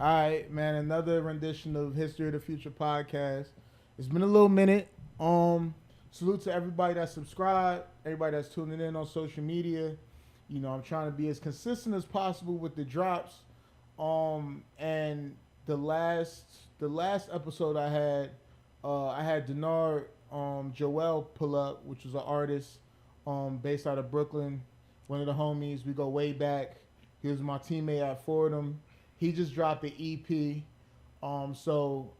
All right, man. Another rendition of History of the Future podcast. It's been a little minute. Salute to everybody that subscribed, everybody that's tuning in on social media. You know, I'm trying to be as consistent as possible with the drops. And the last episode I had Denard Joel pull up, which was an artist based out of Brooklyn, one of the homies. We go way back. He was my teammate at Fordham. He just dropped the EP. So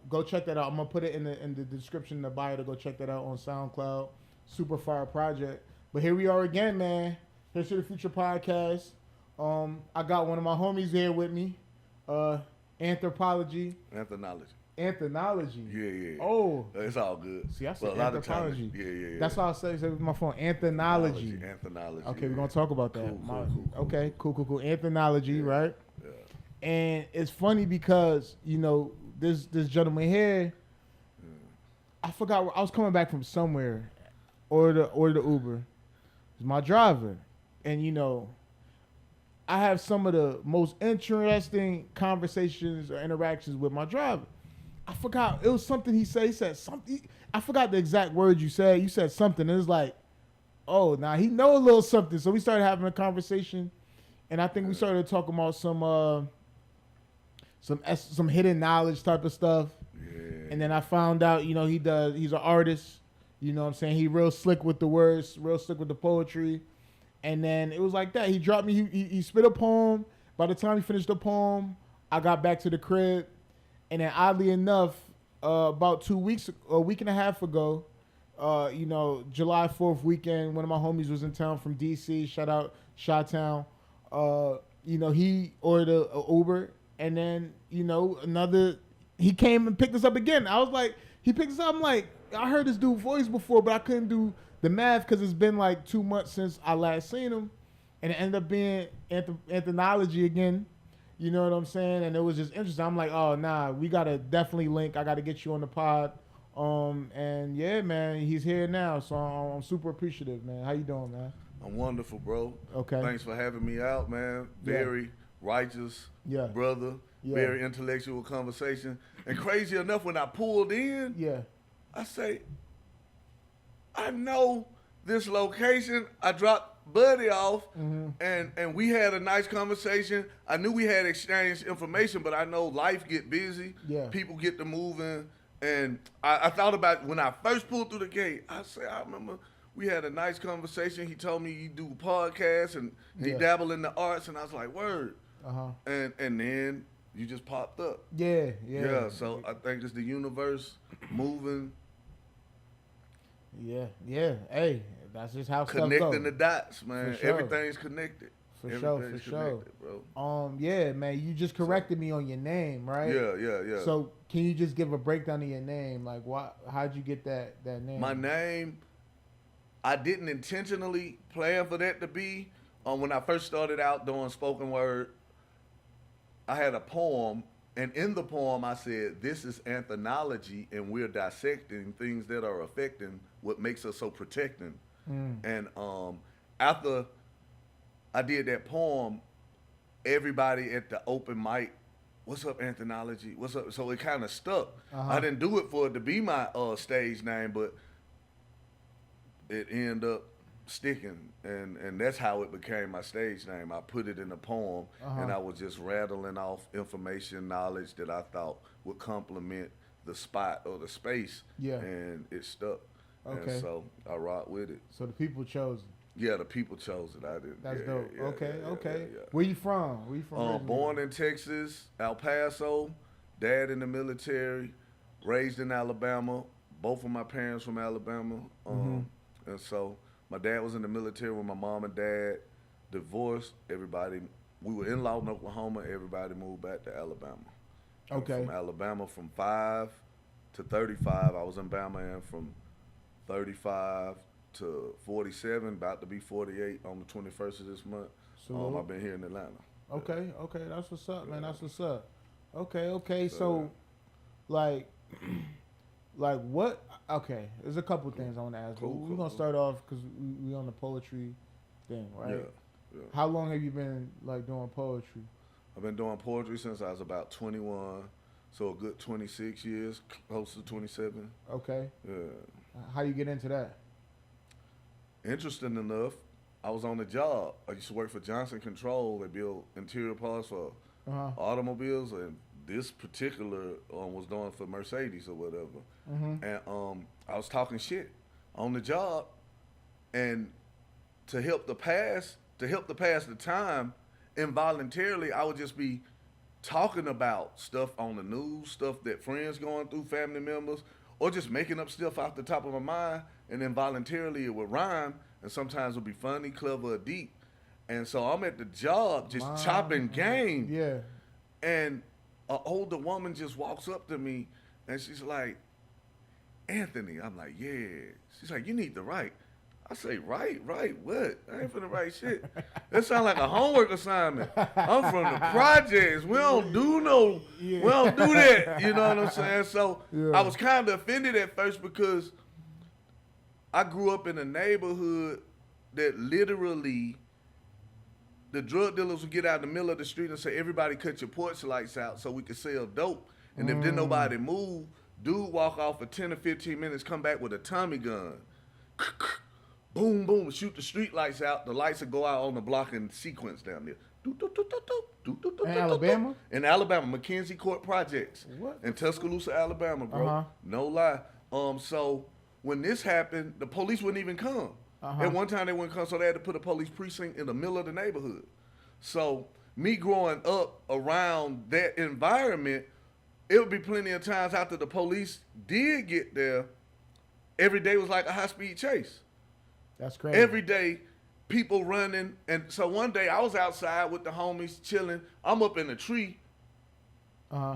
go check that out. I'm gonna put it in the description in the bio to go check that out on SoundCloud. Super fire project. But here we are again, man. Here's to the Future podcast. I got one of my homies here with me. Anthropology. Anthology. Yeah. Oh. It's all good. See, I said well, anthropology. Yeah. That's why I said with my phone. Anthology. Anthology. Okay, we're gonna talk about that. Cool. Okay, cool. Anthology, right? Yeah. And it's funny because, you know, this gentleman here, I forgot, I was coming back from somewhere, or the Uber. It's my driver. And, you know, I have some of the most interesting conversations or interactions with my driver. I forgot, it was something he said. He said something. I forgot the exact words you said. You said something. It was like, oh, now he know a little something. So we started having a conversation. And I think we started talking about some hidden knowledge type of stuff. Yeah. And then I found out, you know, he's an artist. You know what I'm saying? He real slick with the words, real slick with the poetry. And then it was like that. He dropped me, he spit a poem. By the time he finished the poem, I got back to the crib. And then oddly enough, about a week and a half ago, you know, July 4th weekend, one of my homies was in town from DC. Shout out Chi-Town. You know, he ordered a Uber. And then, you know, he came and picked us up again. I was like, he picked us up. I'm like, I heard this dude's voice before, but I couldn't do the math because it's been like 2 months since I last seen him. And it ended up being Anthonology again. You know what I'm saying? And it was just interesting. I'm like, oh, nah, we got to definitely link. I got to get you on the pod. And yeah, man, he's here now. So I'm super appreciative, man. How you doing, man? I'm wonderful, bro. Okay. Thanks for having me out, man. Very righteous brother. Yeah. Very intellectual conversation. And crazy enough, when I pulled in, I say, I know this location. I dropped Buddy off, and we had a nice conversation. I knew we had exchanged information, but I know life get busy. Yeah. People get to moving. And I thought about when I first pulled through the gate, I remember we had a nice conversation. He told me you do podcasts and he dabble in the arts, and I was like, word. And then you just popped up. Yeah. So I think it's the universe moving. Yeah. Hey, that's just how stuff goes. Connecting the dots, man. For sure. Everything's connected. For sure. Bro. Yeah, man. You just corrected me on your name, right? Yeah. So can you just give a breakdown of your name? Like, how'd you get that name? My name, I didn't intentionally plan for that to be. When I first started out doing spoken word, I had a poem, and in the poem I said, this is Anthonology, and we're dissecting things that are affecting what makes us so protecting. And after I did that poem, everybody at the open mic, what's up, Anthonology? What's up? So it kind of stuck. I didn't do it for it to be my stage name, but it ended up sticking, and that's how it became my stage name. I put it in a poem, and I was just rattling off information, knowledge that I thought would complement the spot or the space, and it stuck. Okay. And so I rock with it. So the people chose it. Yeah, the people chose it. I didn't. That's dope. Okay. Yeah. Where you from? Born in Texas, El Paso. Dad in the military. Raised in Alabama. Both of my parents from Alabama. And so my dad was in the military when my mom and dad divorced. We were in Lawton, Oklahoma. Everybody moved back to Alabama. Okay. From Alabama, from 5 to 35, I was in Bama, and from 35 to 47, about to be 48 on the 21st of this month. I've been here in Atlanta. Okay, that's what's up, man. That's what's up. Okay. So, like what? Okay, there's a couple things I want to ask. We're gonna start off because we on the poetry thing, right? Yeah. How long have you been like doing poetry? I've been doing poetry since I was about 21, so a good 26 years, close to 27. Okay. Yeah. How you get into that? Interesting enough, I was on the job. I used to work for Johnson Control. They build interior parts for Uh-huh. automobiles, and this particular was doing for Mercedes or whatever. Mm-hmm. And I was talking shit on the job, and to help the pass the time, involuntarily I would just be talking about stuff on the news, stuff that friends going through, family members, or just making up stuff off the top of my mind, and involuntarily it would rhyme, and sometimes it would be funny, clever, or deep. And so I'm at the job just chopping game, Yeah. and an older woman just walks up to me, and she's like, Anthony. I'm like, yeah. She's like, you need to write. I say, write what? I ain't finna write shit. That sounds like a homework assignment. I'm from the projects. We don't do that. You know what I'm saying? So Yeah. I was kind of offended at first because I grew up in a neighborhood that literally the drug dealers would get out in the middle of the street and say, everybody cut your porch lights out so we could sell dope. And if didn't nobody move, dude walk off for 10 or 15 minutes, come back with a Tommy gun. Boom, boom, shoot the street lights out. The lights will go out on the block in sequence down there. In Alabama? In Alabama, McKenzie Court Projects. What? In Tuscaloosa, Alabama, bro. Uh-huh. No lie. So when this happened, the police wouldn't even come. Uh-huh. At one time they wouldn't come, so they had to put a police precinct in the middle of the neighborhood. So me growing up around that environment, it would be plenty of times after the police did get there, every day was like a high-speed chase. That's crazy. Every day, people running. And so one day, I was outside with the homies chilling. I'm up in a tree,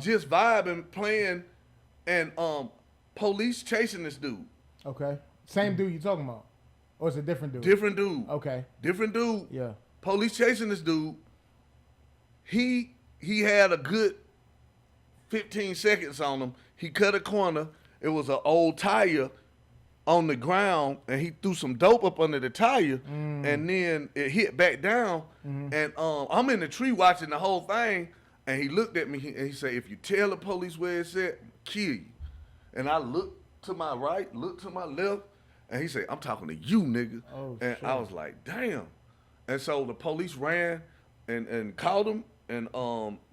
just vibing, playing, and police chasing this dude. Okay. Same dude you talking about? Or is it a different dude? Different dude. Okay. Different dude. Yeah. Police chasing this dude. He had a good 15 seconds on him. He cut a corner. It was an old tire on the ground, and he threw some dope up under the tire, and then it hit back down, and I'm in the tree watching the whole thing, and he looked at me, and he said, if you tell the police where it's at, kill you. And I looked to my right, looked to my left, and he said, I'm talking to you, nigga. Oh, and shit. I was like, damn. And so the police ran and caught him and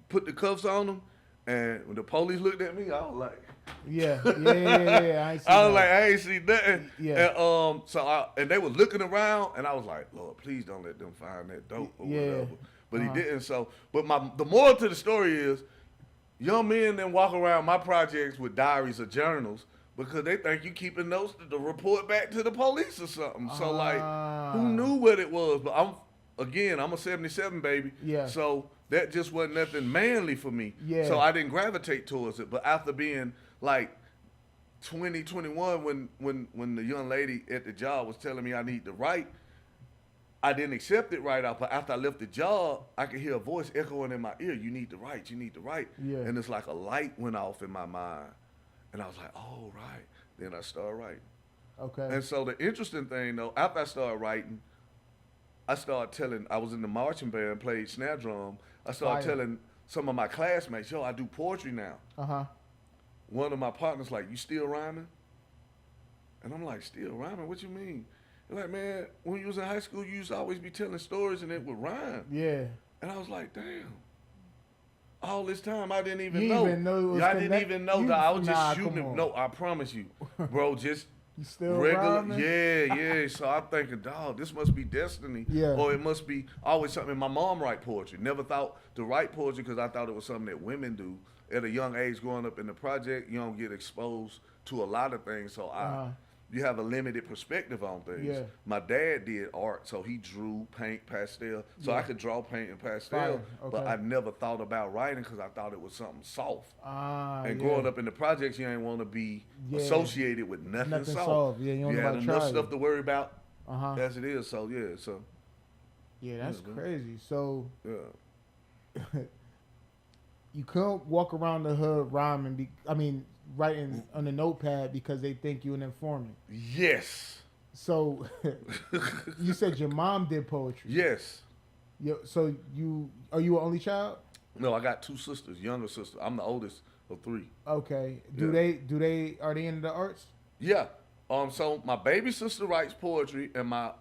put the cuffs on him, and when the police looked at me, I was like, Yeah. I ain't see I was that. like, I ain't see nothing. Yeah. And they were looking around, and I was like, Lord, please don't let them find that dope or whatever. But he didn't. So, but the moral to the story is, young men then walk around my projects with diaries or journals because they think you keeping notes to report back to the police or something. So like, who knew what it was? But I'm a 77 baby. Yeah. So that just wasn't nothing manly for me. Yeah. So I didn't gravitate towards it. But after being like 20, 21, when the young lady at the job was telling me I need to write, I didn't accept it right out. But after I left the job, I could hear a voice echoing in my ear, you need to write, you need to write. Yeah. And it's like a light went off in my mind. And I was like, oh, right. Then I started writing. Okay. And so the interesting thing, though, after I started writing, I was in the marching band, played snare drum. I started telling some of my classmates, yo, I do poetry now. Uh-huh. One of my partners like, you still rhyming? And I'm like, still rhyming? What you mean? They're like, man, when you was in high school, you used to always be telling stories and it would rhyme. Yeah. And I was like, damn. All this time, I didn't even You know. even know it was I didn't even know that I was just come shooting. on. No, I promise you, bro, just You still regular. rhyming? Yeah. So I'm thinking, dog, this must be destiny. Yeah. Or it must be always something. My mom write poetry. Never thought to write poetry because I thought it was something that women do. At a young age, growing up in the project, you don't get exposed to a lot of things. So you have a limited perspective on things. Yeah. My dad did art, so he drew, paint, pastel. So I could draw, paint, and pastel. Fire. Okay. But I never thought about writing because I thought it was something soft. And Yeah. growing up in the projects, you ain't want to be associated with nothing soft. Yeah, you don't had nobody enough try stuff it. to worry about Uh-huh. as it is. So Yeah, that's Mhm. crazy. So yeah. you couldn't walk around the hood rhyming, writing on a notepad because they think you an informant. Yes. So you said your mom did poetry. Yes. So are you an only child? No, I got two sisters, younger sisters. I'm the oldest of three. Okay. Yeah. Are they into the arts? Yeah. So my baby sister writes poetry, and my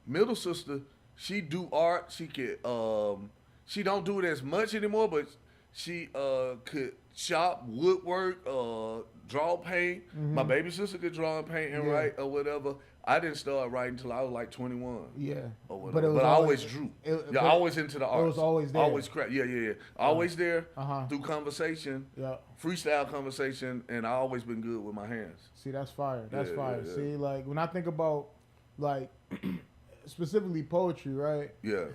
middle sister, she do art. She don't do it as much anymore, but she could shop, woodwork, draw, paint. My baby sister could draw and paint and Yeah. write or whatever. I didn't start writing until I was like 21. Yeah. Or whatever. But it was I always always drew. it- Yeah, but always into the arts. was always there. Always crap. Yeah. Always there Uh-huh. through conversation, Yeah. freestyle conversation, and I always been good with my hands. See, that's fire. That's Yeah, fire. yeah. See, like when I think about like specifically poetry, right? Yeah.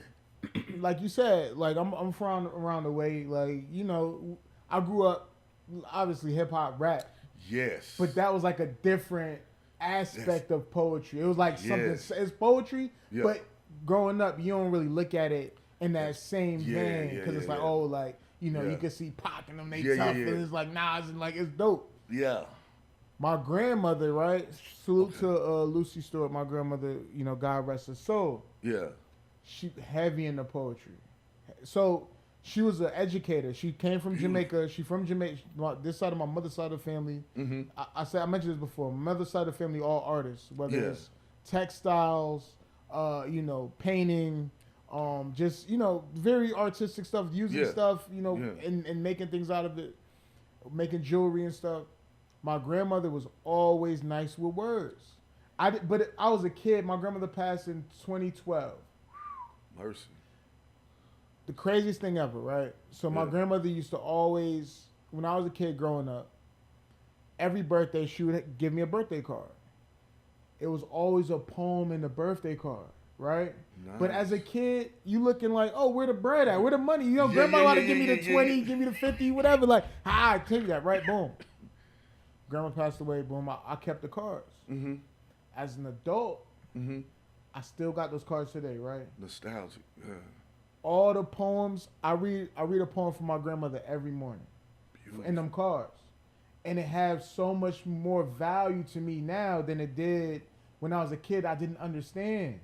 Like you said, like I'm from around the way, like, you know, I grew up obviously hip hop rap, Yes. but that was like a different aspect of poetry. It was like something Yes. it's poetry, Yeah. but growing up you don't really look at it in that same Yeah, vein yeah, because it's yeah, like, yeah. oh, like, you know, Yeah. you can see Pac and them, they Yeah, yeah, tough, yeah. and it's like Nas, and like it's dope. Yeah. My grandmother, right? Salute to Lucy Stewart, my grandmother, you know, God rest her soul. Yeah. She heavy into poetry. So she was an educator. She came from Jamaica. She from Jamaica. This side of my mother's side of the family. Mm-hmm. I mentioned this before. My mother's side of the family, all artists, whether Yeah. it's textiles, you know, painting, just, you know, very artistic stuff, using Yeah. stuff, you know, Yeah. and making things out of it, making jewelry and stuff. My grandmother was always nice with words. But I was a kid. My grandmother passed in 2012. Mercy. The craziest thing ever, right? So my Yeah. grandmother used to always, when I was a kid growing up, every birthday she would give me a birthday card. It was always a poem in the birthday card, right? But as a Nice. kid, you looking like, oh, where the bread at? Where the money? You know, Yeah, grandma yeah, ought to yeah, give me yeah, the yeah, 20, yeah. give me the 50, whatever. Like, I take that, right? Boom. Grandma passed away, boom. I kept the cards. Mm-hmm. As an adult, Mm-hmm. I still got those cards today, right? Nostalgic. Yeah. All the poems, I read a poem from my grandmother every morning Beautiful. in them cards. And it has so much more value to me now than it did when I was a kid. I didn't understand.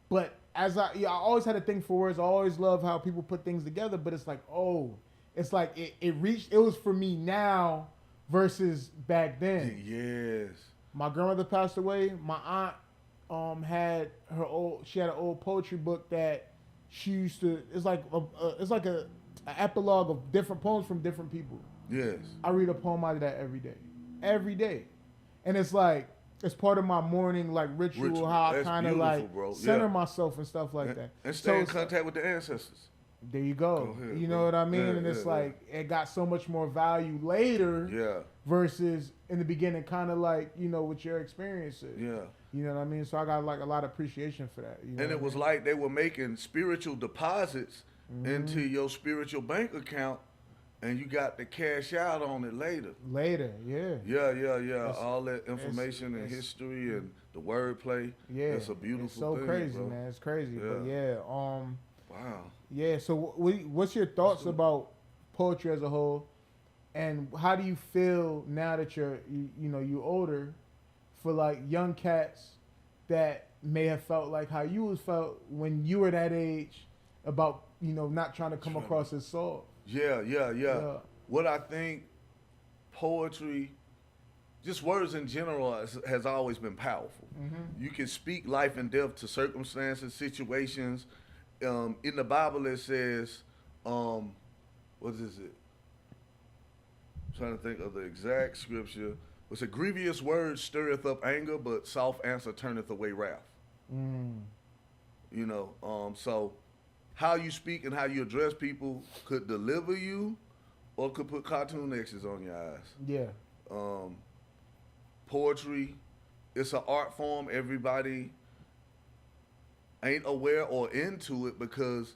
But I always had a thing for words. I always love how people put things together, but it's like, oh, it's like it was for me now versus back then. Yes. My grandmother passed away. My aunt had she had an old poetry book that she used to. It's like a epilogue of different poems from different people. Yes. I read a poem out of that every day, and it's like it's part of my morning like ritual. How I That's kind of beautiful, like bro. center Yeah. myself and stuff like that. And So stay in it's- contact with the ancestors. There you go. Go ahead, You bro. know what I mean? Yeah, And it's yeah, like it got so much more value later Yeah. versus in the beginning, kind of like, you know, with your experiences. Yeah. You know what I mean? So I got like a lot of appreciation for that. You know And what it I was mean? like they were making spiritual deposits Mm-hmm. into your spiritual bank account, and you got to cash out on it later. Later, yeah. Yeah. All that information and it's- history and the wordplay. Yeah. It's a beautiful It's so thing, crazy, bro. man. It's crazy. But Yeah. yeah, Wow. yeah. So what's your thoughts about poetry as a whole? And how do you feel now that you're older, for like young cats that may have felt like how you was felt when you were that age about, you know, not trying to come across as soft? Yeah. What I think poetry, just words in general, has always been powerful. Mm-hmm. You can speak life and death to circumstances, situations. In the Bible, it says, what is it? I'm trying to think of the exact scripture. It's a grievous word stirreth up anger, but soft answer turneth away wrath. Mm. You know, so how you speak and how you address people could deliver you or could put cartoon X's on your eyes. Yeah. Poetry, it's an art form. Everybody ain't aware or into it because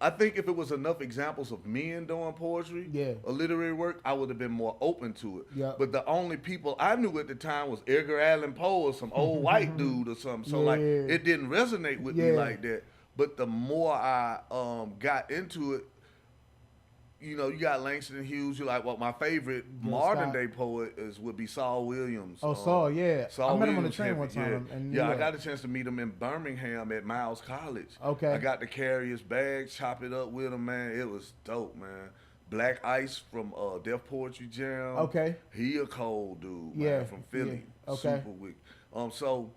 I think if it was enough examples of men doing poetry Yeah. or literary work, I would have been more open to it. Yeah. But the only people I knew at the time was Edgar Allan Poe or some old white dude or something. So like Yeah. it didn't resonate with me Yeah. like that. But the more I got into it, you know, you got Langston Hughes. You like, well, my favorite Gil modern Scott. day poet would be Saul Williams. Oh, Saul, yeah. Saul I met him on the Williams train one heavy, time in New yeah. I York. got a chance to meet him in Birmingham at Miles College. Okay. I got to carry his bag, chop it up with him, man. It was dope, man. Black Ice from Def Poetry Jam. Okay. He a cold dude, Yeah, man, from Philly. yeah. Okay. Super weak. So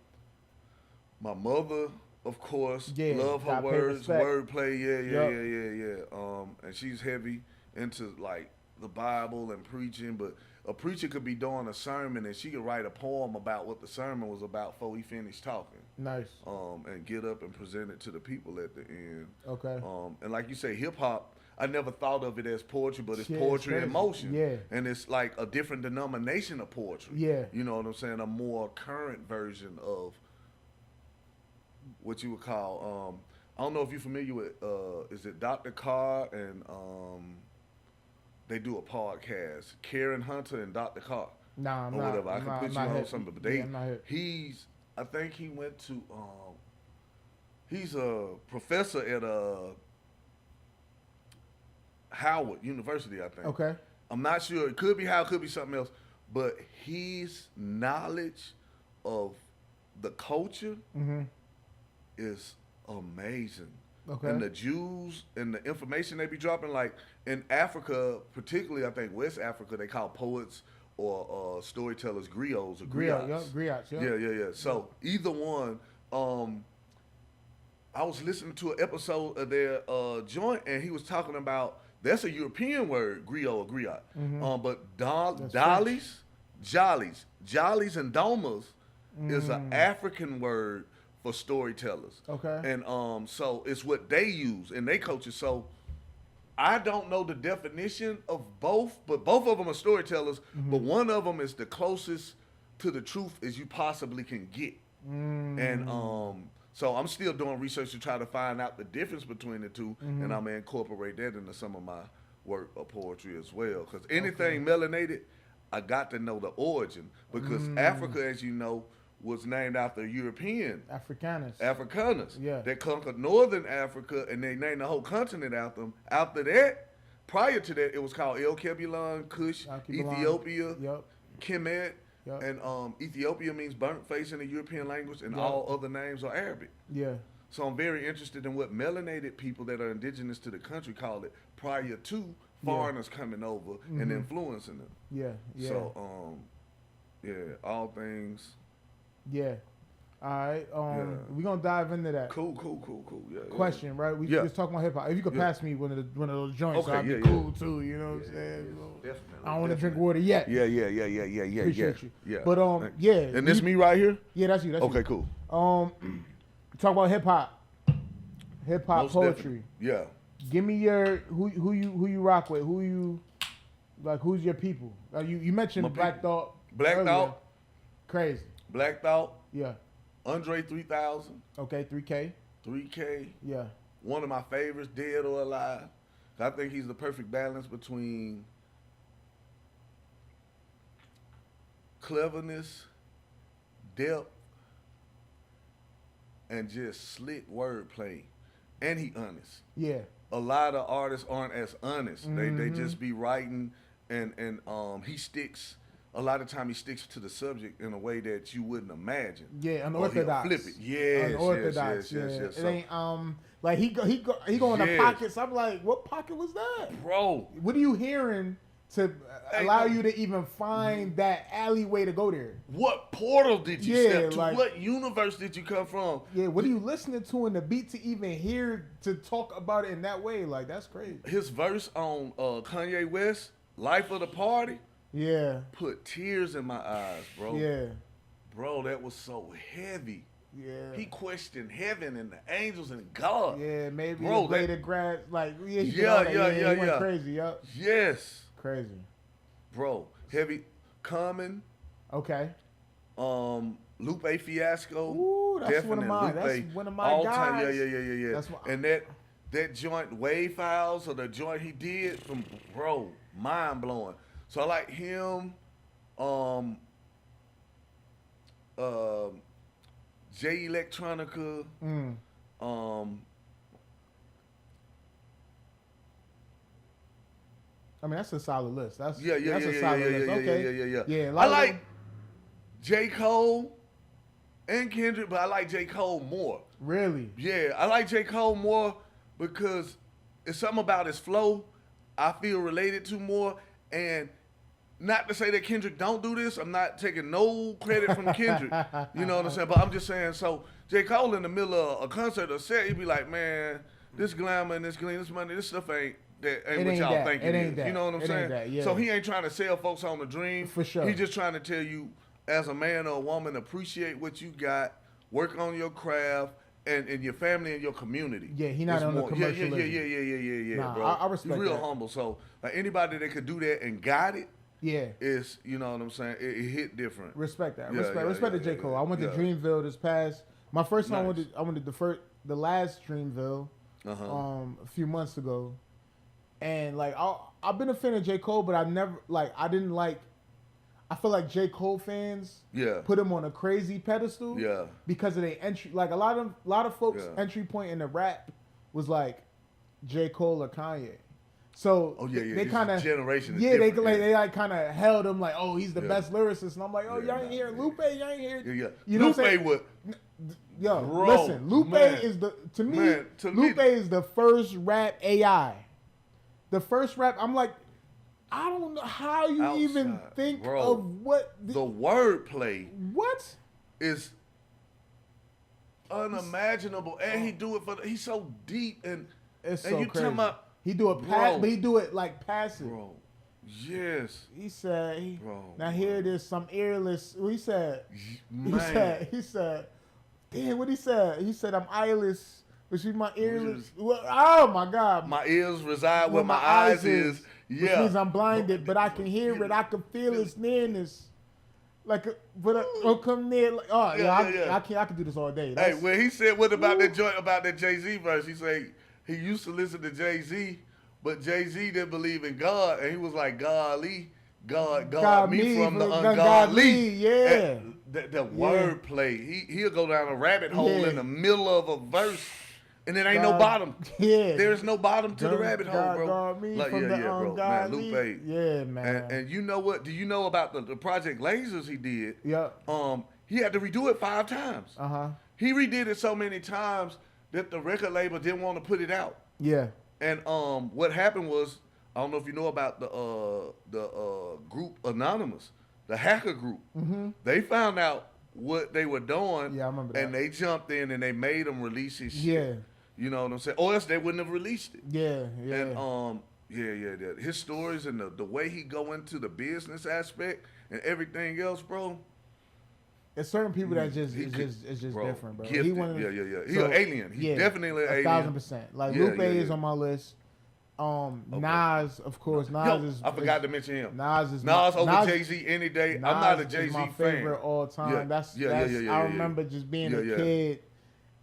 my mother, of course, Yeah, love her gotta pay words, respect. wordplay, Yup. yeah. And she's heavy into like the Bible and preaching, but a preacher could be doing a sermon and she could write a poem about what the sermon was about before he finished talking. Nice. And get up and present it to the people at the end. Okay. And like you say, hip hop, I never thought of it as poetry, but it's Yeah, it's poetry in crazy. motion. Yeah. And it's like a different denomination of poetry. Yeah. You know what I'm saying? A more current version of what you would call, I don't know if you're familiar with, is it Dr. Carr and they do a podcast, Karen Hunter and Dr. Carr. Nah, I'm or not. whatever. I I'm can not, put I'm you not on hip. something, but Yeah, I'm not hip. I think he went to, he's a professor at Howard University, I think. Okay. I'm not sure. It could be Howard, could be something else. But his knowledge of the culture is amazing. Okay. And the Jews and the information they be dropping, like in Africa, particularly I think West Africa, they call poets or storytellers griots or griots. Griots, yeah. Yeah. So either one, I was listening to an episode of their joint, and he was talking about that's a European word, griot or griot. But jollies and domas is an African word for storytellers. Okay. And so it's what they use in their culture. So I don't know the definition of both, but both of them are storytellers. But one of them is the closest to the truth as you possibly can get. And so I'm still doing research to try to find out the difference between the two, and I'm gonna incorporate that into some of my work of poetry as well. Because anything melanated, I got to know the origin. Because Africa, as you know, was named after European Afrikaners Yeah. that conquered northern Africa, and they named the whole continent after them. After that, prior to that, it was called El Kebulon, Kush, Ethiopia, Kemet, and Ethiopia means burnt face in the European language, and all other names are Arabic. Yeah. So I'm very interested in what melanated people that are indigenous to the country call it prior to foreigners coming over and influencing them. Yeah. So, all things. Yeah. All right. Yeah. We're gonna dive into that. Cool. Yeah. Question, right? We just talking about hip hop. If you could pass me one of those joints, Okay, I'd be cool too. You know what I'm saying? Definitely. I don't want to drink water yet. Yeah. Appreciate you. Yeah. But And this me right here? Yeah, that's you. That's Okay, you. cool. Talk about hip hop Most poetry. definitely. Yeah. Give me your who you rock with. Who's your people? You mentioned My Black people. Thought. Black earlier. Thought. Crazy. Black Thought. Yeah. Andre 3000. Okay. 3K. 3K. Yeah. One of my favorites, dead or alive. I think he's the perfect balance between cleverness, depth, and just slick wordplay. And he honest. Yeah. A lot of artists aren't as honest. They just be writing, and he sticks. A lot of time he sticks to the subject in a way that you wouldn't imagine. Yeah, Or he'll unorthodox. flip it. Yes, Unorthodox. yes. It So, ain't like he go in the Yes. pockets. I'm like, what pocket was that? bro, What are you hearing to allow you to even find that alleyway to go there? what portal did you Yeah, step to? like- What universe did you come from? Yeah, what are you listening to in the beat to even hear to talk about it in that way? Like, that's crazy. His verse on Kanye West, "Life of the Party," Yeah, put tears in my eyes, bro. yeah, Bro, that was so heavy. yeah. He questioned heaven and the angels and God. Yeah, maybe Bro, a greater grad. Like, he did Yeah, all that. yeah, He went yeah. crazy. Yup, Yes, crazy. bro. Heavy. Common. Okay. Lupe Fiasco. Ooh, that's one of Definite. mine. Lupe, That's one of my all time. guys. Yeah. That's what- And that joint Wave Files or the joint he did from bro, mind blowing. So I like him. J Electronica. I mean, that's a solid list. That's Yeah, that's a solid list. Okay. Yeah. A I lot of like them- J. Cole and Kendrick, but I like J. Cole more. Really? Yeah, I like J. Cole more because it's something about his flow I feel related to more. And not to say that Kendrick don't do this. I'm not taking no credit from Kendrick. You know what I'm saying? But I'm just saying, so J. Cole in the middle of a concert or set, he'd be like, man, this glamour and this gleam, this money, this stuff ain't what y'all think it is. You know what I'm saying? That, yeah. So he ain't trying to sell folks on the dream. For sure. He's just trying to tell you, as a man or a woman, appreciate what you got, work on your craft, and your family and your community. Yeah, he not on the commercialism. Yeah, Nah, bro. I respect He's real that. humble. So like anybody that could do that and got it, Yeah. is, you know what I'm saying? It hit different. Respect that. Yeah, Respect to J. Cole. I went to Dreamville this past. My first time I went to the last Dreamville, a few months ago, and like I've been a fan of J. Cole, but I didn't like. I feel like J. Cole fans put him on a crazy pedestal because of their entry. Like a lot of folks' entry point in the rap was like J. Cole or Kanye. So they kind of generation. They like kind of held him like, oh, he's the best lyricist, and I'm like, oh, y'all ain't hear Lupe, y'all ain't hear. You know Lupe would. Yo, bro, listen, Lupe is Lupe is the first rap AI. The first rap. I'm like, I don't know how you even think of what the wordplay. What is unimaginable, and he do it for. He's so deep and it's so and you crazy. talking about. He do it but he do it like passive. Bro, yes. He said, bro, now here it is, some earless. What he said? He said, damn, what he said? He said, I'm eyeless, but she's my earless. Oh my God. My ears reside where my eyes is. Which means I'm blinded, but I can hear it. I can feel its nearness. Like, but I'll come near. Like, I can do this all day. Hey, when he said, what about that joint about that Jay-Z verse? He said, he used to listen to Jay-Z, but Jay-Z didn't believe in God, and he was like, God me from the ungodly. Yeah. The wordplay. He'll go down a rabbit hole in the middle of a verse, and there ain't no bottom. Yeah. There's no bottom to the rabbit hole, bro. God me from the bro. Man, Lupe. Yeah, man. And you know what? Do you know about the Project Lasers he did? Yeah. He had to redo it 5 times. He redid it so many times that the record label didn't want to put it out. Yeah. And what happened was, I don't know if you know about the group Anonymous, the hacker group. Mm-hmm. They found out what they were doing. Yeah, I remember that. And they jumped in and they made them release his shit. Yeah. You know what I'm saying? Or else they wouldn't have released it. Yeah. And his stories and the way he go into the business aspect and everything else, bro. It's certain people that it's just different, bro. Gifted. He He's an alien. He's definitely an alien. 1,000%. Like Lupe is on my list. Nas, of course. I forgot to mention him. Nas over Jay-Z any day. I'm not a Jay-Z fan. My favorite all time. I remember just being a kid,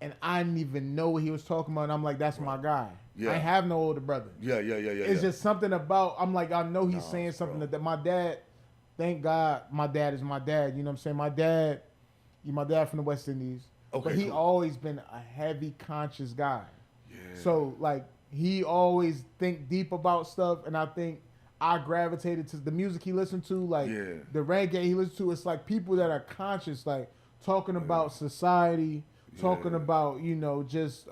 and I didn't even know what he was talking about. And I'm like, that's my guy. I have no older brother. It's just something about. I'm like, I know he's saying something that my dad. Thank God, my dad is my dad. You know what I'm saying? My dad from the West Indies. Okay, but he always been a heavy conscious guy. Yeah. So like he always think deep about stuff, and I think I gravitated to the music he listened to, like the reggae he listened to. It's like people that are conscious, like talking about society, talking about just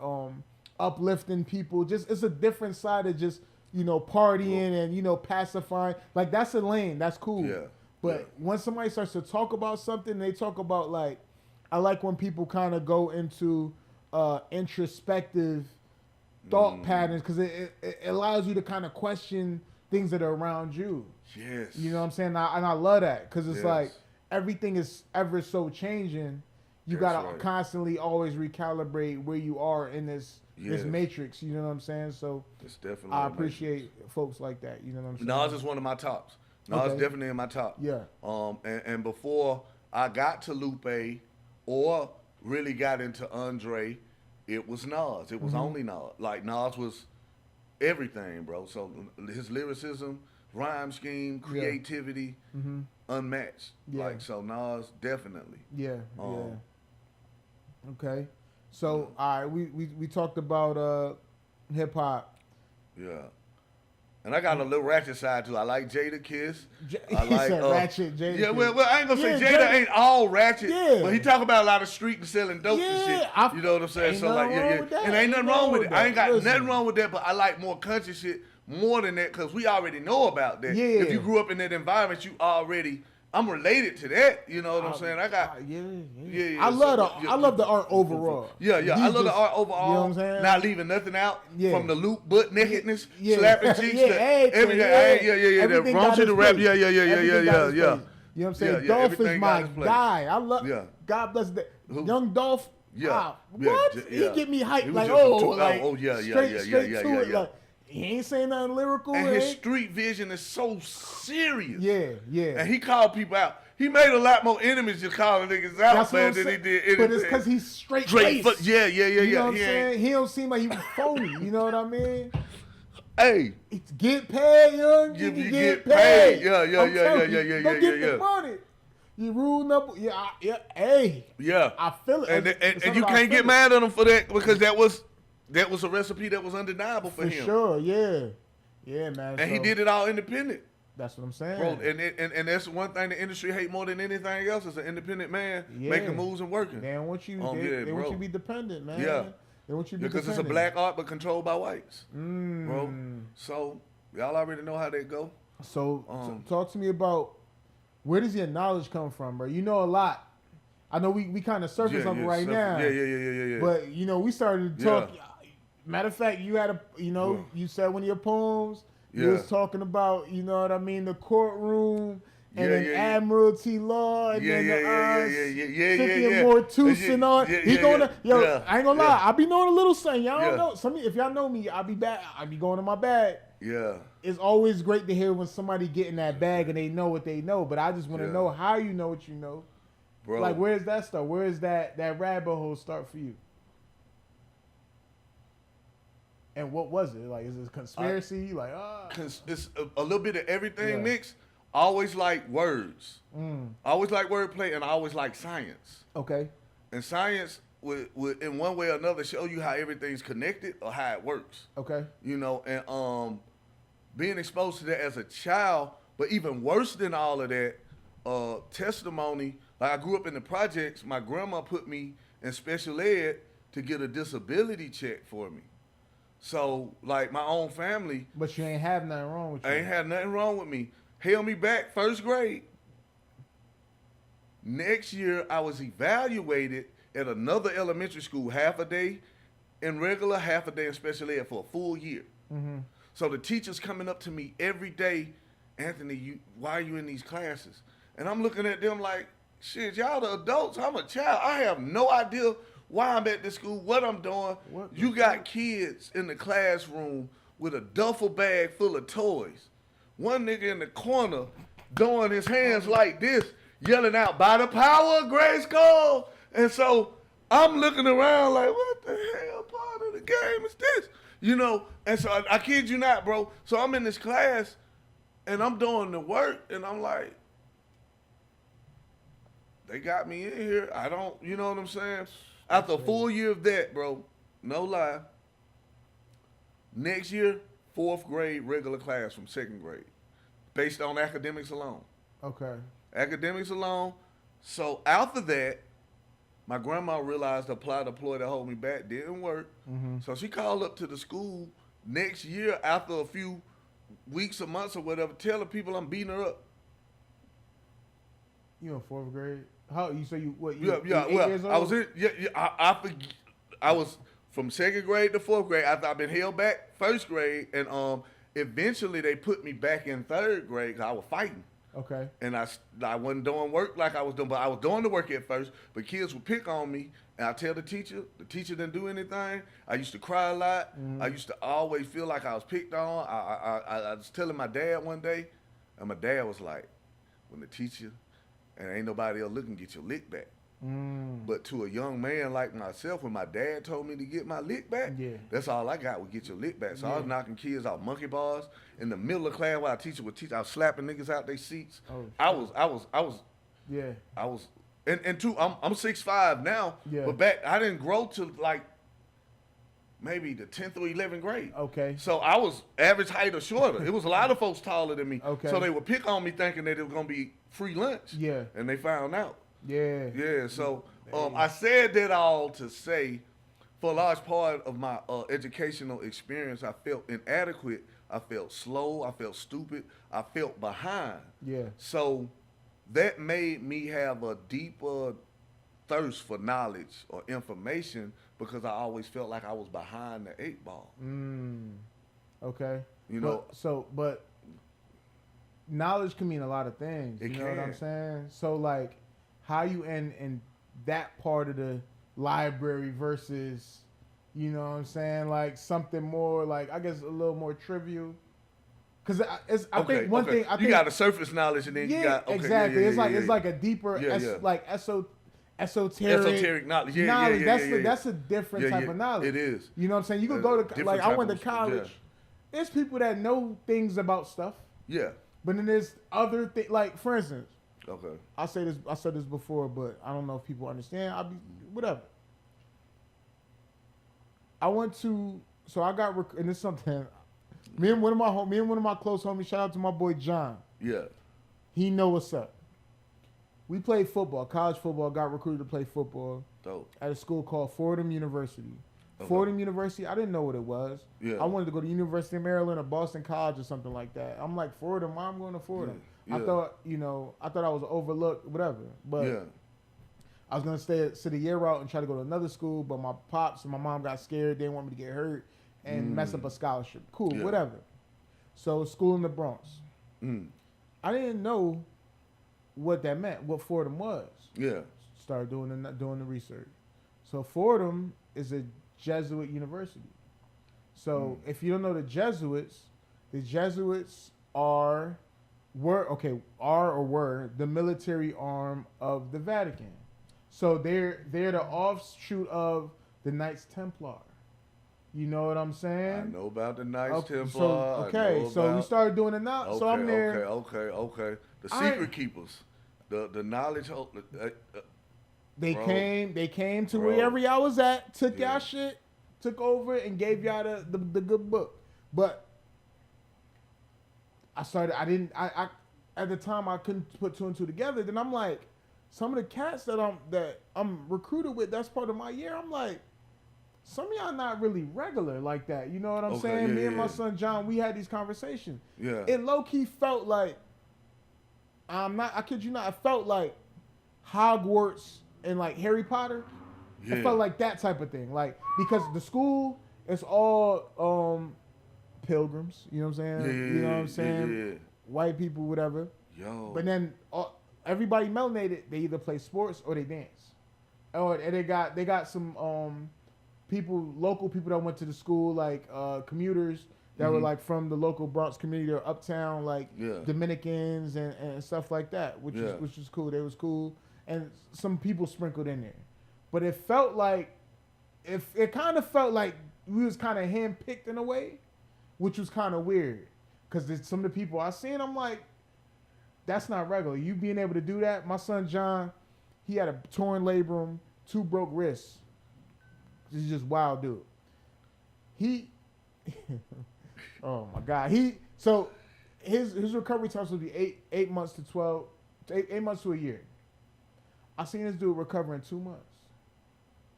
uplifting people. Just it's a different side of just partying and pacifying. Like that's a lane. That's cool. Yeah. But when somebody starts to talk about something, they talk about like, I like when people kind of go into introspective thought patterns because it allows you to kind of question things that are around you. Yes. You know what I'm saying? And I love that because it's like everything is ever so changing. You got to constantly always recalibrate where you are in this matrix. You know what I'm saying? So it's definitely I appreciate folks like that. You know what I'm saying? Nas is one of my tops. Nas is definitely in my top. Yeah. And before I got to Lupe or really got into Andre, it was Nas. It was only Nas. Like Nas was everything, bro. So his lyricism, rhyme scheme, creativity, unmatched. Yeah. Like so Nas definitely. Yeah. Okay. So all right, we talked about hip hop. Yeah. And I got a little ratchet side too. I like Jada Kiss. I He like said ratchet Jada. Yeah, well, I ain't gonna say Yeah, Jada ain't all ratchet, Yeah. but he talk about a lot of street and selling dope and shit. Yeah, You know what I'm saying? ain't So like, nothing wrong with that. and ain't nothing wrong with it. I ain't got Listen. nothing wrong with that, but I like more country shit more than that because we already know about that. Yeah. If you grew up in that environment, you already. I'm related to that. You know what I'm saying? I got. Yeah. I love the art overall. Yeah. I love the art overall. You know what I'm saying? Not leaving nothing out Yeah. from the loop, butt nakedness, Yeah. slapping cheeks. Yeah, everything. yeah. That Everything wrong got to the its rap. place. Yeah. Everything got its place. You know what I'm saying? Yeah, Dolph is everything got my its place. guy. I love. Yeah. God bless that. Who? Young Dolph. Yeah. Wow. Yeah, What? yeah. He get me hyped. He was Like, just a oh, two- like oh, yeah, straight to it. yeah. Like, he ain't saying nothing lyrical. And his ain't- street vision is so serious. Yeah. And he called people out. He made a lot more enemies just calling niggas out, That's what man, I'm than he saying. did anything. But it's because he's straight face. Yeah. You know what I'm He saying? He don't seem like he was phony. You know what I mean? Hey. It's get paid, young. You You get get paid. paid. Yeah. I'm telling you, go get the money. You rule number. Yeah. Hey. Yeah. I feel it. And you can't get mad at him for that because that was a recipe that was undeniable for him. Sure, yeah. Yeah, man. And he did it all independent. That's what I'm saying. Bro, and that's one thing the industry hate more than anything else is an independent man making moves and working. They want you. They want you to be dependent, man. Yeah. They want you to be Because dependent. it's a black art but controlled by whites. Bro. So y'all already know how that go. So talk to me about where does your knowledge come from, bro? You know a lot. I know we kind of surface up right now. Yeah. But we started to talk. Matter of fact, you had you said one of your poems. You was talking about, you know what I mean, the courtroom and then admiralty law and then the 50 and more tooths and all. I ain't gonna lie, I be knowing a little something. Y'all don't know. If y'all know me, I be going in my bag. Yeah. It's always great to hear when somebody get in that bag and they know what they know. But I just want to know how you know what you know. Bro. Like, where's that start? Where's that rabbit hole start for you? And what was it? Like, is it a conspiracy? It's a little bit of everything mixed. I always like words. I always like wordplay, and I always like science. Okay. And science would in one way or another show you how everything's connected or how it works. Okay. And being exposed to that as a child, but even worse than all of that, testimony. Like, I grew up in the projects. My grandma put me in special ed to get a disability check for me. So, like, my own family. But you ain't have nothing wrong with you. I ain't had nothing wrong with me. Held me back first grade. Next year, I was evaluated at another elementary school, half a day in regular, half a day in special ed for a full year. Mm-hmm. So the teacher's coming up to me every day, Anthony, why are you in these classes? And I'm looking at them like, shit, y'all the adults. I'm a child. I have no idea why I'm at this school, what I'm doing. You got kids in the classroom with a duffel bag full of toys. One nigga in the corner doing his hands like this, yelling out, by the power of Grayskull. And so I'm looking around like, what the hell part of the game is this? And so I kid you not, bro. So I'm in this class and I'm doing the work and I'm like, they got me in here. I don't, you know what I'm saying? After a full year of that, bro, no lie, next year, 4th grade regular class from 2nd grade, based on academics alone. Okay. Academics alone. So after that, my grandma realized the apply deploy to hold me back didn't work. Mm-hmm. So she called up to the school next year after a few weeks or months or whatever, telling people I'm beating her up. You in 4th grade? How you say you what? You 8 years old? I was in. I was from 2nd grade to 4th grade after I've been held back 1st grade, and eventually they put me back in 3rd grade because I was fighting. Okay. And I wasn't doing work like I was doing, but I was doing the work at first. But kids would pick on me, and I tell the teacher didn't do anything. I used to cry a lot. Mm-hmm. I used to always feel like I was picked on. I was telling my dad one day, and my dad was like, when the teacher and ain't nobody else looking, get your lick back. But to a young man like myself, when my dad told me to get my lick back, that's all I got was get your lick back. So I was knocking kids out monkey bars in the middle of class while a teacher would teach. I was slapping niggas out their seats. Oh, I was. And two, I'm 6'5" now, but back I didn't grow to like maybe the 10th or 11th grade. Okay. So I was average height or shorter. It was a lot of folks taller than me. Okay. So they would pick on me thinking that it was going to be free lunch. Yeah. And they found out. Yeah. Yeah. So I said that all to say, for a large part of my educational experience, I felt inadequate. I felt slow. I felt stupid. I felt behind. Yeah. So that made me have a deeper thirst for knowledge or information because I always felt like I was behind the 8 ball. Okay. You know. But knowledge can mean a lot of things. You know what I'm saying? So like, how you in that part of the library versus, you know what I'm saying, like something more like, I guess a little more trivial. Because I think one thing I think you got a surface knowledge and then you got exactly. It's like a deeper like esoteric knowledge. That's a different type of knowledge. It is. You know what I'm saying? You could go to like I went to college. Yeah. There's people that know things about stuff. Yeah. But then there's other things, like for instance. Okay. I said this before, but I don't know if people understand. Whatever. I got and it's something. Me and one of my close homies. Shout out to my boy John. Yeah. He know what's up. We played football, college football. Got recruited to play football. Dope. At a school called Fordham University. Okay. Fordham University. I didn't know what it was. Yeah. I wanted to go to University of Maryland or Boston College or something like that. I'm like, Fordham. Why I'm going to Fordham? Yeah. I thought I was overlooked, whatever. But I was gonna sit a year out and try to go to another school, but my pops and my mom got scared. They didn't want me to get hurt and mess up a scholarship. Cool, whatever. So school in the Bronx. I didn't know what that meant, what Fordham was. Yeah. Started doing the research. So Fordham is a Jesuit university. So if you don't know the Jesuits were the military arm of the Vatican. So they're the offshoot of the Knights Templar. You know what I'm saying? I know about the Knights Templar. So we started doing it now. So I'm there. Okay. The secret keepers, the knowledge. They came to wherever y'all was at, took y'all shit, took over, and gave y'all the good book. But at the time I couldn't put 2 and 2 together. Then I'm like, some of the cats that I'm recruited with, that's part of my year. I'm like, some of y'all not really regular like that. You know what I'm saying? Me and my son John, we had these conversations. Yeah. It low key felt like, I kid you not, it felt like Hogwarts and like Harry Potter. Yeah. It felt like that type of thing. Like, because the school is all pilgrims, you know what I'm saying? You know what I'm saying? Yeah. White people, whatever. Yo. But then everybody melanated, they either play sports or they dance. And they got some local people that went to the school, like commuters that were like from the local Bronx community or uptown, like Dominicans and stuff like that, which is cool. They was cool. And some people sprinkled in there. But it felt like, it kind of felt like we was kind of handpicked in a way, which was kind of weird. Because some of the people I seen, I'm like, that's not regular. You being able to do that. My son John, he had a torn labrum, 2 broke wrists. He's just wild dude. Oh my God. His recovery time would be 8 months to 8 months to a year. I seen this dude recover in 2 months.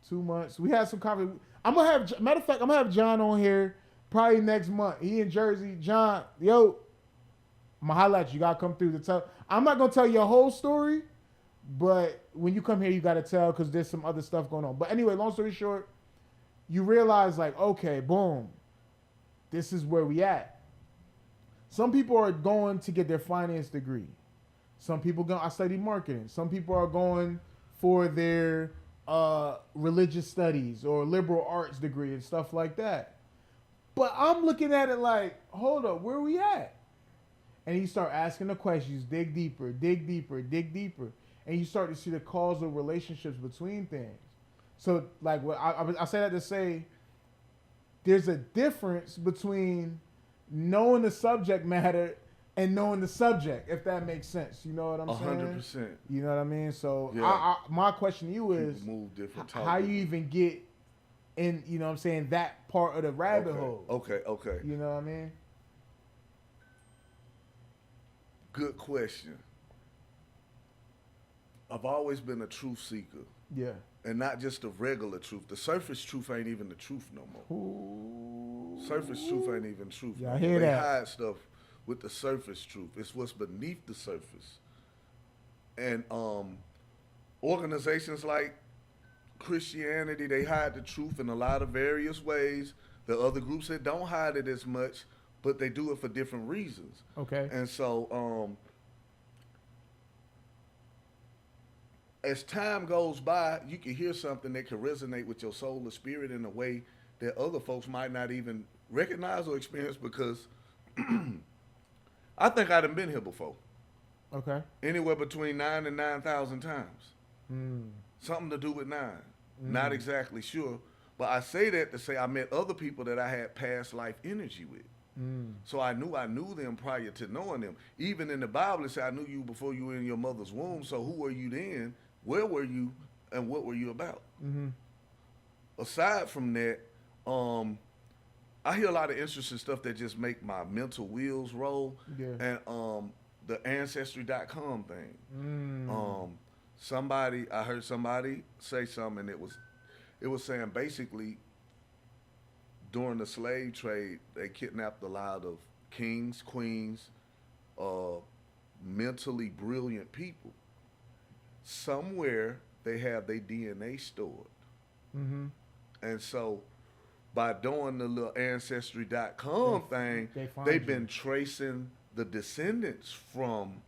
2 months. We had some conversation. Matter of fact, I'm gonna have John on here probably next month. He in Jersey. John, yo, I'm gonna highlight you. You gotta come through to tell. I'm not gonna tell your whole story, but when you come here, you gotta tell because there's some other stuff going on. But anyway, long story short, you realize like, okay, boom, this is where we at. Some people are going to get their finance degree. Some people I study marketing. Some people are going for their religious studies or liberal arts degree and stuff like that. But I'm looking at it like, hold up, where we at? And you start asking the questions, dig deeper. And you start to see the causal relationships between things. So like what I say that to say, there's a difference between knowing the subject matter and knowing the subject, if that makes sense. You know what I'm saying? 100%. You know what I mean? So my question to you is, move different how you even get in, you know what I'm saying, that part of the rabbit hole. Okay. You know what I mean? Good question. I've always been a truth seeker. Yeah. And not just the regular truth. The surface truth ain't even the truth no more. Ooh. Surface truth ain't even truth. Yeah, no I more. hear They that. hide stuff with the surface truth. It's what's beneath the surface. And organizations like Christianity, they hide the truth in a lot of various ways. The other groups that don't hide it as much, but they do it for different reasons. Okay. And so as time goes by, you can hear something that can resonate with your soul or spirit in a way that other folks might not even recognize or experience, because I think I done been here before. Okay. Anywhere between 9 and 9,000 times. Mm. Something to do with 9. Not exactly sure. But I say that to say I met other people that I had past life energy with. So I knew them prior to knowing them. Even in the Bible, it said, I knew you before you were in your mother's womb. So who were you then? Where were you? And what were you about? Mm-hmm. Aside from that, I hear a lot of interesting stuff that just make my mental wheels roll. Yeah. And the ancestry.com thing. Mm. I heard somebody say something, and it was saying basically during the slave trade, they kidnapped a lot of kings, queens, mentally brilliant people. Somewhere they have their DNA stored. Mm-hmm. And so by doing the little ancestry.com thing, they've been tracing the descendants from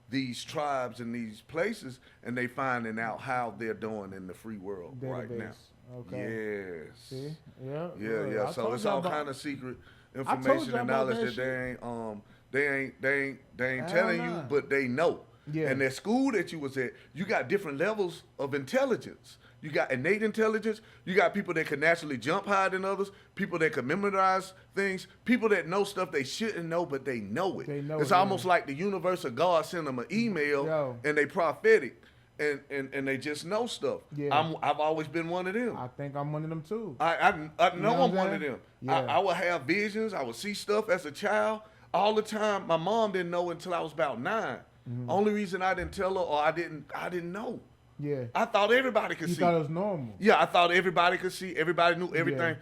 these tribes and these places, and they finding out how they're doing in the free world right now. Okay. Yes. See? Yeah. Yeah. So it's all kind of secret information and knowledge that they ain't telling you, but they know. Yeah. And that school that you was at, you got different levels of intelligence. You got innate intelligence. You got people that can naturally jump higher than others. People that can memorize things. People that know stuff they shouldn't know, but they know it. It's almost like the universe or God sent them an email and they prophetic and they just know stuff. Yeah. I've always been one of them. I think I'm one of them too. I know I'm one of them. Yeah. I would have visions. I would see stuff as a child all the time. My mom didn't know until I was about 9. Mm-hmm. Only reason I didn't tell her, or I didn't know. Yeah. I thought everybody could see. You thought it was normal. Yeah, I thought everybody could see. Everybody knew everything.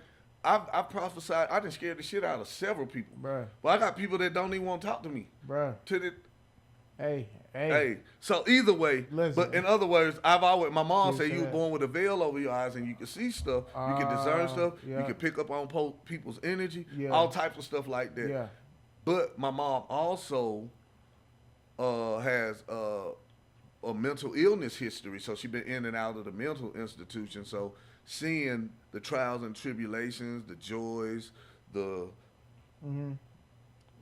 Yeah. I prophesied. I done scared the shit out of several people. Bruh. But I got people that don't even want to talk to me. Bruh. Hey. So either way, listen. But in other words, my mom said you were born with a veil over your eyes and you could see stuff. You can discern stuff. Yeah. You can pick up on people's energy. Yeah. All types of stuff like that. Yeah. But my mom also has a mental illness history, so she's been in and out of the mental institution. So seeing the trials and tribulations, the joys, the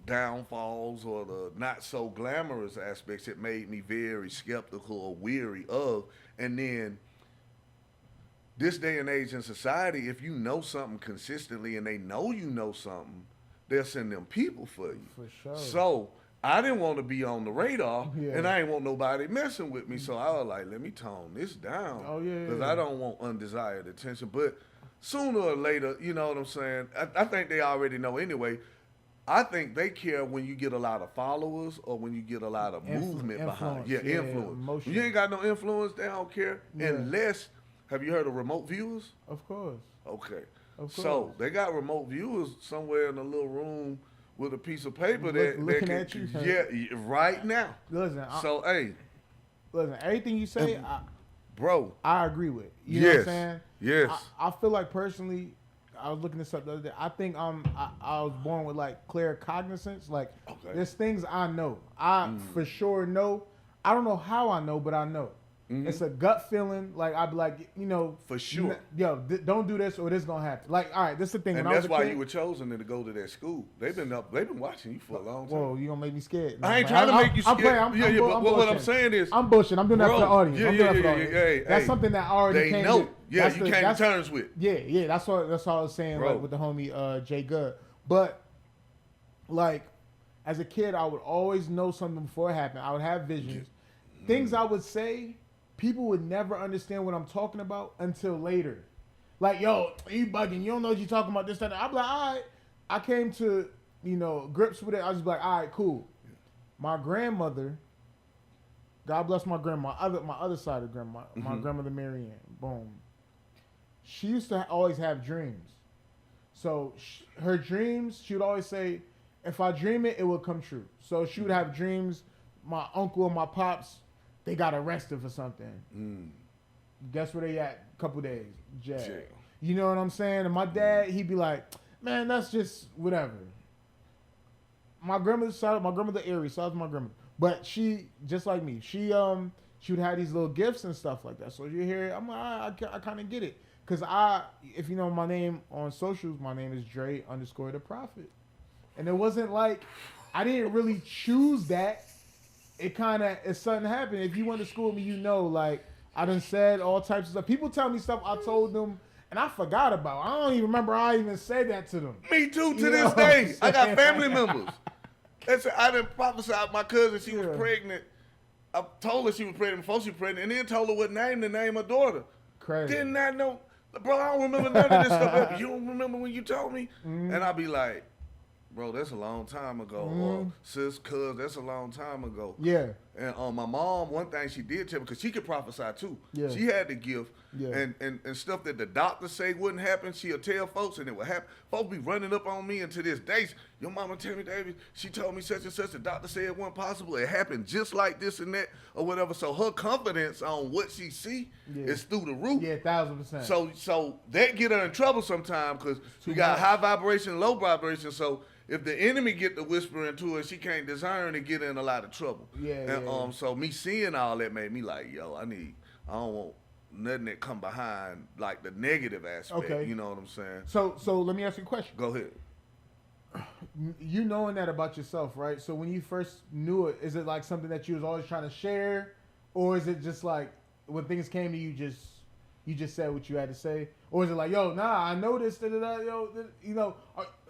downfalls, or the not so glamorous aspects, it made me very skeptical or weary of. And then this day and age in society, if you know something consistently and they know you know something, they'll send them people for you. For sure. So I didn't want to be on the radar, and I didn't want nobody messing with me. So I was like, let me tone this down. Oh, yeah. Because I don't want undesired attention. But sooner or later, you know what I'm saying? I think they already know anyway. I think they care when you get a lot of followers or when you get a lot of movement behind. Yeah, influence. Emotion. You ain't got no influence, they don't care. Yeah. Unless, have you heard of remote viewers? Of course. Okay. Of course. So they got remote viewers somewhere in a little room with a piece of paper looking at you. Yeah, right now. Listen. Listen. Everything you say, I agree with. You know what I'm saying? Yes. I feel like personally, I was looking this up the other day. I think I was born with like clear cognizance. Like there's things I know. I for sure know. I don't know how I know, but I know. Mm-hmm. It's a gut feeling. Like I'd be like, for sure. Don't do this or this gonna happen. Like, all right, this is the thing. And that's why you were chosen to go to that school. They've been watching you for a long time. Whoa, you gonna make me scared? I ain't trying to make you scared. But what I'm saying is, I'm bullshitting. I'm doing that for the audience. Yeah. That's something that I already they know. Yeah, you came to terms with. Yeah. That's all I was saying, like with the homie Jay Good. But like, as a kid, I would always know something before it happened. I would have visions, things I would say. People would never understand what I'm talking about until later. Like, yo, you bugging. You don't know what you talking about, this, that. I'm like, all right. I came to, grips with it. I was just like, all right, cool. My grandmother, God bless my grandma, my other side of grandma, my grandmother Marianne, boom. She used to always have dreams. So her dreams, she would always say, if I dream it, it will come true. So she would have dreams. My uncle and my pops, they got arrested for something. Guess where they at? A couple days. Jail. You know what I'm saying? And my dad, he'd be like, man, that's just whatever. My grandmother Aries, so that's my grandmother. But she, just like me, she would have these little gifts and stuff like that. So you hear it, I'm like, I kind of get it. Because if you know my name on socials, my name is Dre_the Prophet. And it wasn't like, I didn't really choose that. It's something happened. If you went to school with me, like, I done said all types of stuff. People tell me stuff I told them, and I forgot about. I don't even remember I even said that to them. Me too, to this day. I got family members. I done prophesied my cousin, she was pregnant. I told her she was pregnant before she was pregnant, and then told her what name to name her daughter. Crazy. Didn't I know? Bro, I don't remember none of this stuff. You don't remember when you told me? And I'll be like, bro, that's a long time ago. Or sis, cuz, that's a long time ago. Yeah. And my mom, one thing she did tell me, because she could prophesy too. Yeah. She had the gift. Yeah. And stuff that the doctors say wouldn't happen, she'll tell folks and it would happen. Folks be running up on me, and to this day, your mama tell me, David, she told me such and such, the doctor said it wasn't possible. It happened just like this and that or whatever. So her confidence on what she see is through the roof. Yeah, 1000%. So that get her in trouble sometimes, because we got high vibration, low vibration. So if the enemy get to whisper into her, she can't discern and get in a lot of trouble. And so me seeing all that made me like, yo, I don't want nothing that come behind like the negative aspect. Okay. You know what I'm saying? So let me ask you a question. Go ahead. You knowing that about yourself, right? So when you first knew it, is it like something that you was always trying to share, or is it just like when things came to you, you just said what you had to say, or is it like, yo, nah, I know this, a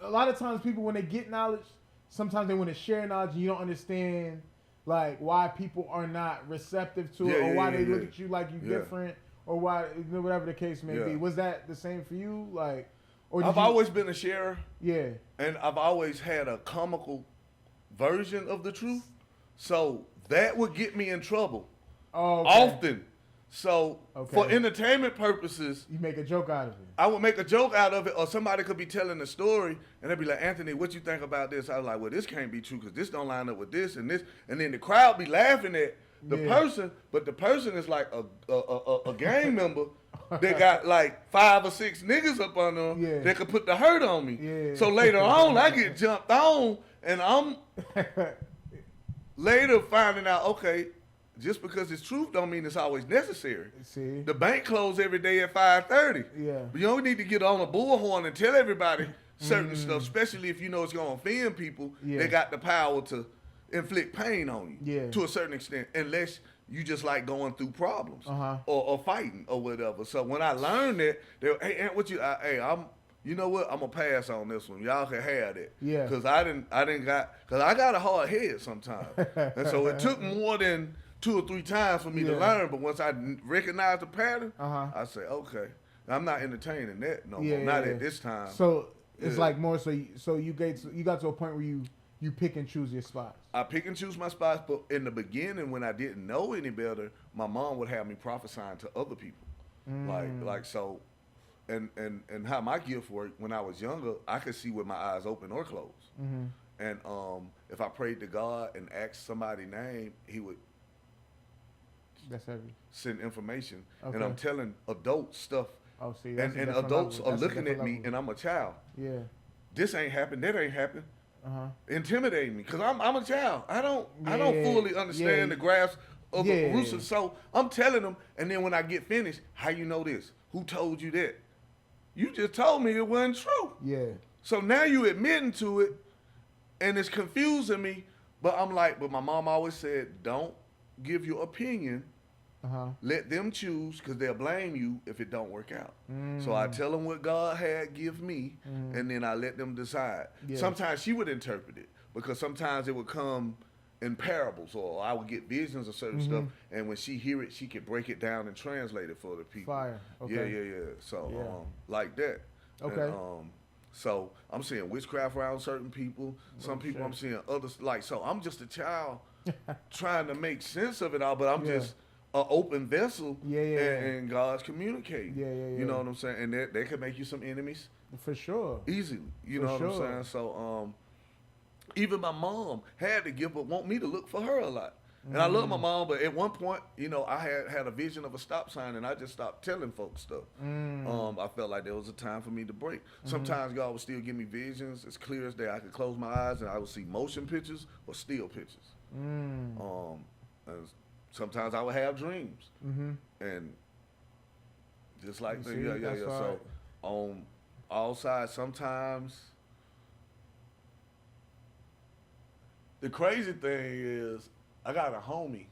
lot of times people, when they get knowledge, sometimes they want to share knowledge, and you don't understand like why people are not receptive to it, or why they look at you like you different, or why, whatever the case may be. Was that the same for you, like? Or I've always been a sharer. Yeah. And I've always had a comical version of the truth. So that would get me in trouble. Often. So for entertainment purposes, you make a joke out of it. I would make a joke out of it, or somebody could be telling a story and they'd be like, Anthony, what you think about this? I was like, well, this can't be true because this don't line up with this and this. And then the crowd be laughing at the person, but the person is like a gang member. They got like 5 or 6 niggas up on them that could put the hurt on me. Yeah. So later on, I get jumped on, and I'm later finding out, okay, just because it's truth don't mean it's always necessary. See? The bank closed every day at 5:30. Yeah. But you don't need to get on a bullhorn and tell everybody certain stuff, especially if you know it's going to offend people. They got the power to inflict pain on you to a certain extent, unless you just like going through problems or fighting or whatever. So when I learned that, they were, hey, Aunt, what you? You know what? I'm gonna pass on this one. Y'all can have that. Yeah. Cause I got a hard head sometimes, and so it took more than 2 or 3 times for me to learn. But once I recognized the pattern, I say, okay, I'm not entertaining that no more. Not at this time. So it's like more so. You got to a point where you pick and choose your spots. I pick and choose my spots, but in the beginning, when I didn't know any better, my mom would have me prophesying to other people, like so, and how my gift worked when I was younger, I could see with my eyes open or closed, and if I prayed to God and asked somebody's name, He would send information, and I'm telling adults stuff, and adults are looking at me, and I'm a child. Yeah, this ain't happened, that ain't happened. Intimidating me because I'm a child. I don't fully understand the grasp of the roots. So I'm telling them, and then when I get finished, how you know this? Who told you that? You just told me it wasn't true. Yeah. So now you admitting to it, and it's confusing me. But I'm like, but my mom always said, don't give your opinion. Let them choose, because they'll blame you if it don't work out. So I tell them what God had give me, and then I let them decide. Sometimes she would interpret it, because sometimes it would come in parables, or I would get visions of certain stuff, and when she hear it, she could break it down and translate it for the people. Fire. Okay. Yeah. So like that. Okay. And, so I'm seeing witchcraft around certain people. Some people I'm seeing others like. So I'm just a child trying to make sense of it all, but I'm just an open vessel. And God's communicating. You know what I'm saying? And they can make you some enemies. For sure. Easily. You know what I'm saying? So even my mom had the gift, but want me to look for her a lot. And I love my mom, but at one point, you know, I had a vision of a stop sign, and I just stopped telling folks stuff. I felt like there was a time for me to break. Sometimes God would still give me visions as clear as day. I could close my eyes, and I would see motion pictures or still pictures. And sometimes I would have dreams, and just like that, yeah. So on all sides, sometimes. The crazy thing is, I got a homie,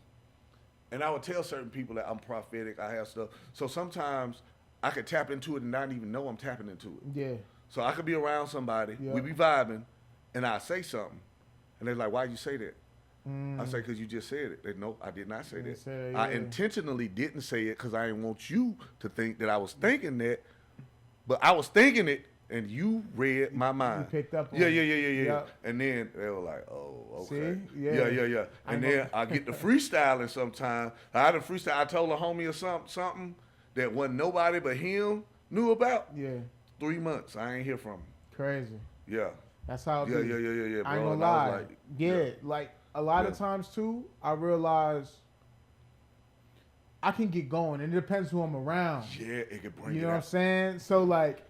and I would tell certain people that I'm prophetic, I have stuff. So sometimes I could tap into it and not even know I'm tapping into it. Yeah. So I could be around somebody, we be vibing, and I say something, and they're like, "Why'd you say that?" I say, "Because you just said it." They, "No, I did not say that. I intentionally didn't say it because I didn't want you to think that I was thinking that, but I was thinking it. And you read my mind. You picked up on yeah. Yep. And then they were like, oh, okay. See? Yeah. And then I get the freestyling sometimes. I had a freestyle. I told a homie or something that wasn't nobody but him knew about. Yeah. 3 months. I ain't hear from him. Crazy. Yeah. That's how it Yeah, be. bro. I ain't gonna lie. Like a lot of times too, I realize I can get going. And it depends who I'm around. Yeah, it could bring you it know out. what I'm saying? So like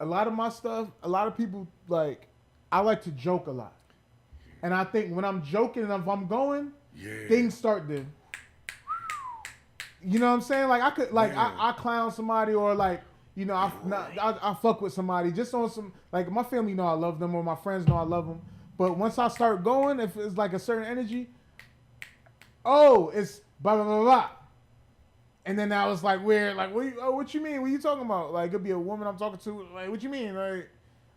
a lot of my stuff, a lot of people like I like to joke a lot. And I think when I'm joking and if I'm going, things start to you know what I'm saying? Like I could like I clown somebody or like you know I fuck with somebody just on some like my family know I love them or my friends know I love them. But once I start going, if it's like a certain energy, it's blah blah blah blah. And then I was like weird, like what you mean? What you talking about? Like it could be a woman I'm talking to. Like what you mean? Like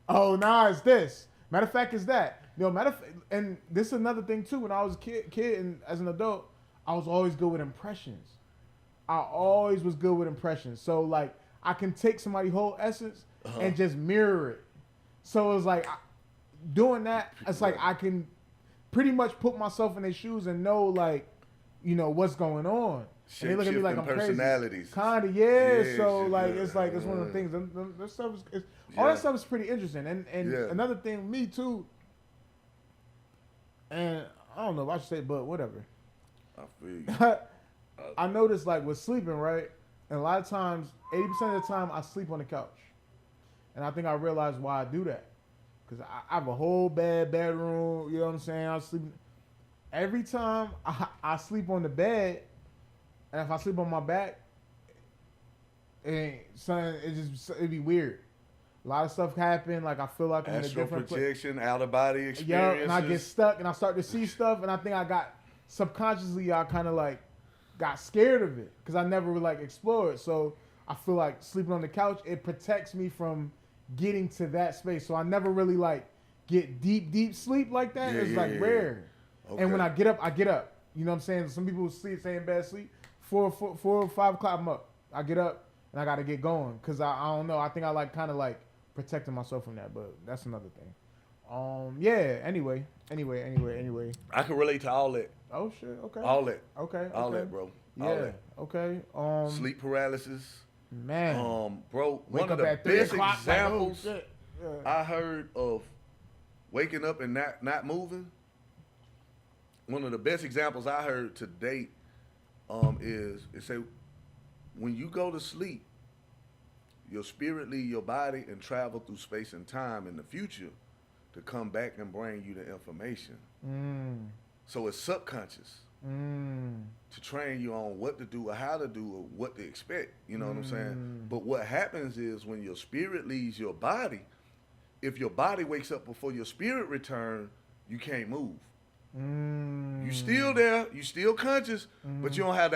it's this. Matter of fact, it's that. And this is another thing too. When I was a kid and as an adult, I was always good with impressions. I always was good with impressions. So like I can take somebody's whole essence and just mirror it. So it's like doing that. It's like I can pretty much put myself in their shoes and know like what's going on. And they look at me like I'm personalities. Crazy. Kinda, so like it's like it's one of the things. That stuff is all that stuff is pretty interesting. And another thing, me too. And I don't know if I should say, but whatever. I feel you. I noticed like with sleeping, right? And a lot of times, 80% of the time, I sleep on the couch. And I think I realized why I do that. Because I have a whole bedroom. You know what I'm saying? I sleep every time I sleep on the bed. And if I sleep on my back, it'd be weird. A lot of stuff happen. Like I feel like I'm in a different projection, out of body experiences. Yeah, and I get stuck, and I start to see stuff, and I think I got subconsciously, I kind of like got scared of it because I never like explored. So I feel like sleeping on the couch, it protects me from getting to that space. So I never really like get deep sleep like that. It's like rare. Okay. And when I get up, I get up. You know what I'm saying? Some people stay in bed sleep. 4 or 5 o'clock, I'm up. I get up and I got to get going because I don't know. I think I like kind of like protecting myself from that, but that's another thing. Anyway. I can relate to all that. Oh shit. Okay. All that. Okay. All that, bro. All that. Okay. Sleep paralysis. Man. Bro. Wake one of the up at best 3 o'clock, examples like, I heard of waking up and not moving. One of the best examples I heard to date is it say when you go to sleep, your spirit leave your body and travel through space and time in the future to come back and bring you the information. So it's subconscious to train you on what to do or how to do or what to expect. You know what I'm saying? But what happens is when your spirit leaves your body, if your body wakes up before your spirit return, you can't move. You still there, you still conscious, but you don't have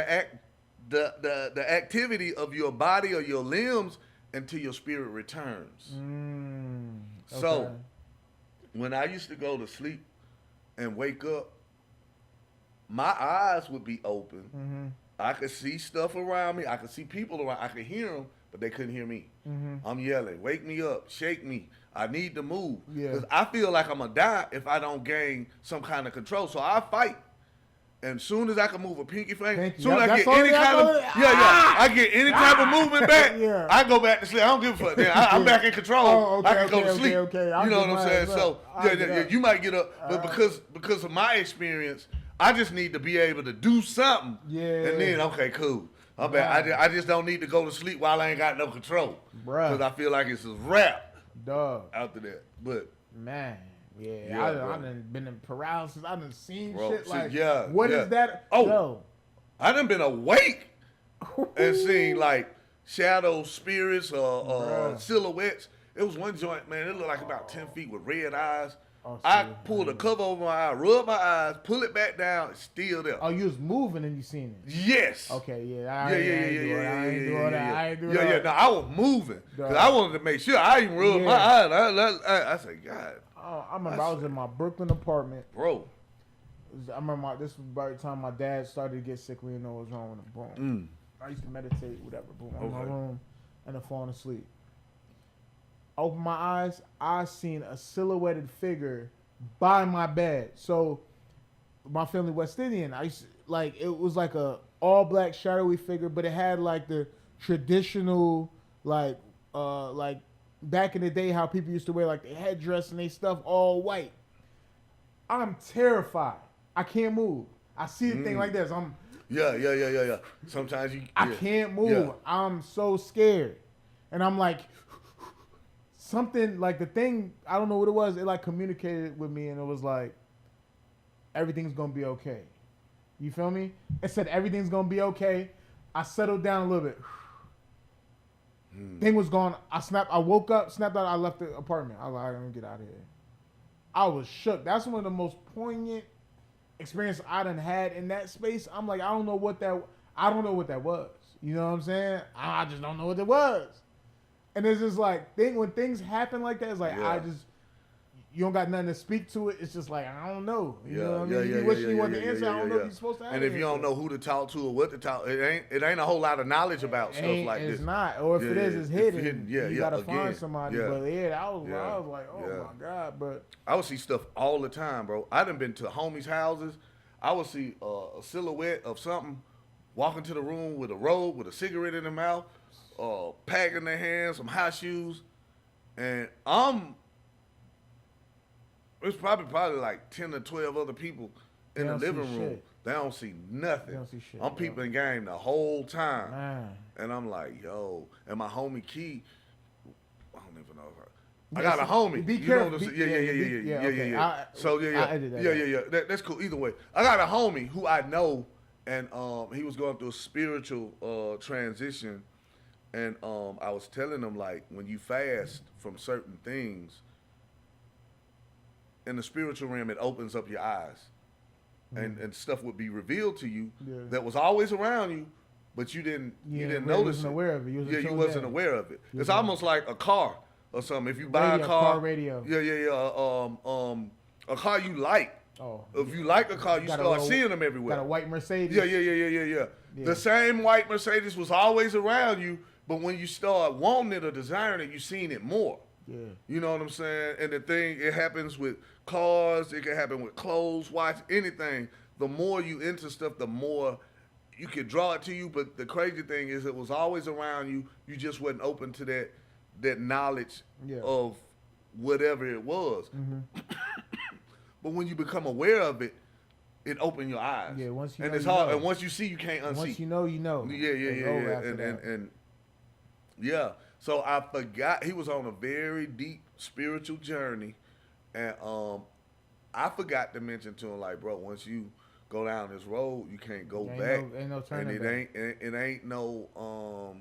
the activity of your body or your limbs until your spirit returns. Okay. So when I used to go to sleep and wake up my eyes would be open. Mm-hmm. I could see stuff around me. I could see people around. I could hear them, but they couldn't hear me. Mm-hmm. I'm yelling, "Wake me up! Shake me! I need to move." Yeah. Because I feel like I'm gonna die if I don't gain some kind of control. So I fight. And soon as I can move a pinky finger, soon as I get any kind of I get any type of movement back, Yeah. I go back to sleep. I don't give a fuck. Then I'm back in control. Oh, okay, I can go to okay, sleep. okay. You know what I'm saying? I'll So get up. you might get up, but because of my experience, I just need to be able to do something. Yeah. And then cool. I'm back. I just don't need to go to sleep while I ain't got no control. Bruh. Because I feel like it's a wrap Dog. after that. But Man. Yeah, Yeah, I bro. done been in paralysis. I done seen Bro, shit see, like, yeah, what yeah. is that? Oh. Yo. I done been awake and seen like shadows, spirits, Bruh. silhouettes. It was one joint, man. It looked like about 10 feet with red eyes. Oh, I shit. pulled the cover over my eye, rubbed my eyes, pull it back down, it's still there. Oh, you was moving and you seen it. Yes. Okay, yeah. Yeah. I ain't do all that. I ain't do all Yeah. that. No, I was moving because Dog. I wanted to make sure I even rubbed my Yeah. eyes. I said, God, Oh, I remember I was in my Brooklyn apartment. bro. I remember this was about the time my dad started to get sick. We didn't know what was wrong with him. Boom. I used to meditate, whatever. Boom. I'm in my Okay. room and I'm falling asleep. Open my eyes. I seen a silhouetted figure by my bed. So my family West Indian. I used to, like it was like a all black shadowy figure, but it had like the traditional like back in the day how people used to wear like the headdress and they stuff all white. I'm terrified. I can't move. I see the thing like this. Yeah. Sometimes I can't move. Yeah. I'm so scared. And I'm like, something like the thing, I don't know what it was. It like communicated with me and it was like, everything's going to be okay. You feel me? It said everything's going to be okay. I settled down a little bit. Thing was gone. I woke up, snapped out. I left the apartment. I was like, I'm going to get out of here. I was shook. That's one of the most poignant experiences I done had in that space. I'm like, I don't know what that was. You know what I'm saying? I just don't know what it was. And it's just like, when things happen like that, it's like, you don't got nothing to speak to it. It's just like, I don't know. You know what I mean? You wish you want the answer. I don't know if you're supposed to have And if you don't know who to talk to or what to talk, it ain't a whole lot of knowledge about stuff like this. It's not. Or if it is, it's hidden. You got to again, find somebody. yeah. But I was like, oh my God. But I would see stuff all the time, bro. I done been to homies' houses. I would see a silhouette of something walking to the room with a robe, with a cigarette in their mouth, pack in their hands, some high shoes. And it's probably like 10 or 12 other people in the living room. Shit. They don't see nothing. They don't see shit, I'm peeping game the whole time. Man. And I'm like, yo. And my homie Key, I don't even know her. I got a homie. Be You careful. know yeah. So I edited that. Yeah. That's cool. Either way, I got a homie who I know, and he was going through a spiritual transition, and I was telling him like when you fast from certain things, in the spiritual realm, it opens up your eyes, and stuff would be revealed to you that was always around you, but you didn't notice it. Aware of it. You wasn't aware of it. It's almost like a car or something. If you buy a car radio. a car you like. Oh. If you like a car, you start seeing them everywhere. Got a white Mercedes. Yeah. The same white Mercedes was always around you, but when you start wanting it or desiring it, you seen it more. Yeah. You know what I'm saying? And the thing, it happens with cars, it can happen with clothes, watch, anything. The more you into stuff, the more you can draw it to you. But the crazy thing is it was always around you. You just wasn't open to that knowledge of whatever it was. But when you become aware of it, it opened your eyes. Yeah, once you know, it's you hard. know. And once you see, you can't unsee. Once you know, you know. Yeah. So I forgot he was on a very deep spiritual journey, and I forgot to mention to him like, bro, once you go down this road, you can't go back. Ain't no turning back. It ain't no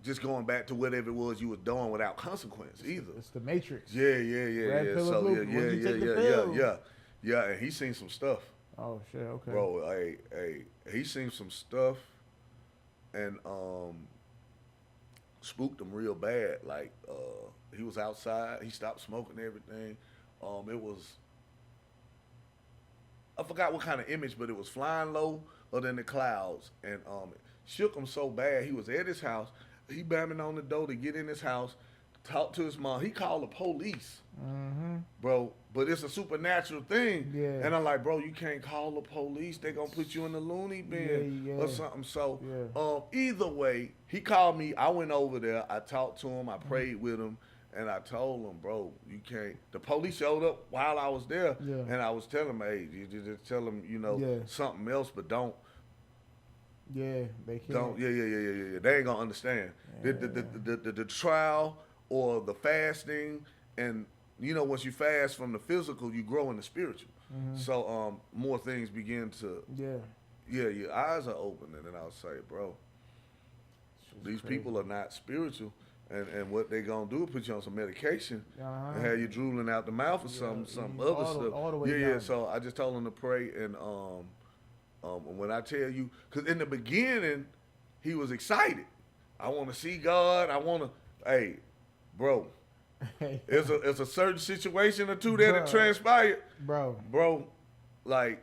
just going back to whatever it was you was doing without consequence either. It's the Matrix. Yeah. Red pill or blue? Yeah. And he seen some stuff. Oh shit. Okay. Bro, he seen some stuff, and spooked him real bad. Like he was outside, he stopped smoking and everything. It was I forgot what kind of image, but it was flying low or in the clouds, and it shook him so bad. He was at his house. He banging on the door to get in his house, talk to his mom. He called the police, bro. But it's a supernatural thing, Yeah. and I'm like, bro, you can't call the police. They gonna put you in the loony bin or something. So, either way, he called me. I went over there. I talked to him. I prayed with him. And I told him, bro, you can't. The police showed up while I was there, and I was telling him, hey, you just tell them, something else, but don't. Yeah, they can't. Don't. Yeah. They ain't gonna understand the trial or the fasting, and once you fast from the physical, you grow in the spiritual. So more things begin to. Your eyes are opening, and I'll say, bro, these people are not spiritual. And what they gonna do is put you on some medication and have you drooling out the mouth or some other stuff. All the way down. So I just told him to pray, and when I tell you, because in the beginning he was excited. I want to see God. I want to. Hey, bro, it's a certain situation or two that transpired, bro. Like,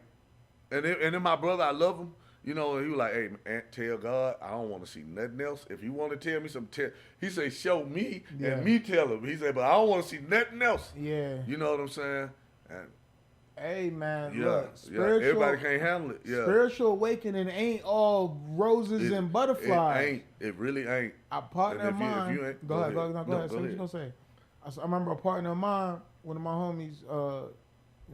and then my brother, I love him. He was like, hey, man, tell God, I don't want to see nothing else. If you want to tell me something, he said, show me and me tell him. He said, but I don't want to see nothing else. Yeah. You know what I'm saying? And hey, man, look, spiritual, everybody can't handle it. Yeah. Spiritual awakening ain't all roses and butterflies. It ain't. It really ain't. A partner of mine. Go ahead. Say what you gonna say. I remember a partner of mine, one of my homies,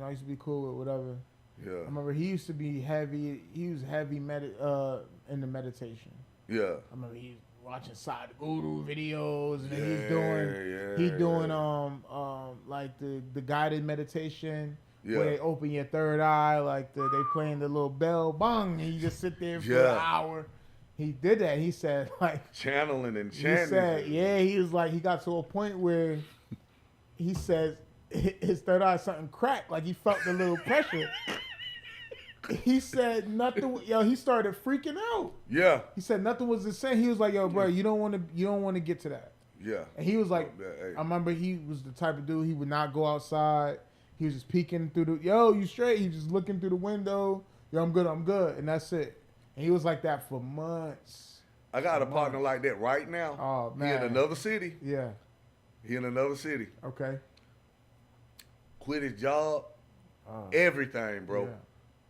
I used to be cool with, whatever. Yeah. I remember he used to be heavy. He was heavy into meditation. Yeah. I remember he was watching Side Guru videos, and then he's doing like the guided meditation where they open your third eye, like they playing the little bell, bong, and you just sit there for an hour. He did that. He said like channeling and chanting. He said, he was like, he got to a point where he says his third eye something cracked, like he felt the little pressure. He said nothing. He started freaking out. Yeah. He said nothing was the same. He was like, yo, bro, you don't want to get to that. Yeah. And he was like, I remember he was the type of dude, he would not go outside. He was just peeking through you straight. He was just looking through the window. Yo, I'm good. And that's it. And he was like that for months. I got a partner like that right now. Oh, man. He in another city. Yeah. He in another city. Okay. Quit his job. Everything, bro. Yeah.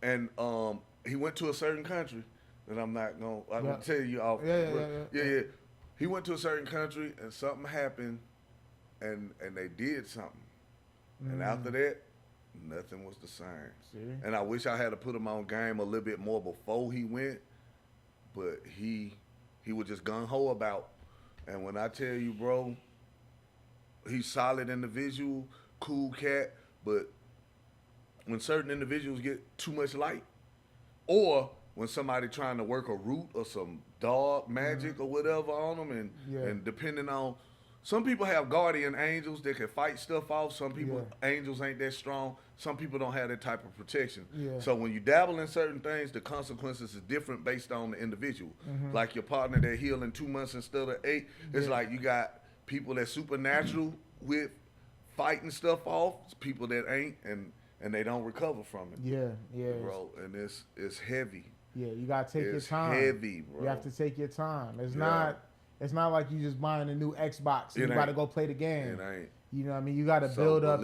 And he went to a certain country that I'm gonna tell you off. Yeah. He went to a certain country and something happened, and they did something, and after that, nothing was the same. See? And I wish I had to put him on game a little bit more before he went, but he was just gung ho about. And when I tell you, bro, he's solid individual, cool cat, but when certain individuals get too much light, or when somebody trying to work a root or some dog magic or whatever on them, and depending on, some people have guardian angels that can fight stuff off. Some people, angels ain't that strong. Some people don't have that type of protection. Yeah. So when you dabble in certain things, the consequences is different based on the individual. Like your partner that healed in 2 months instead of 8. It's like you got people that supernatural with fighting stuff off, people that ain't, and they don't recover from it. Yeah, bro. And it's heavy. Yeah, you gotta take your time. It's heavy, bro. You have to take your time. It's not like you just buying a new Xbox and you gotta go play the game. It ain't. You know what I mean? You gotta build up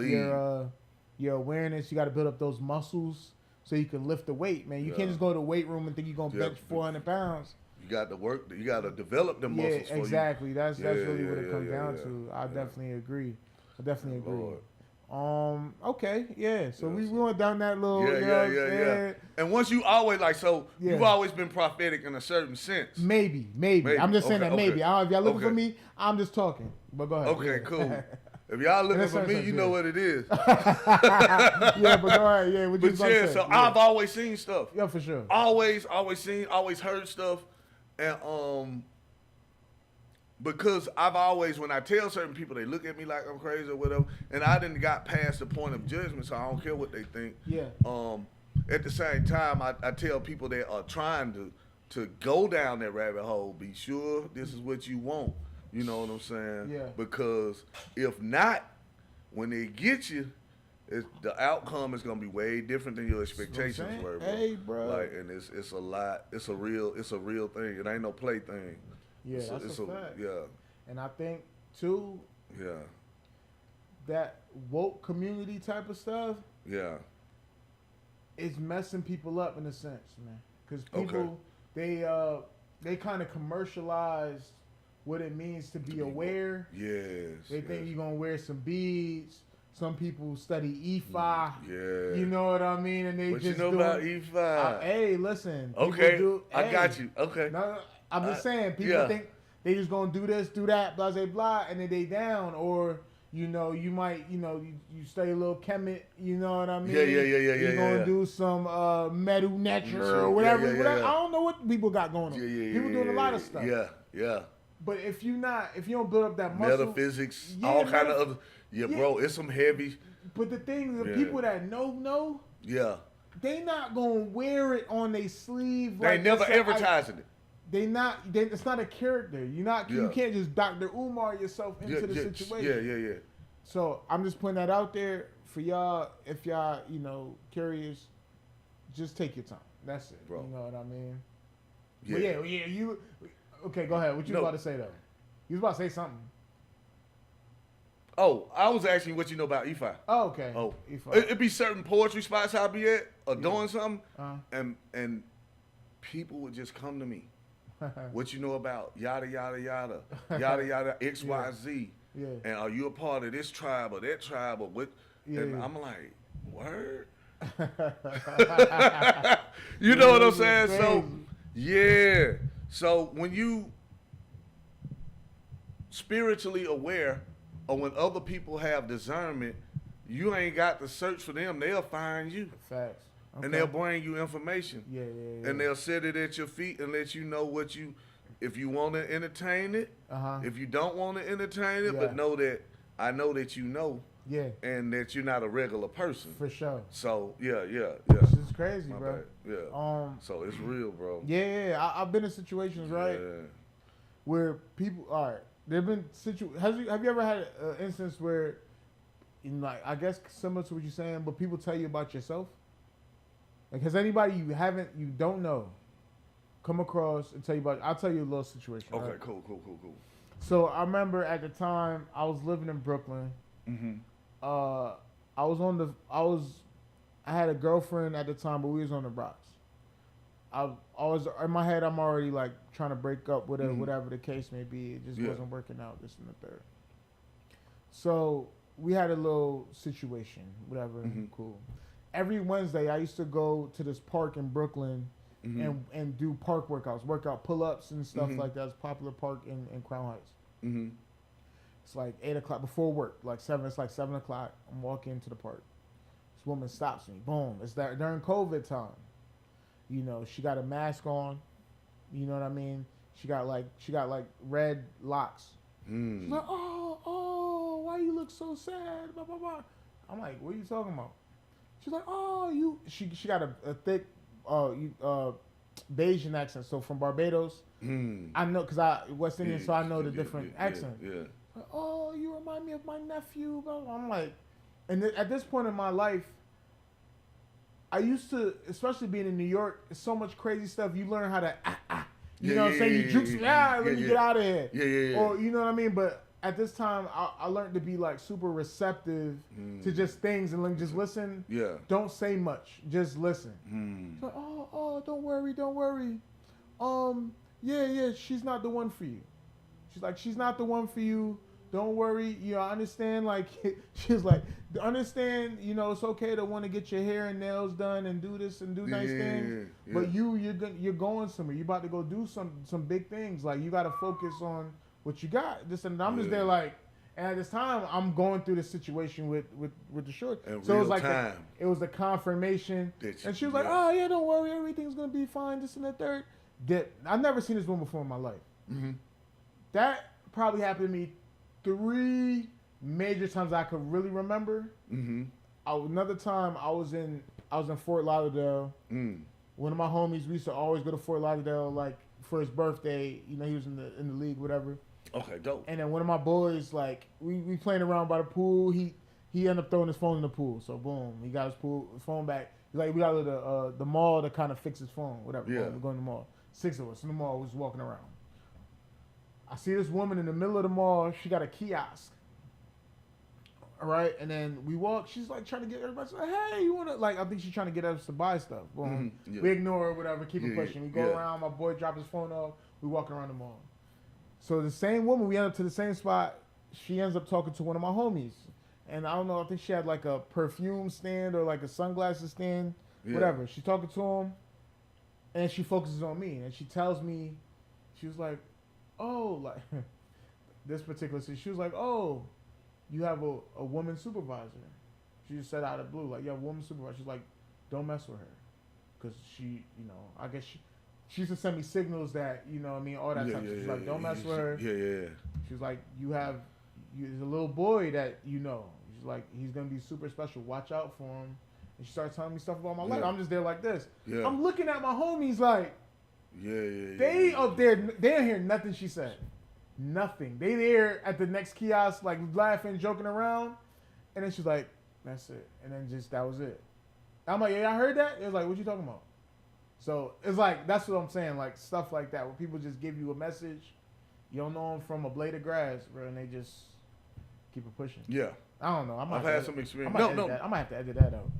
your awareness. You gotta build up those muscles so you can lift the weight, man. You can't just go to the weight room and think you're gonna bench 400 pounds. You got to work. You got to develop the muscles. Yeah, exactly. That's really what it comes down to. I definitely agree. Okay, so we went down that little, yeah. And once you always you've always been prophetic in a certain sense. Maybe. I'm just saying that maybe. I don't know if y'all looking for me, I'm just talking. But go ahead. Okay, cool. If y'all looking for me, you know what it is. Yeah, but go ahead. Yeah, but so I've always seen stuff. Yeah, for sure. Always seen, always heard stuff, and because I've always, when I tell certain people, they look at me like I'm crazy or whatever, and I didn't got past the point of judgment, so I don't care what they think. Yeah. At the same time, I tell people that are trying to go down that rabbit hole, be sure this is what you want. You know what I'm saying? Yeah. Because if not, when they get you, the outcome is gonna be way different than your expectations were, bro. Hey, bro. Like, and it's a lot. It's a real thing. It ain't no play thing. Yeah, that's a fact. Yeah, And I think too, yeah, that woke community type of stuff yeah. is messing people up in a sense, man. Because people they kind of commercialized what it means to be aware. Yes. They think you're gonna wear some beads. Some people study EFI. Yeah. You know what I mean? And they What just you know about EFI? Hey, listen. Okay, I got you. Okay. No, I'm just saying. People think they just gonna do this, do that, blah, blah, blah, and then they down. Or you know, you might, you know, you study a little chemit. You know what I mean? Yeah. You're gonna do some metal natural or whatever. Whatever. I don't know what people got going on. People doing a lot of stuff. Yeah. But if you don't build up that muscle, metaphysics, all kind of other. Yeah, bro, it's some heavy. But the thing is, the people that know, they not gonna wear it on their sleeve. They ain't never advertising it. It's not a character. You can't just Dr. Umar yourself into the situation. Yeah. So I'm just putting that out there for y'all. If y'all, curious, just take your time. That's it, bro. You know what I mean? Yeah. But you. Okay, go ahead. What you about to say though? You was about to say something. Oh, I was asking what you know about EFI. Oh, okay. Oh, EFI. It'd be certain poetry spots I'll be at or doing something, and people would just come to me. What you know about yada yada yada yada yada XYZ. Yeah. And are you a part of this tribe or that tribe or what? Yeah, and I'm like, word. You know what I'm saying? So yeah. So when you spiritually aware, or when other people have discernment, you ain't got to search for them. They'll find you. Facts. Okay. And they'll bring you information. Yeah. And they'll set it at your feet and let you know if you want to entertain it, if you don't want to entertain it, but know that I know that you know. Yeah. And that you're not a regular person. For sure. So, yeah. This is crazy, My bro. bad. Yeah. So it's real, bro. Yeah. I've been in situations, right, where people, all right, there've been situations. Have you ever had an instance where, I guess similar to what you're saying, but people tell you about yourself? Like, has anybody you don't know come across and tell you about? I'll tell you a little situation. Okay, right? cool. So I remember at the time I was living in Brooklyn. Mm-hmm. I had a girlfriend at the time, but we was on the rocks. I was in my head. I'm already like trying to break up with her, whatever the case may be. It just wasn't working out. This and the third. So we had a little situation, whatever. Cool. Every Wednesday, I used to go to this park in Brooklyn and do park workout pull-ups and stuff like that. It's a popular park in Crown Heights. Mm-hmm. It's like 8 o'clock before work, like 7. It's like 7 o'clock. I'm walking into the park. This woman stops me. Boom. It's that during COVID time. She got a mask on. You know what I mean? She got like red locks. She's like, oh, why you look so sad? Blah blah blah. I'm like, what are you talking about? She's like, oh, she got a thick Bayesian accent. So from Barbados, I know because I West Indian, so I know the different accent. Yeah. Like, oh, you remind me of my nephew. Blah, blah. I'm like, and at this point in my life, I used to, especially being in New York, it's so much crazy stuff. You learn how to, you know what I'm saying? You juke, let me get out of here. Yeah. Or, you know what I mean? But at this time, I learned to be like super receptive to just things and just listen. Yeah. Don't say much. Just listen. Like, oh, don't worry. Yeah, she's not the one for you. She's like, she's not the one for you. Don't worry. I understand. Like, she's like, understand, it's okay to want to get your hair and nails done and do this and do nice things. Yeah. But you're going somewhere. You're about to go do some big things. Like, you got to focus on what you got. I'm just there like, and at this time, I'm going through this situation with the short. So it was like, it was the confirmation. And she was like, oh, yeah, don't worry. Everything's going to be fine. This and the third. I've never seen this woman before in my life. Mm-hmm. That probably happened to me 3 major times I could really remember. Mm-hmm. Another time I was in Fort Lauderdale. One of my homies, we used to always go to Fort Lauderdale like for his birthday. He was in the league, whatever. Okay, dope. And then one of my boys, like we playing around by the pool. He he ended up throwing his phone in the pool. So boom, he got his phone back. He's like, we got to the mall to kind of fix his phone, whatever. Yeah. Boom, we're going to the mall. 6 of us in the mall was walking around. I see this woman in the middle of the mall. She got a kiosk. All right, and then we walk. She's like trying to get everybody. Like, hey, you wanna like? I think she's trying to get us to buy stuff. Boom. Mm-hmm. Yeah. We ignore her, whatever. Keep it pushing. We go Yeah. around. My boy dropped his phone off. We walking around the mall. So the same woman, we end up to the same spot. She ends up talking to one of my homies, and I don't know. I think she had like a perfume stand or like a sunglasses stand, whatever. She's talking to him, and she focuses on me, and she tells me, she was like, "Oh, like this particular." She was like, "Oh, you have a woman supervisor." She just said out of the blue, like, you have a woman supervisor. She's like, don't mess with her. Because she, I guess she used to send me signals that, all that type of stuff. She's like, don't mess with her. Yeah. She's like, there's a little boy that She's like, he's going to be super special. Watch out for him. And she started telling me stuff about my life. I'm just there like this. Yeah. I'm looking at my homies like, they up there, they didn't hear nothing she said. Nothing. They there at the next kiosk, like laughing, joking around, and then she's like, "That's it." And then that was it. I'm like, "Yeah, I heard that." It was like, "What you talking about?" So it's like that's what I'm saying, like stuff like that, where people just give you a message, you don't know them from a blade of grass, bro, and they just keep it pushing. Yeah. I don't know. I've had some experience. I might have to edit that out.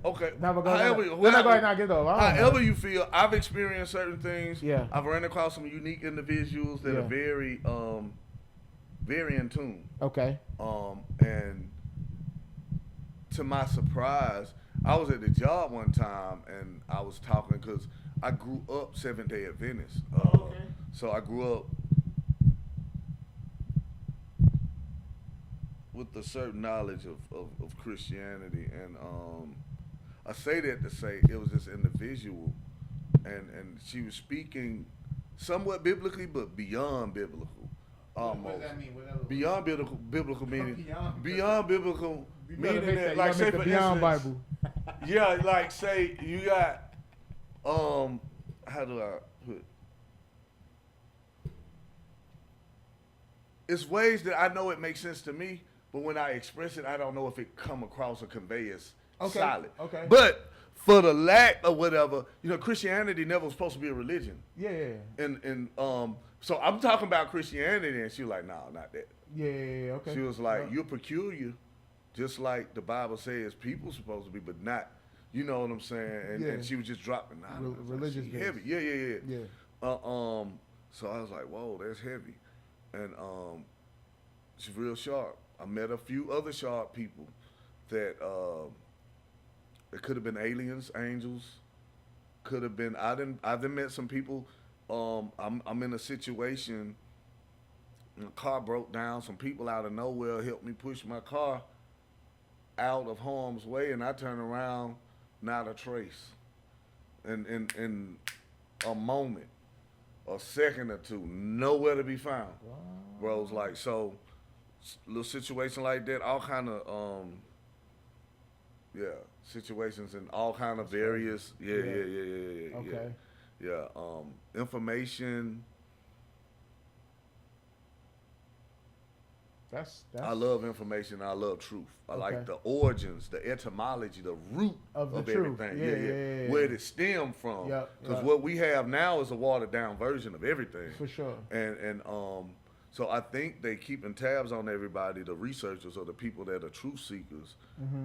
Okay. We're not going to get though. However you feel, I've experienced certain things. Yeah. I've run across some unique individuals that are very, very in tune. Okay. And to my surprise, I was at the job one time and I was talking because I grew up Seventh-day Adventist. Okay. So I grew up with a certain knowledge of Christianity, and I say that to say it was this individual, and she was speaking somewhat biblically, but beyond biblical, almost. What does that mean? Beyond biblical meaning. Beyond biblical You meaning that, like say the for Beyond instance, Bible. yeah, like say you got how do I put it? It's ways that I know it makes sense to me, but when I express it, I don't know if it come across or convey as solid. Okay. But for the lack of whatever, Christianity never was supposed to be a religion. Yeah. And so I'm talking about Christianity, and she was like, "No, not that." Yeah. Okay. She was like, "You're peculiar, just like the Bible says people supposed to be, but not." You know what I'm saying? And she was just dropping. Religious. Like, heavy. Yeah. Yeah. So I was like, "Whoa, that's heavy," and she's real sharp. I met a few other sharp people that it could have been aliens, angels, could have been. I've met some people. I'm in a situation. My car broke down. Some people out of nowhere helped me push my car out of harm's way, and I turn around, not a trace. In a moment, a second or two, nowhere to be found. Wow. Bro, it's like so. Little situation like that, all kind of situations and all kind of various Okay. information. That's I love information. I love truth. I like Okay. the origins, the etymology, the root Of the everything. truth. Yeah. Yeah. Where did it stem from? Because Yep. what we have now is a watered down version of everything. For sure. And so I think they keeping tabs on everybody, the researchers or the people that are truth seekers,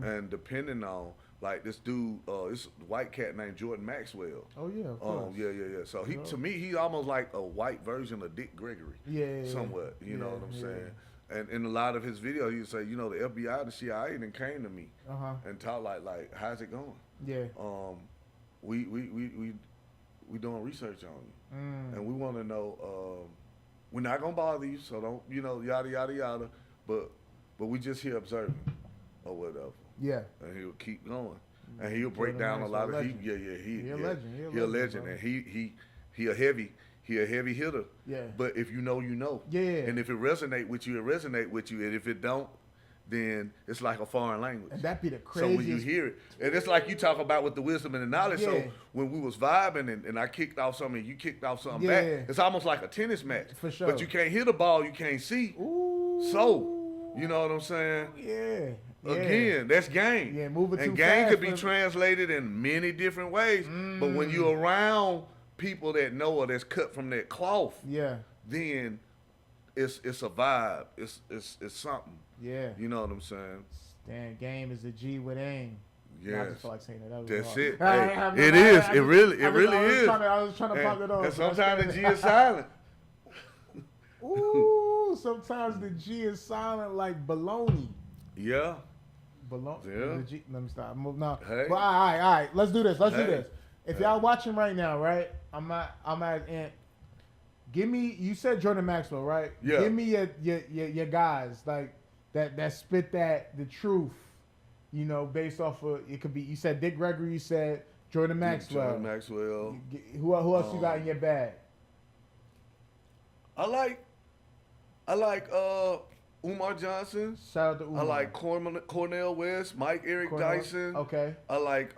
and depending on like this dude, this white cat named Jordan Maxwell. Oh yeah. Of course. Yeah. So he to me he's almost like a white version of Dick Gregory. Yeah. Somewhat. You know what I'm saying? And in a lot of his videos, he would say, the FBI, the CIA, then came to me and talk like, how's it going? Yeah. We doing research on you, and we want to know. We're not gonna bother you, so don't yada yada yada. But we just here observing or whatever. Yeah. And he'll keep going, and he'll break down a lot of legend. He He a legend. He a legend, bro. and he a heavy hitter. Yeah. But if you know, you know. Yeah. And if it resonate with you, it resonate with you. And if it don't, then it's like a foreign language. And that be the So craziest. when you hear it, and it's like you talk about with the wisdom and the knowledge. Yeah. So when we was vibing and I kicked off something, and you kicked off something Yeah. back, it's almost like a tennis match. For sure. But you can't hit the ball, you can't see. Ooh. So, you know what I'm saying? Yeah. Again, that's game. Yeah, moving too and game fast could be for- translated in many different ways. But when you're around people that know or that's cut from that cloth, Yeah. then it's a vibe. It's something. Yeah. You know what I'm saying? Damn, game is a G with aim. Yes. No, I just feel like saying that. That was That's hard. it. I Hey, have it no- is. I It just- really I was is. I was trying to pop it off. And sometimes the G is silent. Ooh, sometimes the G is silent like baloney. Yeah. Baloney. Yeah. The G, let me stop. Move now. Hey. But all right. Let's do this. Let's do Hey. this. If Hey. y'all watching right now, right? I'm at Ant. Give me. You said Jordan Maxwell, right? Yeah. Give me your guys like that spit the truth. You know, based off of it could be. You said Dick Gregory. You said Jordan Maxwell. Jordan Maxwell. Who else you got in your bag? I like Umar Johnson. Shout out to Umar. I like Cornell West, Mike Eric Cornell- Dyson. Okay. I like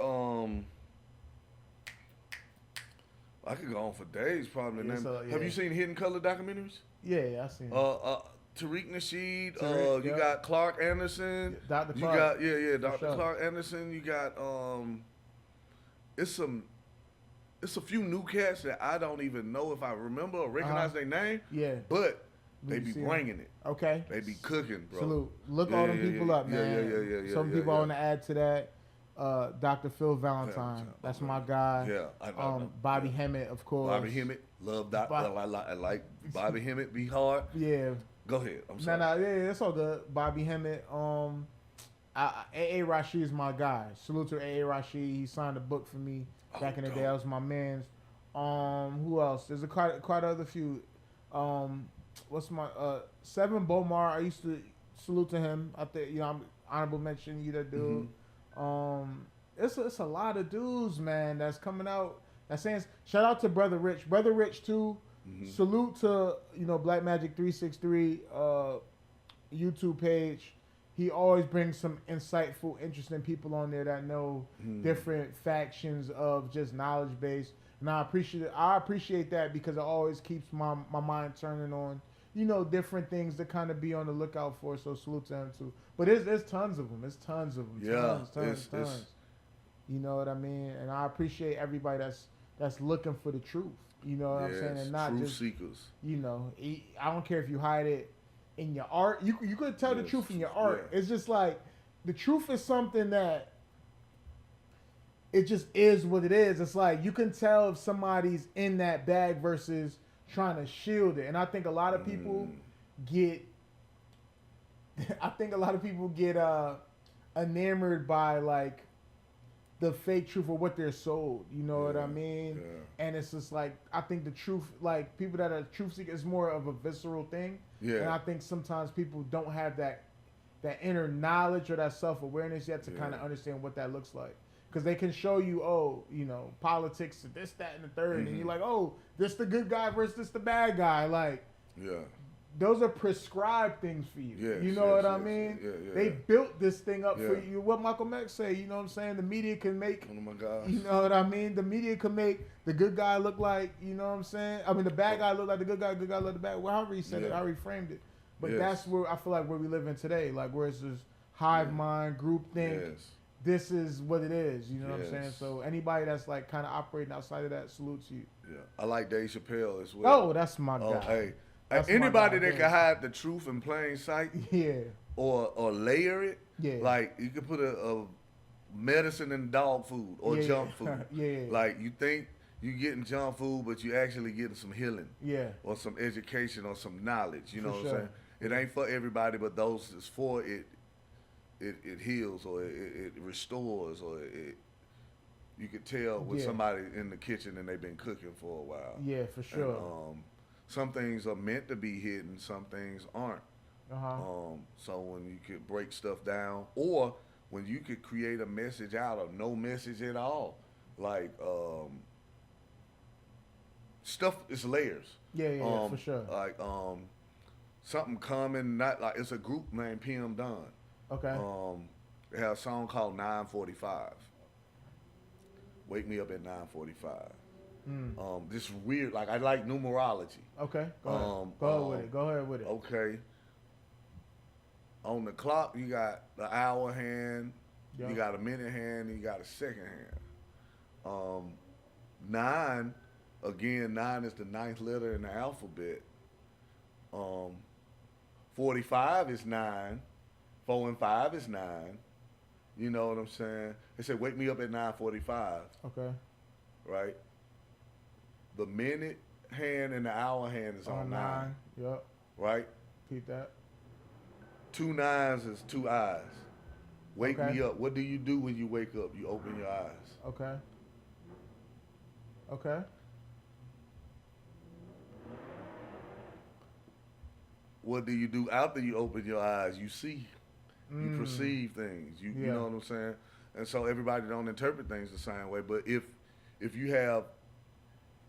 I could go on for days probably. Yeah, Name. so, yeah. Have you seen Hidden Color documentaries? Yeah, I seen it. Tariq Nasheed, Tariq, you yeah. got Clark Anderson. Dr. You Clark. got Dr. sure. Clark Anderson. You got it's a few new cats that I don't even know if I remember or recognize their name. Yeah. But they You be see bringing it. Okay. They be cooking, bro. Salute. Look Yeah, all them yeah, people yeah. up, Yeah, man. yeah, Some people yeah. I want to add to that. Dr. Phil Valentine. Valentine. That's my guy. Yeah, I know. Bobby Hemmett, of course. Bobby Hemmett, love Doc. I like Bobby Hemmett. Be hard. Yeah. Go ahead. I'm No, sorry. yeah, it's all good. Bobby Hemmett. A.A. Rashid is my guy. Salute to A.A. Rashid. He signed a book for me back in the day. That was my man's. Who else? There's quite other few. What's my Seven Bomar? I used to salute to him. I think I'm honorable mention. You that dude. It's a lot of dudes, man. That's coming out. That's saying shout out to Brother Rich. Brother Rich too. Salute to Black Magic 363 YouTube page. He always brings some insightful, interesting people on there that know different factions of just knowledge base. And I appreciate that because it always keeps my mind turning on, different things to kind of be on the lookout for. So salute to him too. But there's tons of them. It's tons of them. Yeah, Tons. You know what I mean? And I appreciate everybody that's looking for the truth. You know what I'm saying? And not truth just seekers. I don't care if you hide it in your art. You could tell the truth in your art. Yeah. It's just like the truth is something that it just is what it is. It's like you can tell if somebody's in that bag versus trying to shield it. And I think a lot of people get enamored by like the fake truth or what they're sold. You know what I mean? Yeah. And it's just like I think the truth, like people that are truth seekers, is more of a visceral thing. Yeah. And I think sometimes people don't have that inner knowledge or that self-awareness yet to kind of understand what that looks like. Because they can show you, politics, this, that, and the third, and you're like, oh, this the good guy versus this the bad guy. Like, those are prescribed things for you. Yes, you know what I mean? Yeah, they built this thing up for Yeah. you. What Michael X say, you know what I'm saying? The media can make, Oh my gosh. you know what I mean? The media can make the good guy look like, you know what I'm saying? I mean, the bad guy look like the good guy look like the bad. Well, however he said it, however he framed it. But Yes. that's where I feel like where we live in today, like where it's this hive mind, group think. Yes. This is what it is, you know what I'm saying? Yes. So anybody that's like kind of operating outside of that salutes you. Yeah. I like Dave Chappelle as well. Oh, that's my Oh, guy. hey. That's my Anybody guy, that yeah. can hide the truth in plain sight Yeah, or layer it, Yeah. like you could put a medicine in dog food or Yeah, junk yeah. food. Yeah. Like you think you getting junk food, but you actually getting some healing yeah, or some education or some knowledge. You know For what sure. I'm saying? It ain't for everybody, but those is for it. It heals or it restores or you could tell when Yeah. somebody in the kitchen and they've been cooking for a while. yeah, for sure. And, some things are meant to be hidden, some things aren't. So when you could break stuff down, or when you could create a message out of no message at all, like stuff is layers. Yeah, for sure. Like something coming, not like it's a group named PM Dunn. Okay. They have a song called 945. Wake me up at 9:45. This weird, like I like numerology. Okay. Go ahead. Go ahead with it. Okay. On the clock, you got the hour hand, you Yep. got a minute hand, and you got a second hand. Um, nine, again, nine is the ninth letter in the alphabet. Um, 45 is nine. 4 and 5 is nine. You know what I'm saying? They said, wake me up at 9:45, Okay. right? The minute hand and the hour hand is on nine, Yep. right? Keep that. 2 9s is 2 eyes. Wake Okay. me up. What do you do when you wake up? You open your eyes. Okay. Okay. What do you do after you open your eyes? You see. You perceive things. You Yeah. know what I'm saying? And so everybody don't interpret things the same way. But if you have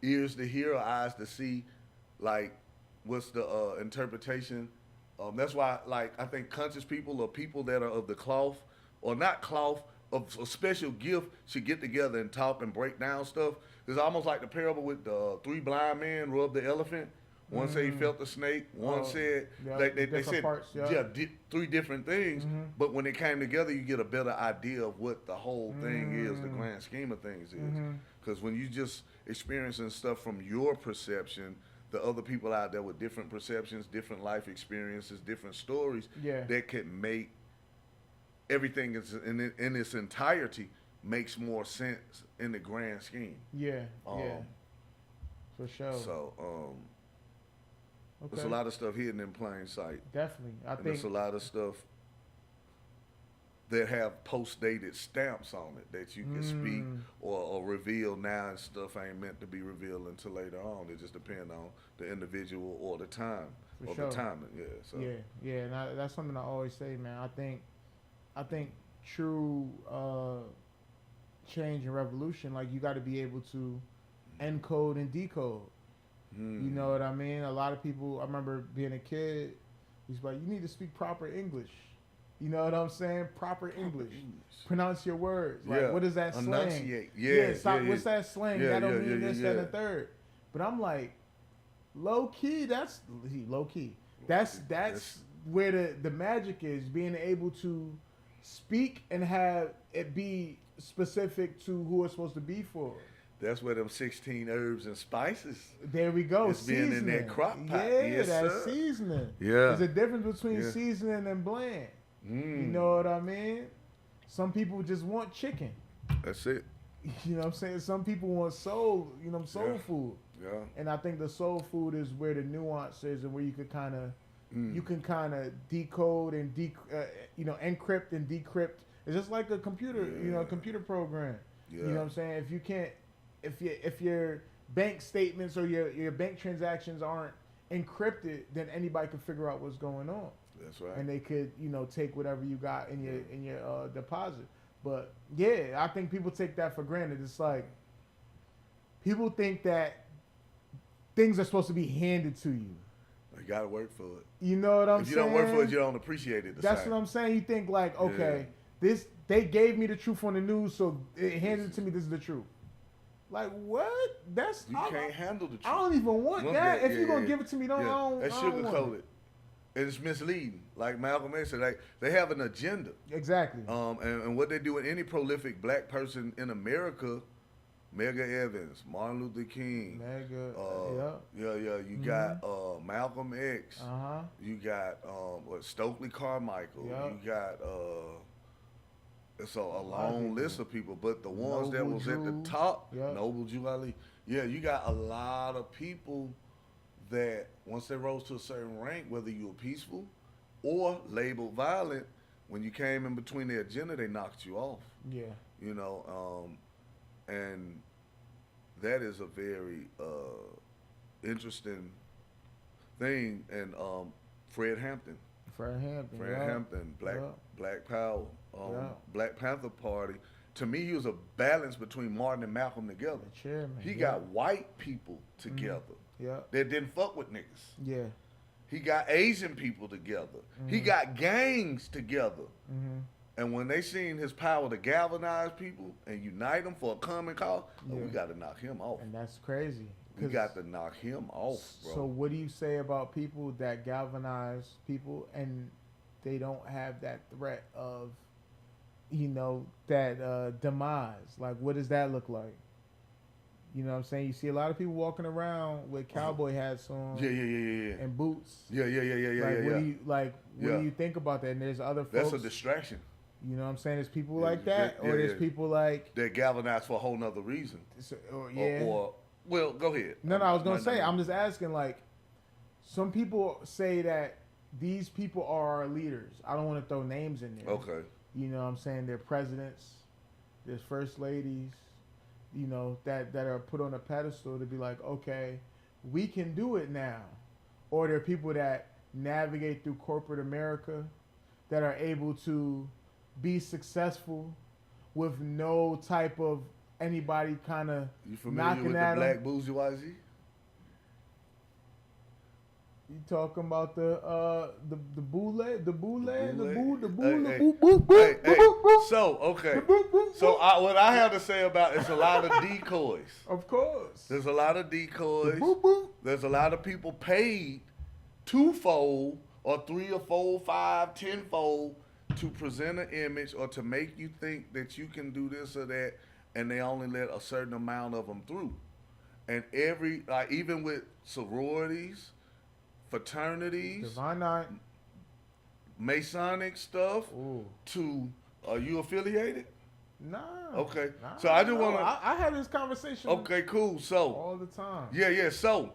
ears to hear or eyes to see, like what's the interpretation? That's why, like, I think conscious people or people that are of the cloth or not cloth of a special gift should get together and talk and break down stuff. It's almost like the parable with the three blind men rubbed the elephant. One said he felt the snake. One said yeah, they different said parts, yeah. three different things. But when they came together, you get a better idea of what the whole thing is, the grand scheme of things is. Because when you just experiencing stuff from your perception, the other people out there with different perceptions, different life experiences, different stories, Yeah. that can make everything in its entirety makes more sense in the grand scheme. Yeah. Yeah. For sure. So Okay. there's a lot of stuff hidden in plain sight. Definitely. I And think. there's a lot of stuff that have post-dated stamps on it that you can speak or reveal now, and stuff ain't meant to be revealed until later on. It just depends on the individual or the time For or sure. the timing. Yeah. So Yeah. And that's something I always say, man. I think true change and revolution, like you got to be able to encode and decode. You know what I mean? A lot of people, I remember being a kid, he's like, you need to speak proper English. You know what I'm saying? Proper English. Pronounce your words. Like, Yeah. what is that slang? Enunciate. Yeah, Stop. yeah, What's yeah. that slang? Yeah, That don't yeah, mean yeah, this, yeah, that, and yeah. the third. But I'm like, low key, that's low key. That's where the magic is, being able to speak and have it be specific to who it's supposed to be for. That's where them 16 herbs and spices. There we go. It's being in that crock pot. Yeah, Yes, that's sir. seasoning. Yeah. There's a difference between Yeah. seasoning and bland. You know what I mean? Some people just want chicken. That's it. You know what I'm saying? Some people want soul, soul Yeah. food. Yeah. And I think the soul food is where the nuance is, and where you could kind of decode and encrypt and decrypt. It's just like a computer, a computer program. Yeah. You know what I'm saying? If you can't, if your bank statements or your bank transactions aren't encrypted, then anybody can figure out what's going on. That's right. And they could, take whatever you got in your deposit. But yeah, I think people take that for granted. It's like people think that things are supposed to be handed to you. You gotta work for it. You know what I'm saying? If you don't work for it, you don't appreciate it. That's what I'm saying. You think like, okay, they gave me the truth on the news, so it handed it to me. This is the truth. Like what? You can't handle the truth. I don't even want that. If you're gonna give it to me, That's I don't want sugarcoated. it. And it's misleading. Like Malcolm X said, they have an agenda. Exactly. And what they do with any prolific black person in America, Medgar Evans, Martin Luther King, you got Malcolm X, you got Stokely Carmichael, you got it's a long list of people, but the ones that was at the top, Noble Jew Ali, you got a lot of people that once they rose to a certain rank, whether you were peaceful or labeled violent, when you came in between their agenda, they knocked you off. Yeah. And that is a very interesting thing. And Fred Hampton, Black Power, Black Panther Party. To me, he was a balance between Martin and Malcolm together. He got white people together that didn't fuck with niggas. Yeah. He got Asian people together. He got gangs together. And when they seen his power to galvanize people and unite them for a common cause, we got to knock him off. And that's crazy. We got to knock him off, bro. So what do you say about people that galvanize people and they don't have that threat of, that demise. Like, what does that look like? You know what I'm saying? You see a lot of people walking around with cowboy hats on, Yeah. and boots. Yeah. What do you think about that? And there's other folks. That's a distraction. You know what I'm saying? There's people like that, or there's people like that galvanize for a whole nother reason. Or well, go ahead. No, I was gonna say. I'm just asking. Like, some people say that these people are our leaders. I don't want to throw names in there. Okay. You know what I'm saying? They're presidents, there's first ladies, that are put on a pedestal to be like, okay, we can do it now. Or there are people that navigate through corporate America that are able to be successful with no type of anybody kind of You familiar knocking with at the black them. bourgeoisie? You talking about the boule. So okay. So what I have to say about it's a lot of decoys. Of course. There's a lot of decoys. There's a lot of people paid twofold or three or four, five, tenfold to present an image or to make you think that you can do this or that, and they only let a certain amount of them through. And even with sororities, fraternities, Divine Nine, Masonic stuff. Ooh. Are you affiliated? Nah. Okay. Nah, So I just want to. I have this conversation. Okay, cool. So all the time. Yeah. So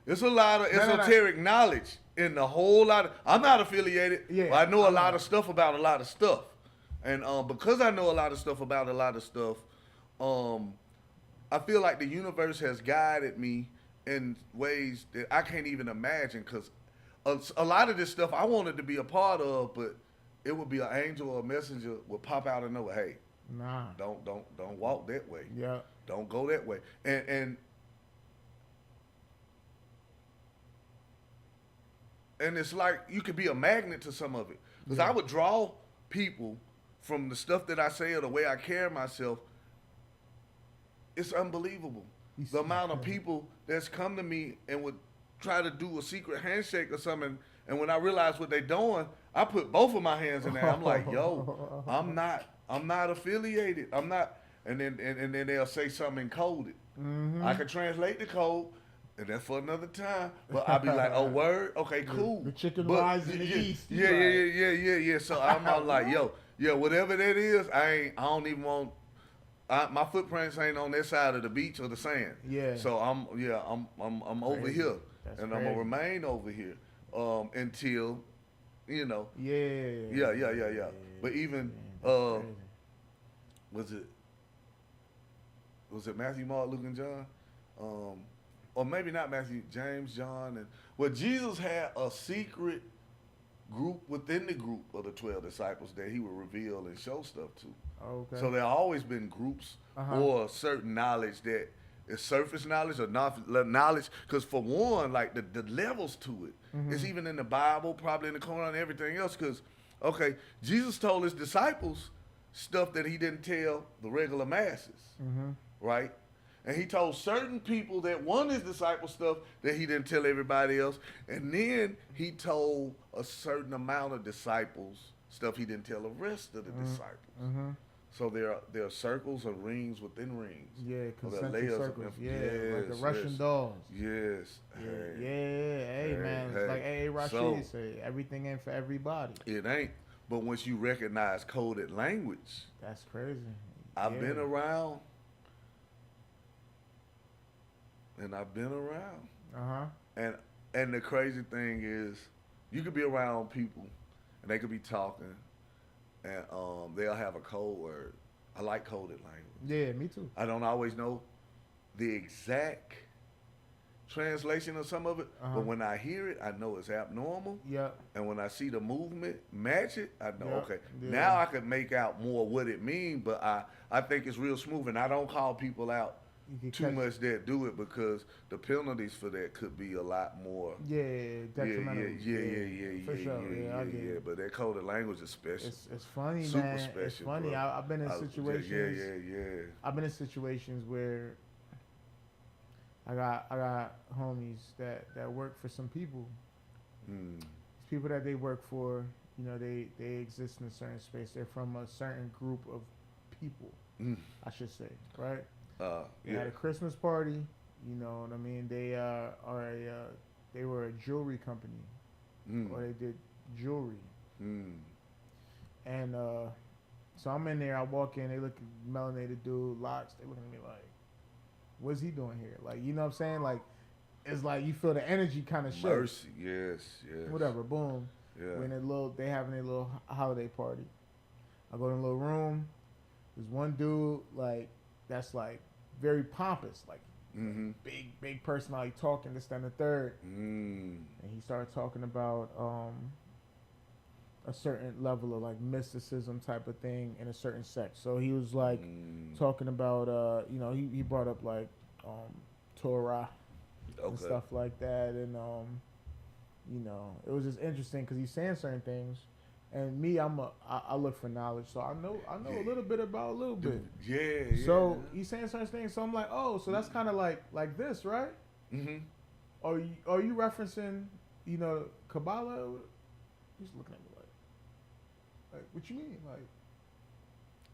it's a lot of esoteric knowledge in the whole lot of. I'm not affiliated. Yeah. But I know a lot of stuff about a lot of stuff, and because I know a lot of stuff about a lot of stuff, I feel like the universe has guided me in ways that I can't even imagine. Because a lot of this stuff I wanted to be a part of, but it would be an angel or a messenger would pop out and know, hey, nah, don't walk that way. Yeah, don't go that way. And it's like you could be a magnet to some of it. Because I would draw people from the stuff that I say or the way I carry myself. It's unbelievable. The amount of people that's come to me and would try to do a secret handshake or something, and when I realize what they're doing, I put both of my hands in there. I'm like, yo, I'm not affiliated. I'm not. And then they'll say something encoded. Mm-hmm. I can translate the code, and that's for another time. But I'll be like, oh, word? Okay, cool. The chicken rises in the east. Yeah. So I'm like, yo, whatever that is, I don't even want. My footprints ain't on that side of the beach or the sand. Yeah. So I'm over here, and I'm gonna remain over here until, Yeah. But even was it Matthew, Mark, Luke, and John, or maybe not Matthew, James, John, and Jesus had a secret group within the group of the 12 disciples that he would reveal and show stuff to. Okay. So there have always been groups or certain knowledge that is surface knowledge or knowledge. Because for one, like the levels to it, it's even in the Bible, probably in the Quran and everything else. Because, Jesus told his disciples stuff that he didn't tell the regular masses, right? And he told certain people that won his disciples stuff that he didn't tell everybody else. And then he told a certain amount of disciples stuff he didn't tell the rest of the disciples. So there are circles and rings within rings. Yeah, concentric circles. Like the Russian dolls. Yes. Hey, man. It's like A.A. Rashid say, everything ain't for everybody. It ain't. But once you recognize coded language. That's crazy. I've been around. And I've been around. And the crazy thing is, you could be around people, and they could be talking, and they'll have a code word. I like coded language. Yeah, me too. I don't always know the exact translation of some of it, but when I hear it, I know it's abnormal. Yeah. And when I see the movement match it, I know, okay, now I can make out more what it means, but I think it's real smooth, and I don't call people out too much that do it, because the penalties for that could be a lot more. Detrimental. For sure. I get it. But that coded language is special. It's funny, super man. Special, it's funny. bro. I've been in situations. I've been in situations where I got homies that work for some people, Mm. These people that they work for, you know, they exist in a certain space. They're from a certain group of people, Mm. I should say, right? They Yeah. had a Christmas party. You know what I mean? They are a they were a jewelry company, Mm. or they did jewelry, Mm. and so I'm in there. I walk in. They look melanated dude, locks. They looking at me like, "What's he doing here?" Like, you know what I'm saying? Like, it's like you feel the energy kind of shift. Mercy. Yes. Yes. Whatever. Boom. Yeah. We're in a little. They having a little holiday party. I go in a little room. There's one dude like that's like very pompous, like Mm-hmm. big personality talking this, that, and the third. Mm. And he started talking about a certain level of like mysticism type of thing in a certain sect. So he was like talking about you know, he brought up like Torah and Okay. stuff like that, and you know, it was just interesting because he's saying certain things, and me, I look for knowledge, so I know a little bit about a little bit. Yeah. So he's saying certain things, so I'm like, oh, so that's kind of like this, right? Mm-hmm. Are you referencing, you know, Kabbalah? He's looking at me like what you mean? Like,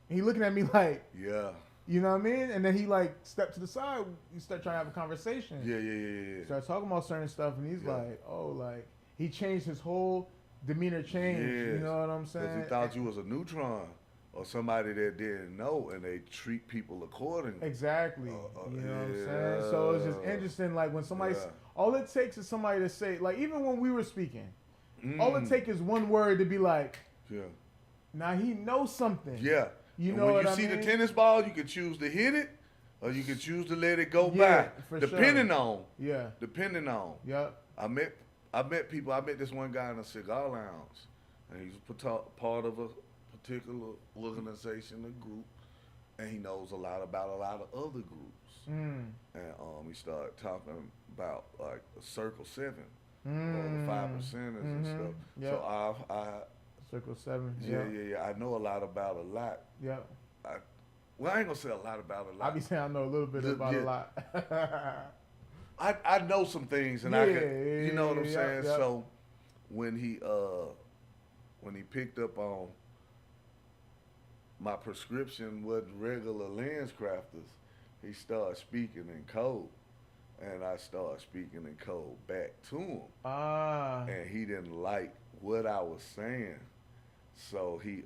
he looking at me like, Yeah. you know what I mean? And then he like stepped to the side. We start trying to have a conversation. Yeah. Start talking about certain stuff, and he's Yeah. like, oh, like he changed his whole demeanor change. You know what I'm saying? Because he thought you was a neutron or somebody that didn't know, and they treat people accordingly. Exactly. You know what I'm yeah. saying? So it's just interesting. Like when somebody, all it takes is somebody to say, like even when we were speaking, all it takes is one word to be like, yeah. Now he knows something. Yeah. You and know when what you I see mean? the tennis ball, you can choose to hit it, or you can choose to let it go Yeah, by, for depending sure. on. Yeah. Depending on. Yep. I met people. I met this one guy in a cigar lounge, and he's part of a particular organization, a group, and he knows a lot about a lot of other groups. Mm. And he started talking about like the Circle 7 or the Mm. 5%ers and stuff. Yep. So I Circle 7. yeah. I know a lot about a lot. Yep. Well, I ain't gonna say a lot about a lot. I be saying I know a little bit about a lot. I know some things, and I can, you know what I'm saying. Yep. So when he picked up on my prescription wasn't regular lens crafters, he started speaking in code, and I started speaking in code back to him. And he didn't like what I was saying, so he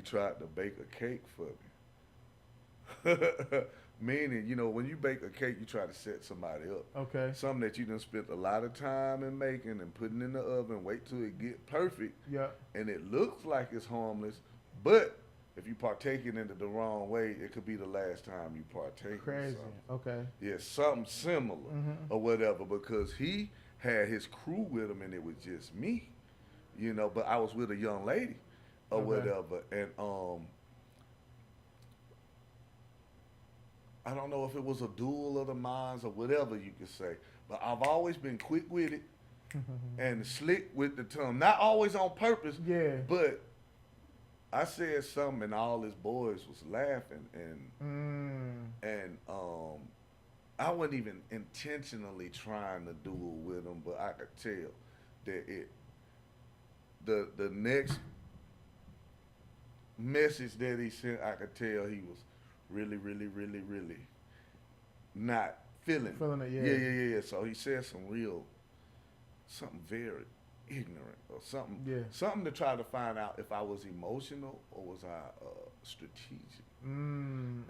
tried to bake a cake for me. Meaning, you know, when you bake a cake, you try to set somebody up. Okay. Something that you done spent a lot of time in making and putting in the oven, wait till it get perfect. Yep. And it looks like it's harmless, but if you partake it in the wrong way, it could be the last time you partake. Crazy. Okay. Yeah, something similar or whatever, because he had his crew with him and it was just me, you know, but I was with a young lady or whatever. And I don't know if it was a duel of the minds or whatever you could say, but I've always been quick with it and slick with the tongue. Not always on purpose, but I said something and all his boys was laughing, and I wasn't even intentionally trying to duel with him, but I could tell that the next message that he sent, I could tell he was really not feeling it. Yeah. So he said something very ignorant or something to try to find out if I was emotional or was I strategic. And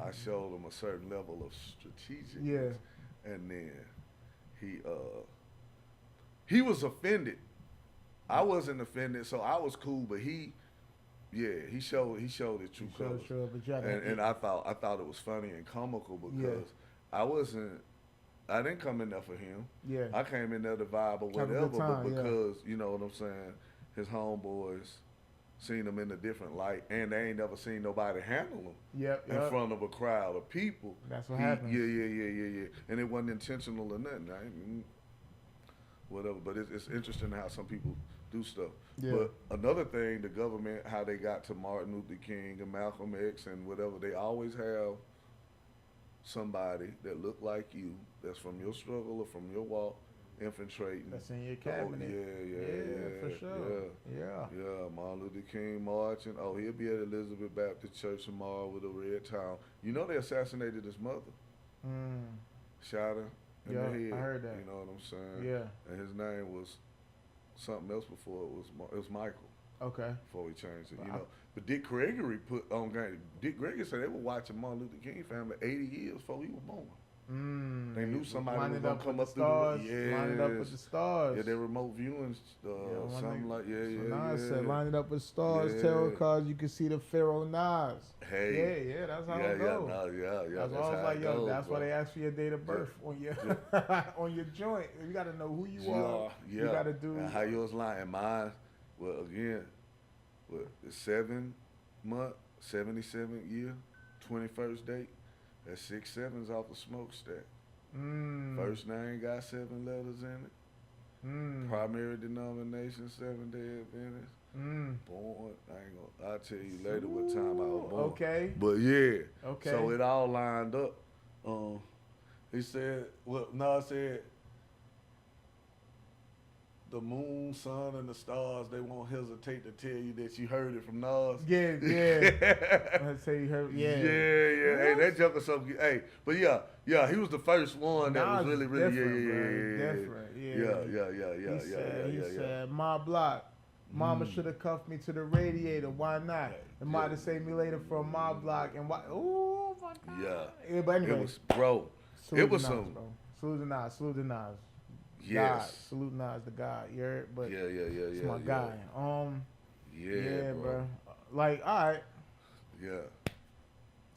I showed him a certain level of strategic. And then he was offended. I wasn't offended, so I was cool, but he showed his true colors. And I thought it was funny and comical because I didn't come in there for him. Yeah. I came in there to vibe or whatever, but because, you know what I'm saying, his homeboys seen him in a different light, and they ain't never seen nobody handle him in front of a crowd of people. That's what happens. Yeah. And it wasn't intentional or nothing. Whatever, but it's interesting how some people do stuff. Yeah. But another thing, the government, how they got to Martin Luther King and Malcolm X and whatever, they always have somebody that look like you, that's from your struggle or from your walk, infiltrating. That's in your Oh, cabinet. yeah, for sure. Yeah. Yeah, Martin Luther King marching. Oh, he'll be at Elizabeth Baptist Church tomorrow with a red towel. You know they assassinated his mother. Shot her in the head. I heard that. You know what I'm saying? Yeah. And his name was something else before it was Michael. Okay. Before he changed it, you know. But Dick Gregory put on game. Dick Gregory said they were watching Martin Luther King family 80 years before he was born. They knew somebody was gonna come up through the yeah. Line it up with the stars. Yeah, their remote viewing, something like Nas said, line it up with stars, tarot cards. You can see the Pharaoh Nas. Hey, yeah, that's how it goes. That's why I was like, yo, that's why they ask for your date of birth on your on your joint. You got to know who you are. Yeah, you got to do. And how yours line and mine. Well, again, the 7 month, 77 year, 21st date. That's 6 sevens off the smokestack. First name got 7 letters in it. Primary denomination, 7 day Adventist. Born, I'll tell you later what time I was born. Okay. But yeah. Okay. So it all lined up. He said, Nas said, the moon, sun, and the stars, they won't hesitate to tell you that you heard it from Nas. Yeah. Let's say you heard, Yeah. Hey, that joker so good. Hey, but yeah, he was the first one that was really, different. Yeah. He said, my block. Mama should have cuffed me to the radiator. Why not? It might have saved me later from my block. And why? Oh my God. Yeah. But anyway, it was, bro. It was some. Salute to Nas. Yes. God. Salute Nas, the God. You heard? But Yeah. it's my guy. Yeah, bro. Like, all right. Yeah.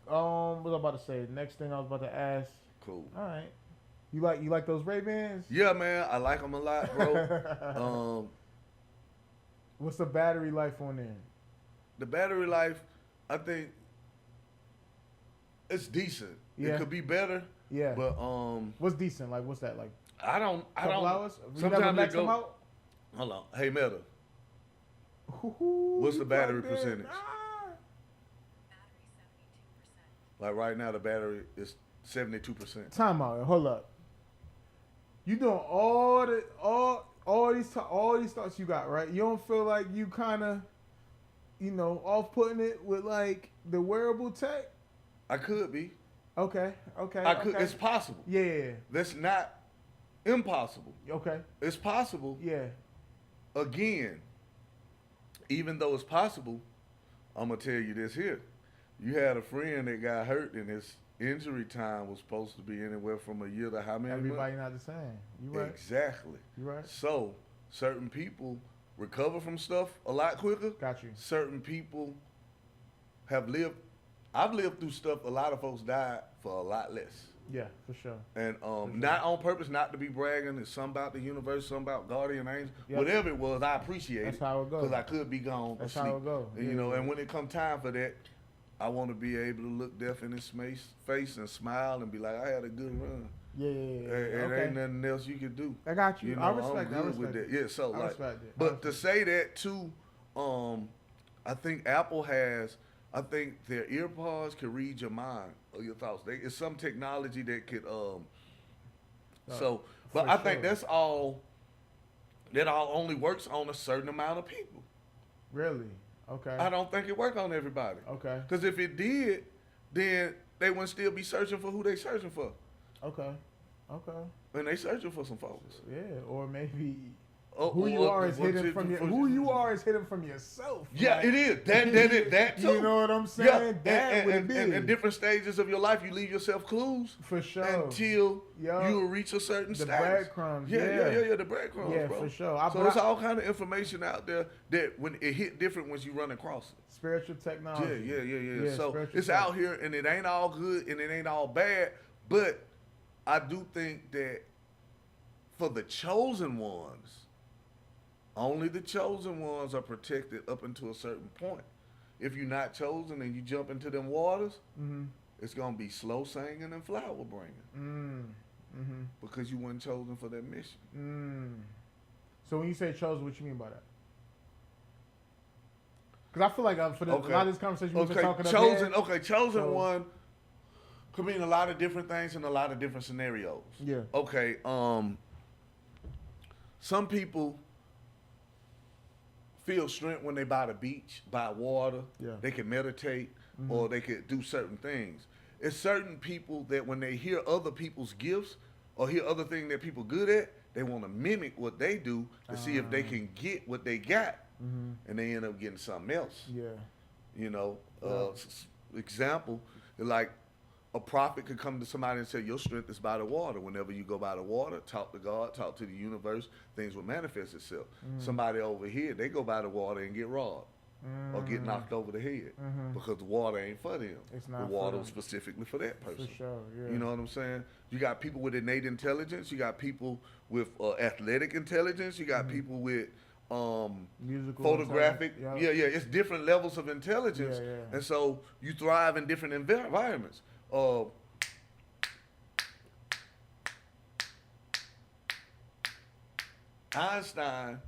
What was I about to say? Next thing I was about to ask. Cool. All right. You like those Ray-Bans? Yeah, man. I like them a lot, bro. What's the battery life on there? The battery life, I think it's decent. Yeah. It could be better. Yeah. But what's decent? Like, what's that like? I don't. Hours? Sometimes max them go. out? Hold on. Hey, Meta. What's the battery percentage? Battery 72%. Like right now, the battery is 72%. Time out. Hold up. You doing all these thoughts you got, right? You don't feel like you kind of, off-putting it with like the wearable tech? I could be. Okay. I could. It's possible. Yeah. That's not impossible. Okay. It's possible. Yeah. Again, even though it's possible, I'm gonna tell you this here. You had a friend that got hurt, and his injury time was supposed to be anywhere from a year to how many Everybody months? not the same. You right. Exactly. You right. So certain people recover from stuff a lot quicker. Got you. Certain people have lived. I've lived through stuff. A lot of folks died for a lot less. Yeah, for sure. And not on purpose, not to be bragging. It's something about the universe, something about guardian angels. Yep. Whatever it was, I appreciate it. That's how it goes. Because I could be gone That's asleep. how it goes. And, and when it come time for that, I want to be able to look death in his face and smile and be like, I had a good run. Yeah. And ain't nothing else you can do. I got you. I I'm respect good that. with that. Yeah, so I like, respect it. but to say that too, I think Apple has. I think their earpods can read your mind or your thoughts. It's some technology that could. But I think that's all. That all only works on a certain amount of people. Really? Okay. I don't think it worked on everybody. Okay. Because if it did, then they wouldn't still be searching for who they searching for. Okay. And they searching for some folks. Yeah, or maybe who you are is hidden from yourself. Yeah, like, it is. That too. You know what I'm saying? Yeah. That would be. And in different stages of your life, you leave yourself clues. For sure. Until you will reach a certain the status. breadcrumbs. Yeah, the breadcrumbs, yeah, bro. for sure. So there's all kind of information out there that when it hit different when you run across it. Spiritual technology. Yeah. So it's out here, and it ain't all good, and it ain't all bad. But I do think that for the chosen ones, only the chosen ones are protected up until a certain point. If you're not chosen and you jump into them waters, it's going to be slow singing and flower bringing. Because you weren't chosen for that mission. So when you say chosen, what you mean by that? Because I feel like for a lot of this conversation we've been talking about. Chosen one could mean a lot of different things in a lot of different scenarios. Yeah. Okay, some people feel strength when they by the beach, by water. Yeah. They can meditate or they could do certain things. It's certain people that when they hear other people's gifts or hear other things that people good at, they want to mimic what they do to see if they can get what they got, and they end up getting something else. Yeah. You know, example, like a prophet could come to somebody and say, your strength is by the water. Whenever you go by the water, talk to God, talk to the universe, things will manifest itself. Somebody over here, they go by the water and get robbed or get knocked over the head because the water ain't for them. It's not the for water them. was specifically for that person. For sure, yeah. You know what I'm saying? You got people with innate intelligence. You got people with athletic intelligence. You got people with Musical photographic. intelligence. Yeah. It's different levels of intelligence. Yeah. And so you thrive in different environments. Einstein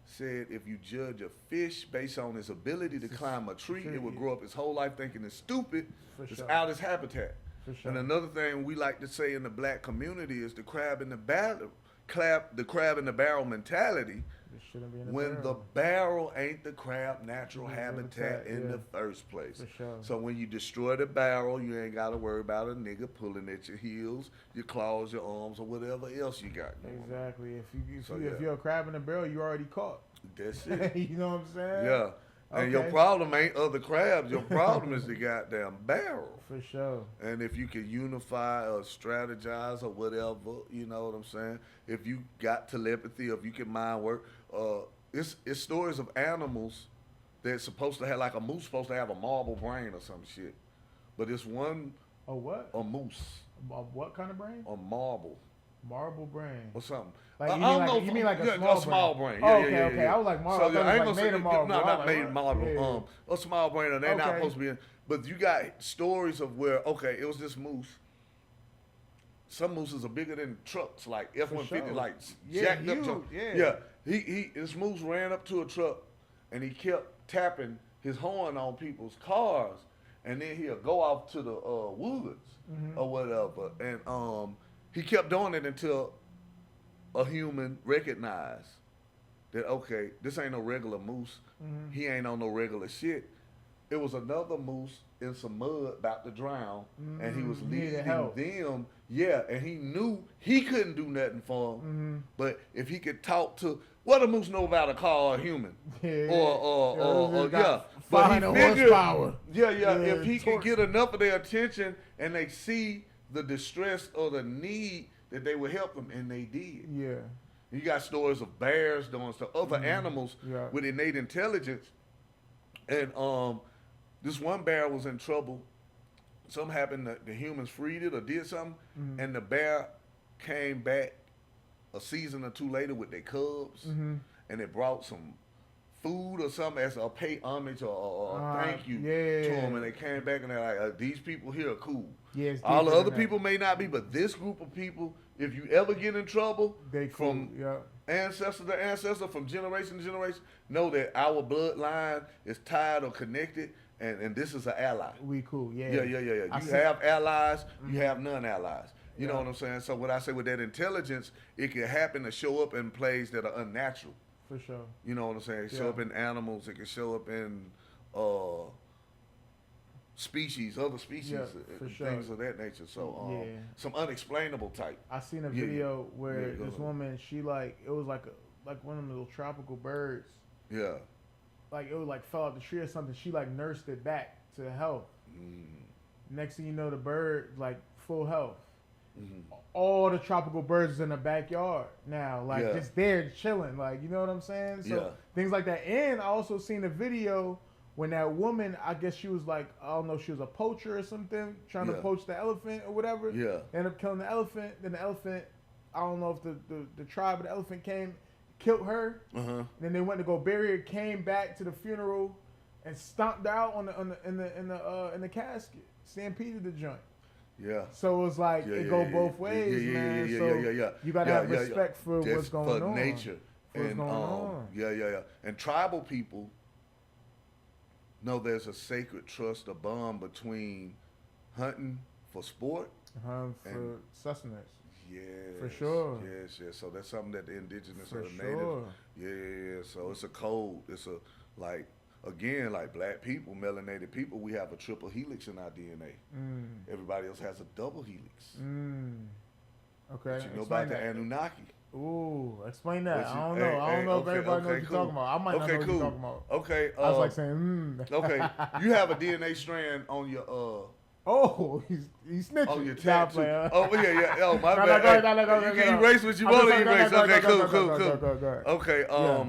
said if you judge a fish based on its ability to climb a tree, it will grow up its whole life thinking it's stupid. It's sure. out its habitat. For sure. And another thing we like to say in the black community is the crab in the barrel mentality. It shouldn't be in the When the barrel. barrel ain't the crab natural habitat in the first place. For sure. So when you destroy the barrel, you ain't got to worry about a nigga pulling at your heels, your claws, your arms, or whatever else you got going on. Exactly. If yeah. you're a crab in a barrel, you already caught. That's it. You know what I'm saying? Yeah. And your Okay. problem ain't other crabs. Your problem is the goddamn barrel. For sure. And if you can unify or strategize or whatever, you know what I'm saying? If you got telepathy, or if you can mind work, it's stories of animals that's supposed to have, like a moose supposed to have a marble brain or some shit. But it's one, A what? a moose, A what kind of brain? a marble Marble brain. or something. Like, I you don't mean like- know you mean like a yeah, small brain. brain? Yeah, Oh, yeah, okay, yeah, okay. yeah. I was like marble. I thought it was I ain't like gonna made say of marble. no, I was not like, made of what? marble. Yeah. A small brain, and they're not Okay. supposed to be in. But you got stories of where, okay, it was this moose. Some mooses are bigger than trucks, like F-150, sure. like Yeah, jacked up huge, truck. yeah. This moose ran up to a truck, and he kept tapping his horn on people's cars, and then he'll go off to the woods or whatever, and he kept doing it until a human recognized that, okay, this ain't no regular moose. He ain't on no regular shit. It was another moose in some mud about to drown, and he was He needed leading help. them. Yeah, and he knew he couldn't do nothing for him. But if he could talk to, what a moose know about a car or a human? Yeah. Or It got But he 500 figured, horsepower. yeah. Yeah, If he torque. could get enough of their attention and they see the distress or the need, that they would help them, and they did. Yeah. You got stories of bears doing stuff, other animals Yeah. with innate intelligence. And this one bear was in trouble. Something happened, the humans freed it or did something, and the bear came back a season or two later with their cubs, and it brought some food or something as a pay homage or thank you yeah. to them, and they came back and they're like, these people here are cool. Yeah, it's All the deeper other than that. people may not be, but this group of people, if you ever get in trouble, They cool. from Yeah. ancestor to ancestor, from generation to generation, know that our bloodline is tied or connected, and this is an ally. We cool. Yeah. Yeah. I You see- have allies, you have non-allies. You know Yeah. what I'm saying? So what I say with that intelligence, it can happen to show up in plays that are unnatural. For sure. You know what I'm saying? It show Yeah. up in animals. It can show up in species, other species, Yeah, for sure. things of that nature. So Yeah. some unexplainable type. I seen a Yeah, video yeah. where Yeah, go this ahead. woman, she like, it was like one of them little tropical birds. Yeah. Like it was like fell out the tree or something. She like nursed it back to health. Next thing you know, the bird like full health. All the tropical birds is in the backyard now, like Yeah. just there chilling, like, you know what I'm saying? So Yeah. things like that. And I also seen a video when that woman, I guess she was like, I don't know, she was a poacher or something, trying to Yeah. poach the elephant or whatever. Yeah. They ended up killing the elephant. Then the elephant, I don't know if the tribe of the elephant came, killed her. Then they went to go bury her, came back to the funeral, and stomped her out in the casket, stampeded the joint. Yeah. So it's like Yeah, it yeah, go yeah, both yeah, ways, yeah, man. yeah, So yeah. you gotta Yeah, have yeah, yeah. respect for That's what's going for on. nature. For what's going on. Yeah. And tribal people know there's a sacred trust, a bond between hunting for sport. For sustenance. Yes. For sure. Yes. So that's something that the indigenous For or the sure. native. Yeah. So it's a code. It's a like again like black people, melanated people. We have a triple helix in our DNA. Everybody else has a double helix. Okay. But you know Explain about that. the Anunnaki. Ooh, explain that. What I don't you- know. I don't know if okay, everybody knows what cool. you're talking about. I might not know what cool. you're talking about. Okay. I was like saying, Okay. You have a DNA strand on your Oh, he's snitching. on your Nah, tattoo. player. Oh yeah. Oh my No, bad. go, You go. can erase what you I'm want just to like, erase. go, Okay, cool. Go ahead. Okay. Yeah.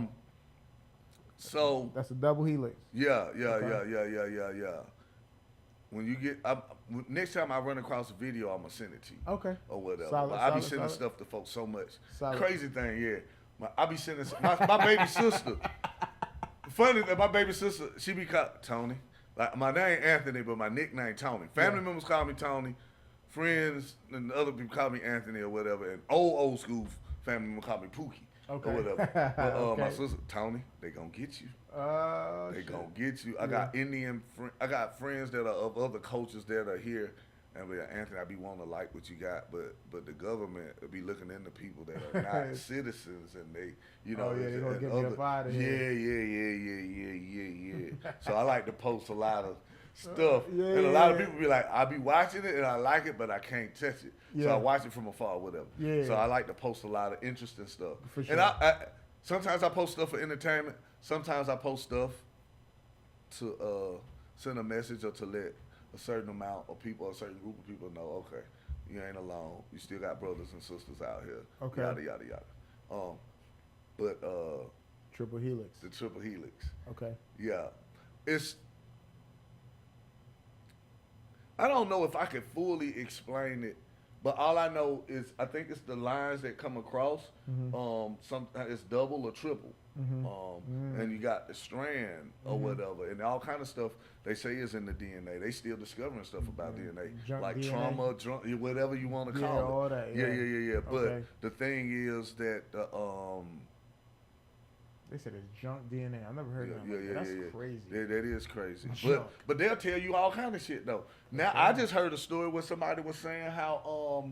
So That's a double helix. yeah. Okay. When you get next time I run across a video, I'm gonna send it to you. Okay. Or whatever. Solid, But I be solid, sending solid. stuff to folks so much. Solid. Crazy thing, yeah. I be sending my baby sister. Funny that my baby sister, she be called Tony. Like my name Anthony, but my nickname Tony. Family members call me Tony. Friends and other people call me Anthony or whatever. And old school family members call me Pookie. Okay. Or whatever. But Okay. my sister Tony, they gonna get you. They Shit. gonna get you. I got I got friends that are of other cultures that are here, and be like, Anthony, I be wanting to like what you got, but the government will be looking into people that are not citizens, and they, you know, They gonna and get me up out of here. Yeah. So I like to post a lot of stuff, Yeah, and a lot of people be like, I be watching it and I like it, but I can't touch it, so Yeah. I watch it from afar, whatever. Yeah. So I like to post a lot of interesting stuff, For sure. and I sometimes I post stuff for entertainment. Sometimes I post stuff to send a message or to let a certain amount of people, a certain group of people know, okay, you ain't alone. You still got brothers and sisters out here. Okay. Yada. But Triple helix. the triple helix, Okay. yeah, I don't know if I can fully explain it, but all I know is I think it's the lines that come across. Sometimes it's double or triple. And you got the strand or whatever, and all kind of stuff they say is in the DNA. They still discovering stuff about DNA, Junk like DNA. trauma, whatever you want to Yeah, call it. all that, yeah. Yeah. But Okay. the thing is that They said it's junk DNA. I never heard of that. That's crazy. Yeah, that is crazy. Junk. But they'll tell you all kind of shit though. Now I just heard a story where somebody was saying how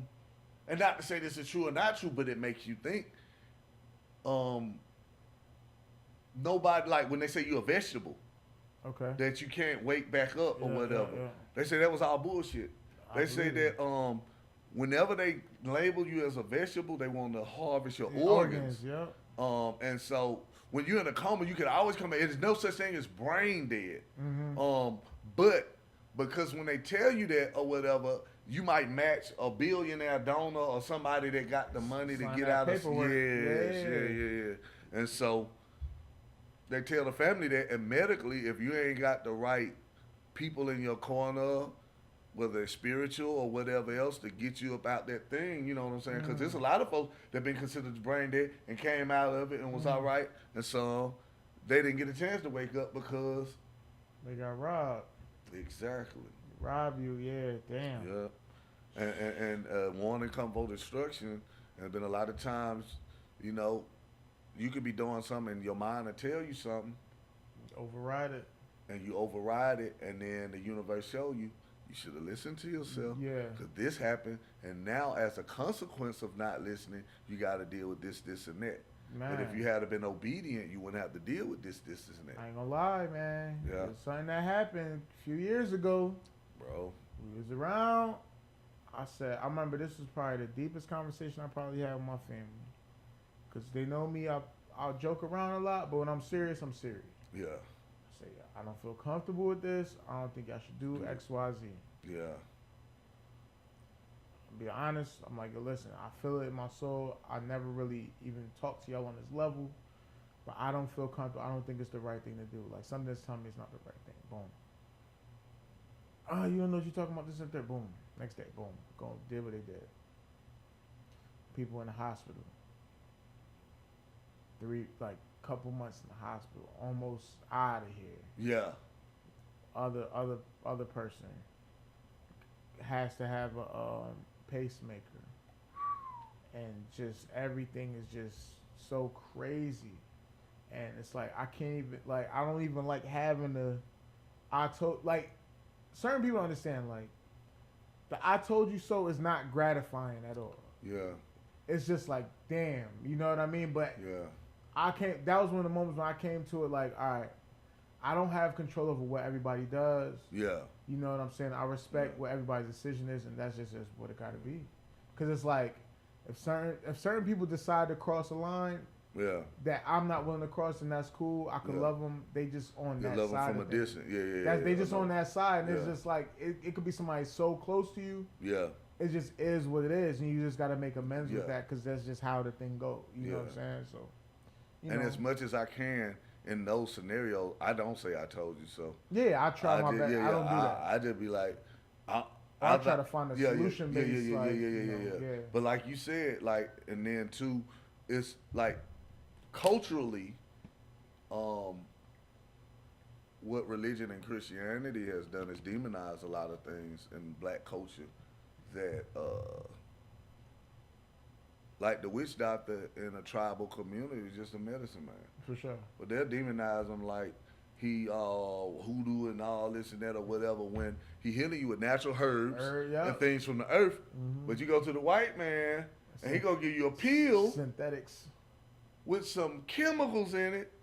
and not to say this is true or not true, but it makes you think. Nobody, like when they say you're a vegetable, Okay. that you can't wake back up or Yeah, whatever. yeah. They say that was all bullshit. I They say believe that whenever they label you as a vegetable, they want to harvest your The organs. yeah. And so when you're in a coma, you can always come back. There's no such thing as brain dead. But because when they tell you that or whatever, you might match a billionaire donor or somebody that got the money to Sign get that out of paperwork. yeah. And so they tell the family that, and medically, if you ain't got the right people in your corner, whether it's spiritual or whatever else, to get you about that thing, you know what I'm saying? Because there's a lot of folks that been considered brain dead and came out of it and was all right, and so they didn't get a chance to wake up because They got robbed. exactly, Rob you, yeah. Damn. yeah, and warning come for destruction, and then a lot of times, you know, you could be doing something and your mind will tell you something, Override it. and you override it, and then the universe show you. You should have listened to yourself. Yeah. Because this happened, and now as a consequence of not listening, you got to deal with this, and that. Man. But if you had been obedient, you wouldn't have to deal with this, and that. I ain't gonna lie, man. Yeah. There's something that happened a few years ago. Bro. We was around. I remember this was probably the deepest conversation I probably had with my family. Because they know me, I'll joke around a lot, but when I'm serious, I'm serious. Yeah. I say, I don't feel comfortable with this. I don't think I should do X, Y, Z. Yeah. I'll be honest, I'm like, listen, I feel it in my soul. I never really even talked to y'all on this level, but I don't feel comfortable. I don't think it's the right thing to do. Like, something that's telling me it's not the right thing. Boom. Oh, you don't know what you're talking about, this and that. Boom. Next day, boom. Go did what they did. People in the hospital. Couple months in the hospital, almost out of here. Yeah. Other person has to have a pacemaker, and just everything is just so crazy, and it's like I can't even I don't even like having certain people understand the I told you so is not gratifying at all. Yeah. it's just like, damn, you know what I mean? But Yeah. that was one of the moments when I came to it like, all right, I don't have control over what everybody does. Yeah. You know what I'm saying? I respect what everybody's decision is, and that's just what it got to be. Because it's like, if certain people decide to cross a line Yeah. that I'm not willing to cross, and that's cool. I could love them. They just on You that love side them from a distance. Yeah. They just on that side, and it's Yeah. just like it could be somebody so close to you. Yeah. It just is what it is, and you just got to make amends with Yeah. that because that's just how the thing goes. You know what I'm saying? So, And as much as I can in those scenarios, I don't say I told you so. Yeah, I try my best. I don't do that. I just be like, I try to find a solution based. Yeah. But like you said, like, and then too, it's like culturally, what religion and Christianity has done is demonize a lot of things in black culture that, like the witch doctor in a tribal community is just a medicine man. For sure. But they'll demonize him like he hoodoo and all this and that or whatever when he healing you with natural herbs and things from the earth. Mm-hmm. But you go to the white man and he gonna give you a pill synthetics with some chemicals in it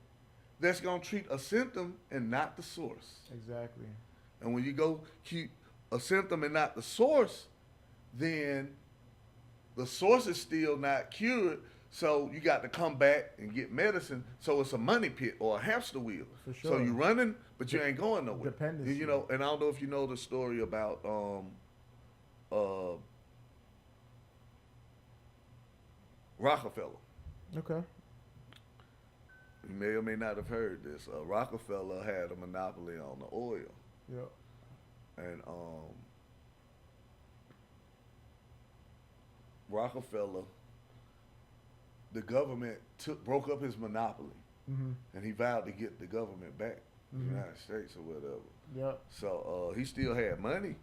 that's gonna treat a symptom and not the source. Exactly. And when you go keep a symptom and not the source, then the source is still not cured. So you got to come back and get medicine. So it's a money pit or a hamster wheel. For sure. So you're running, but you ain't going nowhere. Dependency. You know, and I don't know if you know the story about Rockefeller. Okay. You may or may not have heard this. Rockefeller had a monopoly on the oil. Yep. And Rockefeller, the government broke up his monopoly, and he vowed to get the government back, the United States or whatever. Yep. So he still had money,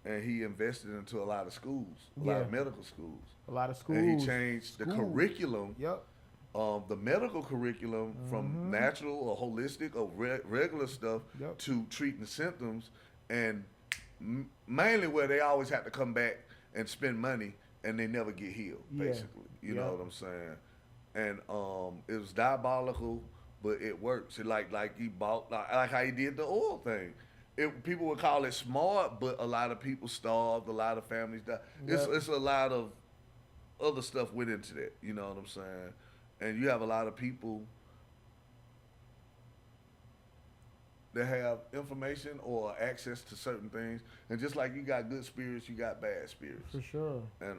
and he invested into a lot of schools, a lot of medical schools. A lot of schools. And he changed the curriculum. Yep. The medical curriculum from natural or holistic or regular stuff to treating symptoms, and mainly where they always have to come back and spend money and they never get healed, basically. You know what I'm saying? And it was diabolical, but it works. It like he bought like how he did the oil thing. People would call it smart, but a lot of people starved, a lot of families died. It's a lot of other stuff went into that. You know what I'm saying? And you have a lot of people that have information or access to certain things. And just like you got good spirits, you got bad spirits. For sure. And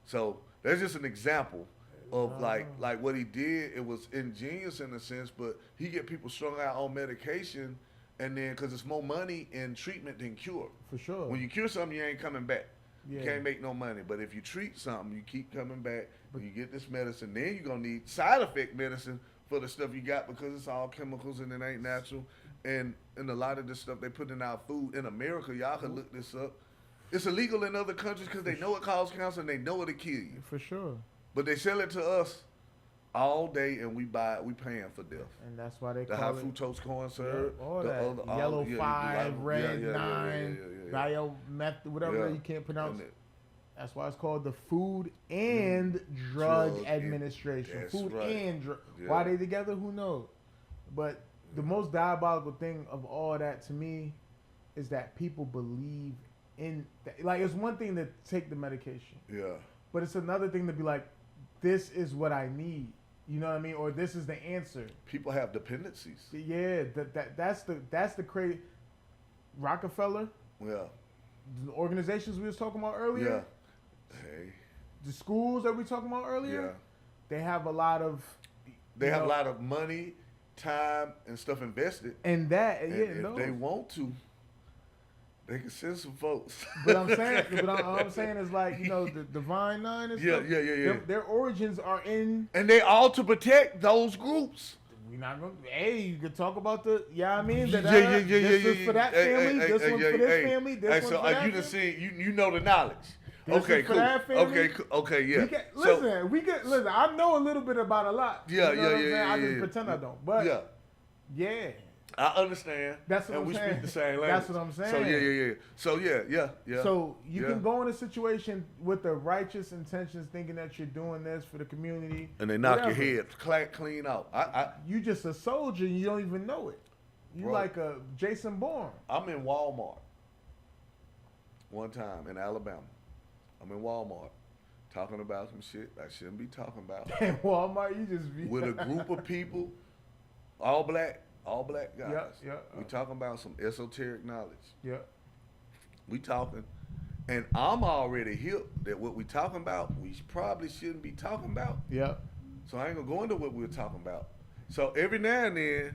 so that's just an example of like what he did. It was ingenious in a sense, but he get people strung out on medication, and then because it's more money in treatment than cure. For sure. When you cure something, you ain't coming back. Yeah. You can't make no money. But if you treat something, you keep coming back. But you get this medicine, then you're gonna need side effect medicine for the stuff you got because it's all chemicals and it ain't natural. And a lot of this stuff they put in our food in America, y'all can look this up. It's illegal in other countries because they know it causes cancer and they know it'll kill you. For sure. But they sell it to us all day and we paying for death. And that's why they the call high it fructose corn syrup, all that yellow 5, red 9, biometh, whatever you can't pronounce. That's why it's called the Food and Drug Administration. Food and drug. Why they together? Who knows? But the most diabolical thing of all that to me is that people believe in that. Like, it's one thing to take the medication. Yeah. But it's another thing to be like, this is what I need. You know what I mean? Or this is the answer. People have dependencies. Yeah, that's the crazy. Rockefeller. Yeah. The organizations we was talking about earlier. Yeah. Hey. The schools that we talking about earlier. Yeah. They have a lot of. They have a lot of money, time, and stuff invested. And that, and if they want to, they can send some folks. But I'm saying is like, you know, the Divine Nine and stuff. Yeah. Their origins are in. And they all to protect those groups. We're not gonna. Hey, you could talk about the. Yeah, I mean, This is for that family. This one's for this family. This one's for that family. You just see, you know the knowledge. This okay, cool. Okay, yeah. Listen. I know a little bit about a lot. Yeah, you know what I'm saying? I just pretend I don't. But yeah. I understand. That's what and I'm we saying. speak the same language. That's what I'm saying. So yeah. So yeah. So you yeah. can go in a situation with the righteous intentions, thinking that you're doing this for the community, And they knock whatever. your head clean out. You just a soldier and you don't even know it. You Bro, like a Jason Bourne. I'm in Walmart one time in Alabama. I'm in Walmart talking about some shit I shouldn't be talking about. In Walmart, you just be With a group of people, all black guys. Yeah. We talking about some esoteric knowledge. Yeah. We talking, and I'm already hip that what we talking about, we probably shouldn't be talking about. Yeah. So I ain't gonna go into what we were talking about. So every now and then,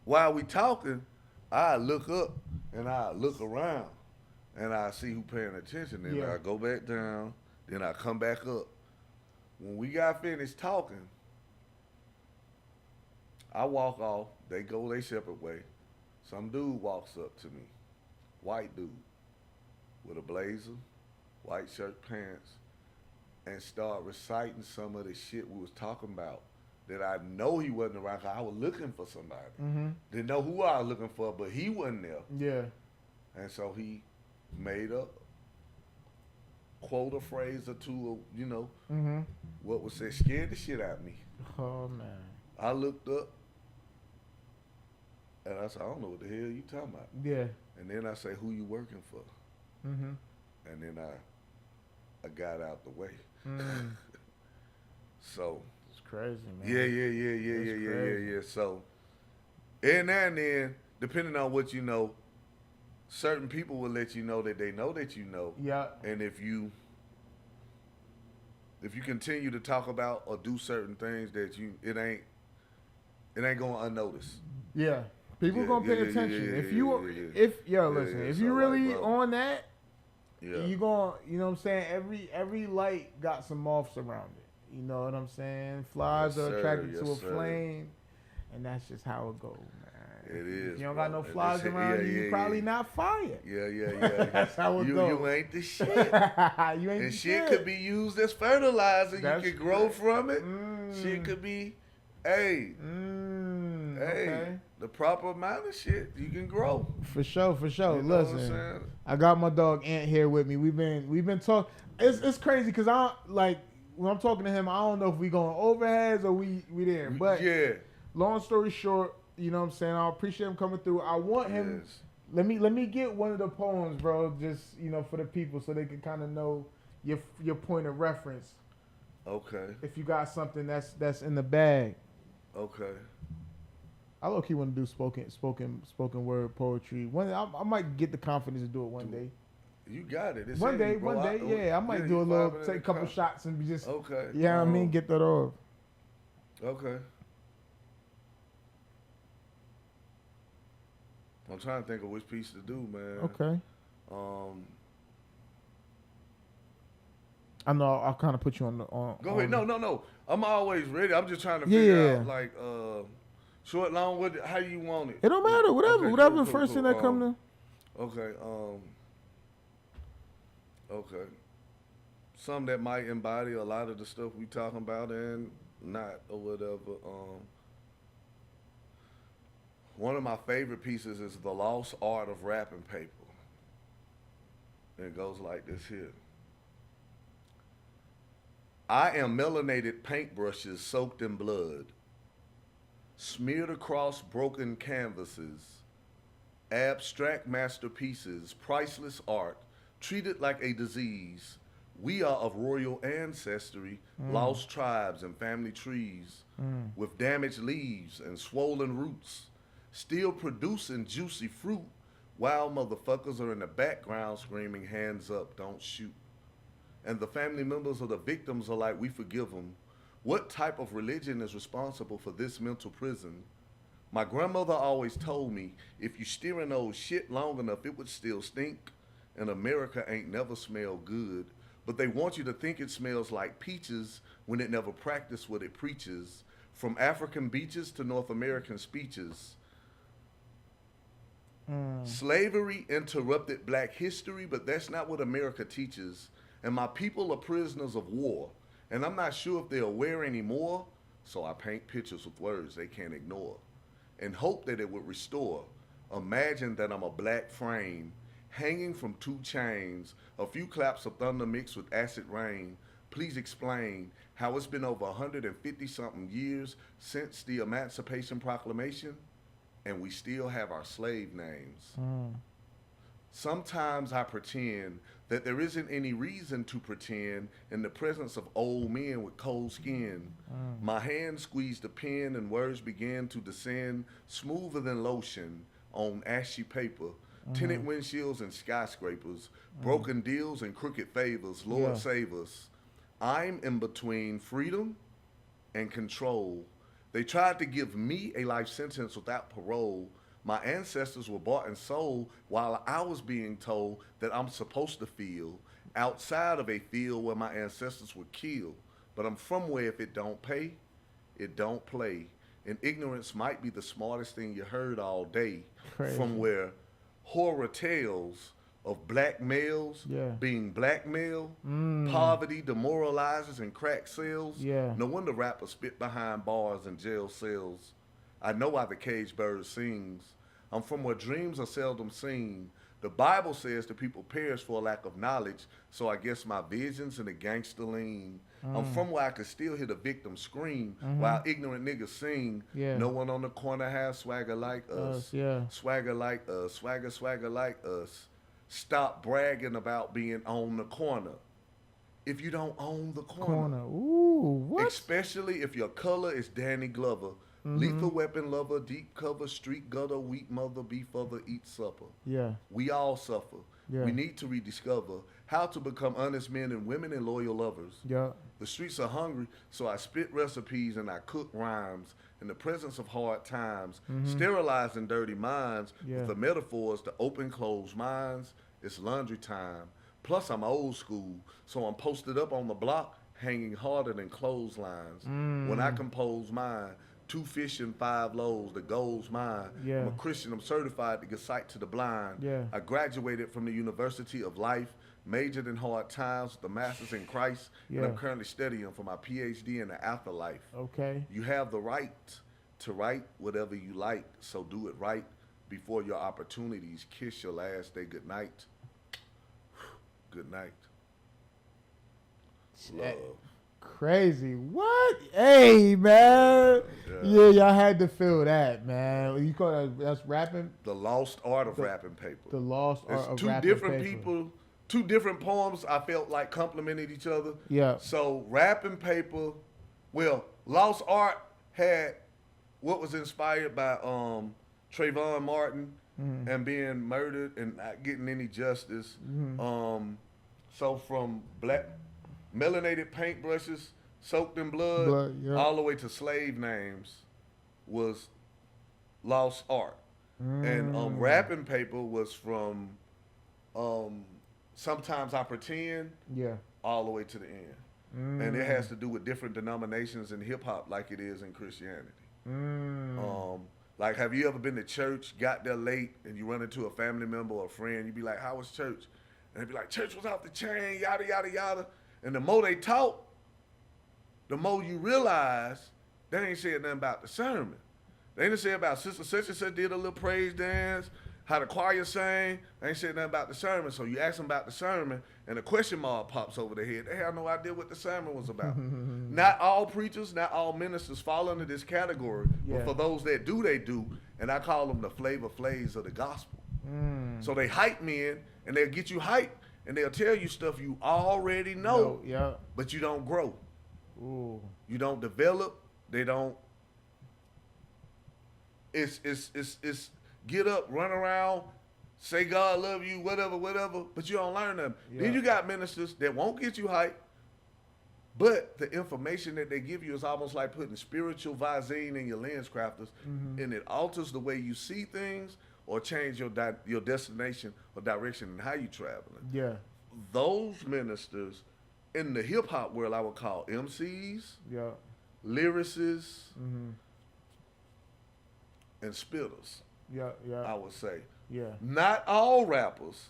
while we talking, I look up and I look around and I see who paying attention. Then Yeah. I go back down. Then I come back up. When we got finished talking, I walk off. They go their separate way. Some dude walks up to me, white dude, with a blazer, white shirt, pants, and start reciting some of the shit we was talking about. That I know he wasn't around. 'Cause I was looking for somebody. Mm-hmm. Didn't know who I was looking for, but he wasn't there. Yeah. And so he made up quote a phrase or two, Mm-hmm. what was said, scared the shit out of me. Oh man. I looked up and I said, I don't know what the hell you talking about. Yeah. And then I say, who you working for? Mm-hmm. And then I got out the way. Mm. So It's crazy, man. yeah. So every now and then, depending on what you know, certain people will let you know that they know that you know. Yeah. And if you continue to talk about or do certain things that it ain't going unnoticed. Yeah. People Yeah, gonna pay yeah, attention. yeah, if yeah, you yeah, yeah. if yo Yeah, listen, yeah, if so you really like, bro. on that, Yeah. you gonna you know what I'm saying, every light got some moths around it. You know what I'm saying? Flies Yes, are sir. attracted to a Yes, sir. flame, and that's just how it goes, man. It is, If you don't bro. got no And flies this shit- around yeah, you, you yeah, probably yeah. not fired. Yeah. That's how it you, goes. You ain't the shit. You ain't And the shit could be used as fertilizer. That's you could grow right. from it. Mm. Shit could be, hey, Okay. the proper amount of shit you can grow. For sure. You know what I'm Listen, saying? I got my dog Ant here with me. We've been talking. It's crazy because I like when I'm talking to him, I don't know if we going overheads or we there. But yeah. long story short, you know what I'm saying. I appreciate him coming through. I want him. Yes. Let me get one of the poems, bro. Just for the people so they can kind of know your point of reference. Okay. If you got something that's in the bag. Okay. I low key want to do spoken word poetry. I might get the confidence to do it one day. You got it. It's One in day, you, bro. yeah. I might do you a little, vibing in take a the couple car. shots and be just, Okay. yeah, I mean, get that off. Okay. I'm trying to think of which piece to do, man. Okay. Um. I know I kind of put you on the Go ahead. No. I'm always ready. I'm just trying to figure out, like, short, long, how you want it. It don't matter. Whatever. Okay, Whatever cool, the first cool, thing that come to. Okay. Okay. Some that might embody a lot of the stuff we talking about and not or whatever. One of my favorite pieces is The Lost Art of Wrapping Paper. And it goes like this here. I am melanated paintbrushes soaked in blood, smeared across broken canvases, abstract masterpieces, priceless art, treated like a disease. We are of royal ancestry, lost tribes and family trees, with damaged leaves and swollen roots, still producing juicy fruit, while motherfuckers are in the background screaming, hands up, don't shoot. And the family members of the victims are like, we forgive them. What type of religion is responsible for this mental prison? My grandmother always told me, if you steer an old shit long enough, it would still stink. And America ain't never smelled good. But they want you to think it smells like peaches when it never practiced what it preaches. From African beaches to North American speeches. Slavery interrupted black history, but that's not what America teaches. And my people are prisoners of war. And I'm not sure if they're aware anymore, so I paint pictures with words they can't ignore. and hope that it would restore. Imagine that I'm a black frame hanging from two chains, a few claps of thunder mixed with acid rain. Please explain how it's been over 150 something years since the Emancipation Proclamation and we still have our slave names. Sometimes I pretend that there isn't any reason to pretend in the presence of old men with cold skin. My hand squeezed the pen and words began to descend smoother than lotion on ashy paper. Tinted windshields and skyscrapers, broken deals and crooked favors. Lord save us. I'm in between freedom and control. They tried to give me a life sentence without parole. My ancestors were bought and sold while I was being told that I'm supposed to feel outside of a field where my ancestors were killed. But I'm from where if it don't pay, it don't play. And ignorance might be the smartest thing you heard all day. Crazy. From where horror tales of black males being blackmailed, poverty demoralizes and crack sales. No wonder rappers spit behind bars and jail cells. I know why the caged bird sings. I'm from where dreams are seldom seen. The Bible says the people perish for a lack of knowledge, so I guess my vision's in the gangster lean. I'm from where I could still hear the victim scream while ignorant niggas sing. No one on the corner has swagger like us. Swagger like us. Swagger like us. Stop bragging about being on the corner if you don't own the corner. Ooh, what? Especially if your color is Danny Glover. Lethal weapon lover, deep cover, street gutter, wheat mother, beef other, eat supper. We all suffer. We need to rediscover how to become honest men and women and loyal lovers. The streets are hungry, so I spit recipes and I cook rhymes in the presence of hard times, sterilizing dirty minds with the metaphors to open closed minds. It's laundry time. Plus, I'm old school, so I'm posted up on the block, hanging harder than clotheslines. When I compose mine, 2 fish and 5 loaves, the goal's mine. I'm a Christian, I'm certified to get sight to the blind. I graduated from the University of Life, majored in hard times with the masters in Christ, and I'm currently studying for my PhD in the afterlife. You have the right to write whatever you like, so do it right before your opportunities kiss your last day goodnight. Good night. Love. Crazy. What? Hey, man. Y'all had to feel that, man. You call that's rapping? The lost art of rapping paper. The lost art of two rapping different paper. people, 2 different poems I felt like complemented each other. So rapping paper, well, lost art had what was inspired by Trayvon Martin and being murdered and not getting any justice. So from black melanated paintbrushes soaked in blood, all the way to slave names was lost art. And rapping paper was from Sometimes I Pretend all the way to the end. And it has to do with different denominations in hip hop like it is in Christianity. Like, have you ever been to church, got there late, and you run into a family member or a friend, you be like, how was church? And they be like, church was off the chain, yada, yada, yada. And the more they talk, the more you realize they ain't said nothing about the sermon. They didn't say about sister such and such did a little praise dance, how the choir sang. They ain't said nothing about the sermon. So you ask them about the sermon, and a question mark pops over their head. They have no idea what the sermon was about. Not all preachers, not all ministers fall under this category. But for those that do, they do. And I call them the flavor flays of the gospel. So they hype men, and they'll get you hyped, and they'll tell you stuff you already know, but you don't grow. You don't develop. They don't. It's get up, run around, say God love you, whatever, but you don't learn them. Then you got ministers that won't get you hyped, but the information that they give you is almost like putting spiritual Visine in your lens crafters, and it alters the way you see things or change your destination or direction and how you traveling. Those ministers in the hip hop world I would call MCs, lyricists, and spitters. I would say. Not all rappers,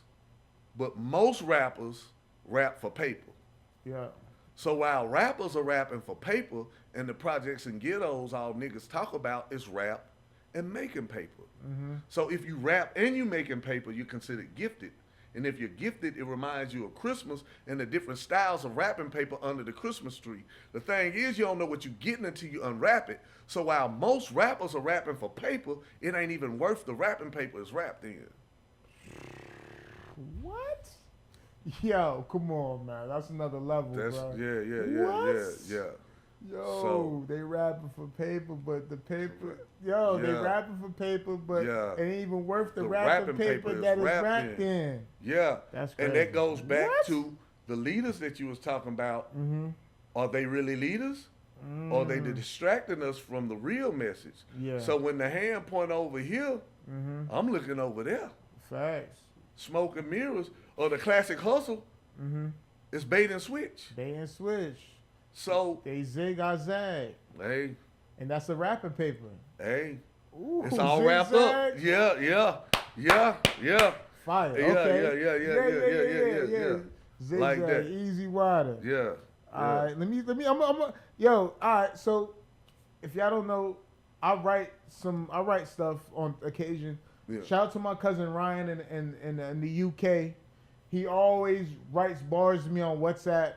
but most rappers rap for paper. So while rappers are rapping for paper and the projects and ghettos all niggas talk about is rap, and making paper. So if you rap and you making paper, you're considered gifted. And if you're gifted, it reminds you of Christmas and the different styles of wrapping paper under the Christmas tree. The thing is, you don't know what you're getting until you unwrap it. So while most rappers are rapping for paper, it ain't even worth the wrapping paper it's wrapped in. What? Yo, come on, man. That's another level, That's bro. yeah. Yo, So- they rapping for paper, but the paper. They Yeah. rapping for paper, but Yeah. it ain't even worth the The wrapping wrapping paper paper is that is wrapped wrapped in. in. Yeah. That's And crazy. that goes back What? to the leaders that you was talking about. Mm-hmm. Are they really leaders? Or are they distracting us from the real message? Yeah. So when the hand point over here, I'm looking over there. Facts. Smoke and mirrors, or the classic hustle, it's bait and switch. Bait and switch. So, They zig, I zag. hey, And that's the wrapping paper. Ooh, it's all wrapped up. zigzag. Yeah. Fire. Yeah, Okay. yeah. Zigzag, Like that. easy water. Yeah. All right, let me. Yo, all right. So, if y'all don't know, I write stuff on occasion. Yeah. Shout out to my cousin Ryan in the UK. He always writes bars to me on WhatsApp.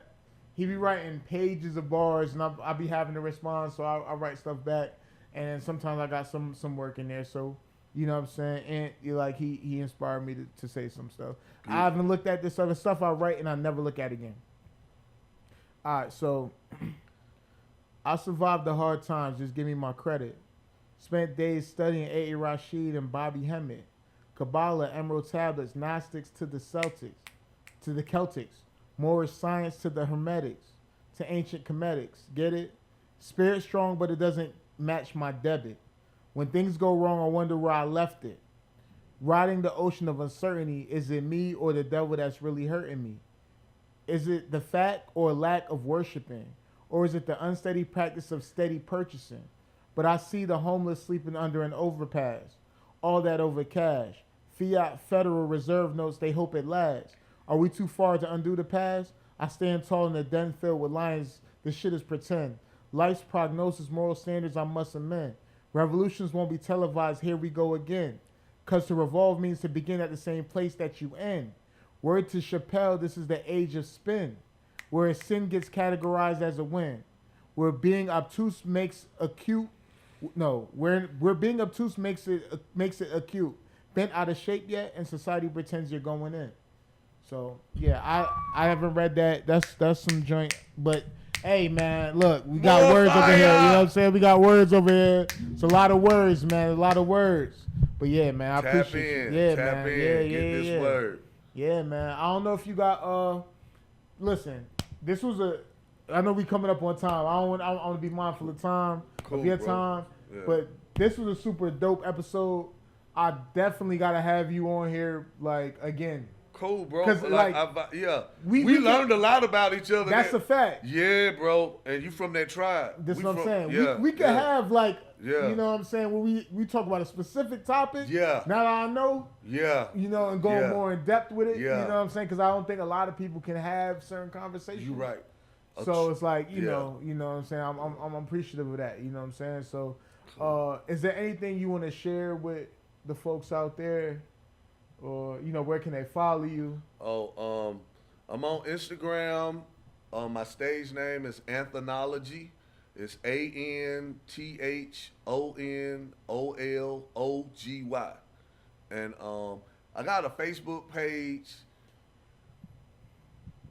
He be writing pages of bars, and I be having to respond, so I write stuff back. And then sometimes I got some work in there, so you know what I'm saying. And he inspired me to say some stuff. Good. I haven't looked at this other stuff I write, and I never look at it again. All right, so I survived the hard times. Just give me my credit. Spent days studying A. Rashid and Bobby Hemmett, Kabbalah, Emerald Tablets, Gnostics to the Celtics, Moorish science to the Hermetics, to ancient Cometics. Get it? Spirit strong, but it doesn't match my debit. When things go wrong, I wonder where I left it. Riding the ocean of uncertainty, is it me or the devil that's really hurting me? Is it the fact or lack of worshiping? Or is it the unsteady practice of steady purchasing? But I see the homeless sleeping under an overpass. All that over cash. Fiat Federal Reserve notes, they hope it lasts. Are we too far to undo the past? I stand tall in a den filled with lions. This shit is pretend. Life's prognosis, moral standards I must amend. Revolutions won't be televised, here we go again. Cause to revolve means to begin at the same place that you end. Word to Chappelle, this is the age of spin. Where a sin gets categorized as a win. Where being obtuse makes acute. No, where being obtuse makes it acute. Bent out of shape yet, and society pretends you're going in. So yeah, I haven't read that. That's some joint. But hey man, look, we got More words over here. You fire! know what I'm saying? We got words over here. It's a lot of words, man. A lot of words. But yeah, man, I Tap appreciate in. you. Yeah, Tap man. in. Yeah, Get this word. Yeah, man. I don't know if you got listen, this was I know we coming up on time. I want to be mindful of time, Cool, of your bro. time. Yeah. But this was a super dope episode. I definitely gotta have you on here like again. Cool, bro. 'Cause, like, we we learned a lot about each other. That's that- a fact. Yeah, bro. And you from that tribe. That's We what I'm from- saying. Yeah, We could have like, Yeah. you know what I'm saying, when we talk about a specific topic. Yeah. Now that I know, Yeah. you know, and go Yeah. more in depth with it. Yeah. You know what I'm saying? Because I don't think a lot of people can have certain conversations. You right. So it's like, you Yeah. know what I'm saying? I'm appreciative of that. You know what I'm saying? So, is there anything you want to share with the folks out there, or you know, where can they follow you? Oh, I'm on Instagram. My stage name is Anthonology. It's ANTHONOLOGY. And I got a Facebook page.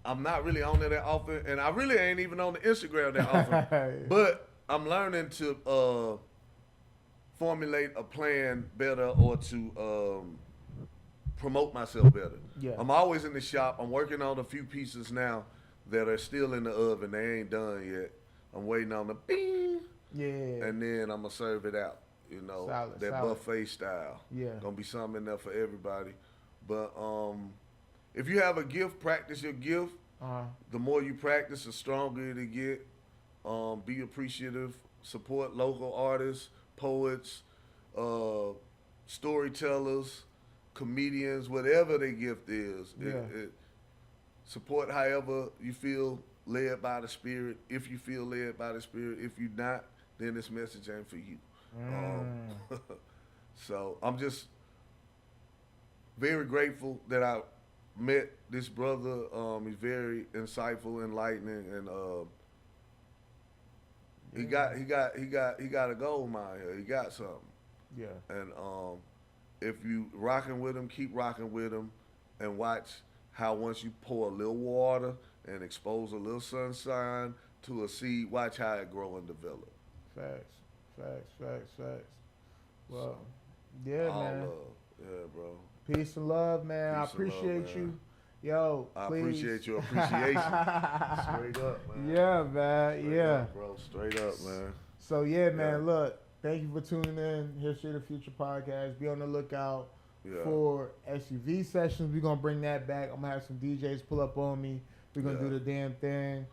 I'm not really on there that often, and I really ain't even on the Instagram that often. But I'm learning to formulate a plan better, or to promote myself better. Yeah. I'm always in the shop. I'm working on a few pieces now that are still in the oven. They ain't done yet. I'm waiting on the bing, Yeah. and then I'm gonna serve it out. You know, Solid, that solid. buffet style. Yeah. Gonna be something in there for everybody. But if you have a gift, practice your gift. The more you practice, the stronger it'll get. Be appreciative. Support local artists, poets, storytellers, comedians, whatever their gift is. Yeah. Support however you feel led by the Spirit. If you feel led by the Spirit. If you not, then this message ain't for you. So I'm just very grateful that I met this brother. He's very insightful, enlightening, and he got a gold mine here. He got something. Yeah. And if you rocking with him, keep rocking with him, and watch how once you pour a little water and expose a little sunshine to a seed, watch how it grow and develop. Facts. Well, yeah, All man. love. Yeah, bro. Peace and love, man. I Peace and love, appreciate man. you. Yo, I please. appreciate your appreciation. Straight up, man. Yeah, man. Straight yeah. up, bro. Straight up, man. So yeah, man. Yeah. Look, thank you for tuning in. History of the Future podcast. Be on the lookout Yeah. for SUV sessions. We're gonna bring that back. I'm gonna have some DJs pull up on me. We're gonna Yeah. do the damn thing.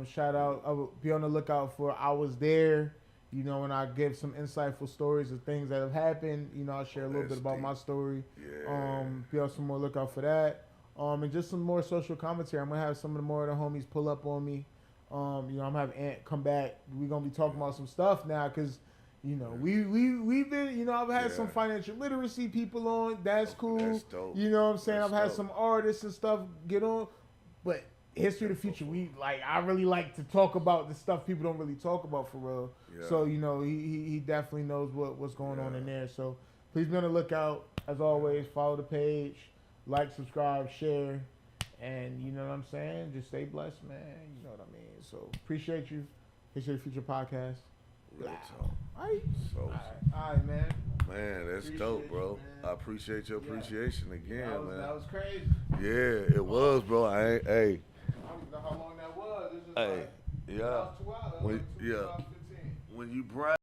Shout out. Be on the lookout for I Was There. You know, when I give some insightful stories of things that have happened, you know, I'll share a little bit about my story. Yeah. Be on some more lookout for that. And just some more social commentary. I'm gonna have some of the more of the homies pull up on me. You know, I'm gonna have Ant come back. We're gonna be talking about some stuff now, cause you know we've been, you know, I've had some financial literacy people on. That's cool. That's dope. You know what I'm saying? That's I've had dope. some artists and stuff get on, but history of the future, I really like to talk about the stuff people don't really talk about for real. Yeah. So you know he definitely knows what's going on in there. So please be on the lookout. As always, follow the page, like, subscribe, share, and you know what I'm saying. Just stay blessed, man. You know what I mean. So appreciate you. History of the Future podcast. Real Wow. talk. All right. So, All right, man. man, that's Appreciate dope, bro. you, man. I appreciate your appreciation again, man. That was crazy. Yeah, it was, bro. I ain't, hey, I don't know how long that was. This is hey, like yeah. 12 hours. When, Like 2 yeah. hours, 15. When you brag.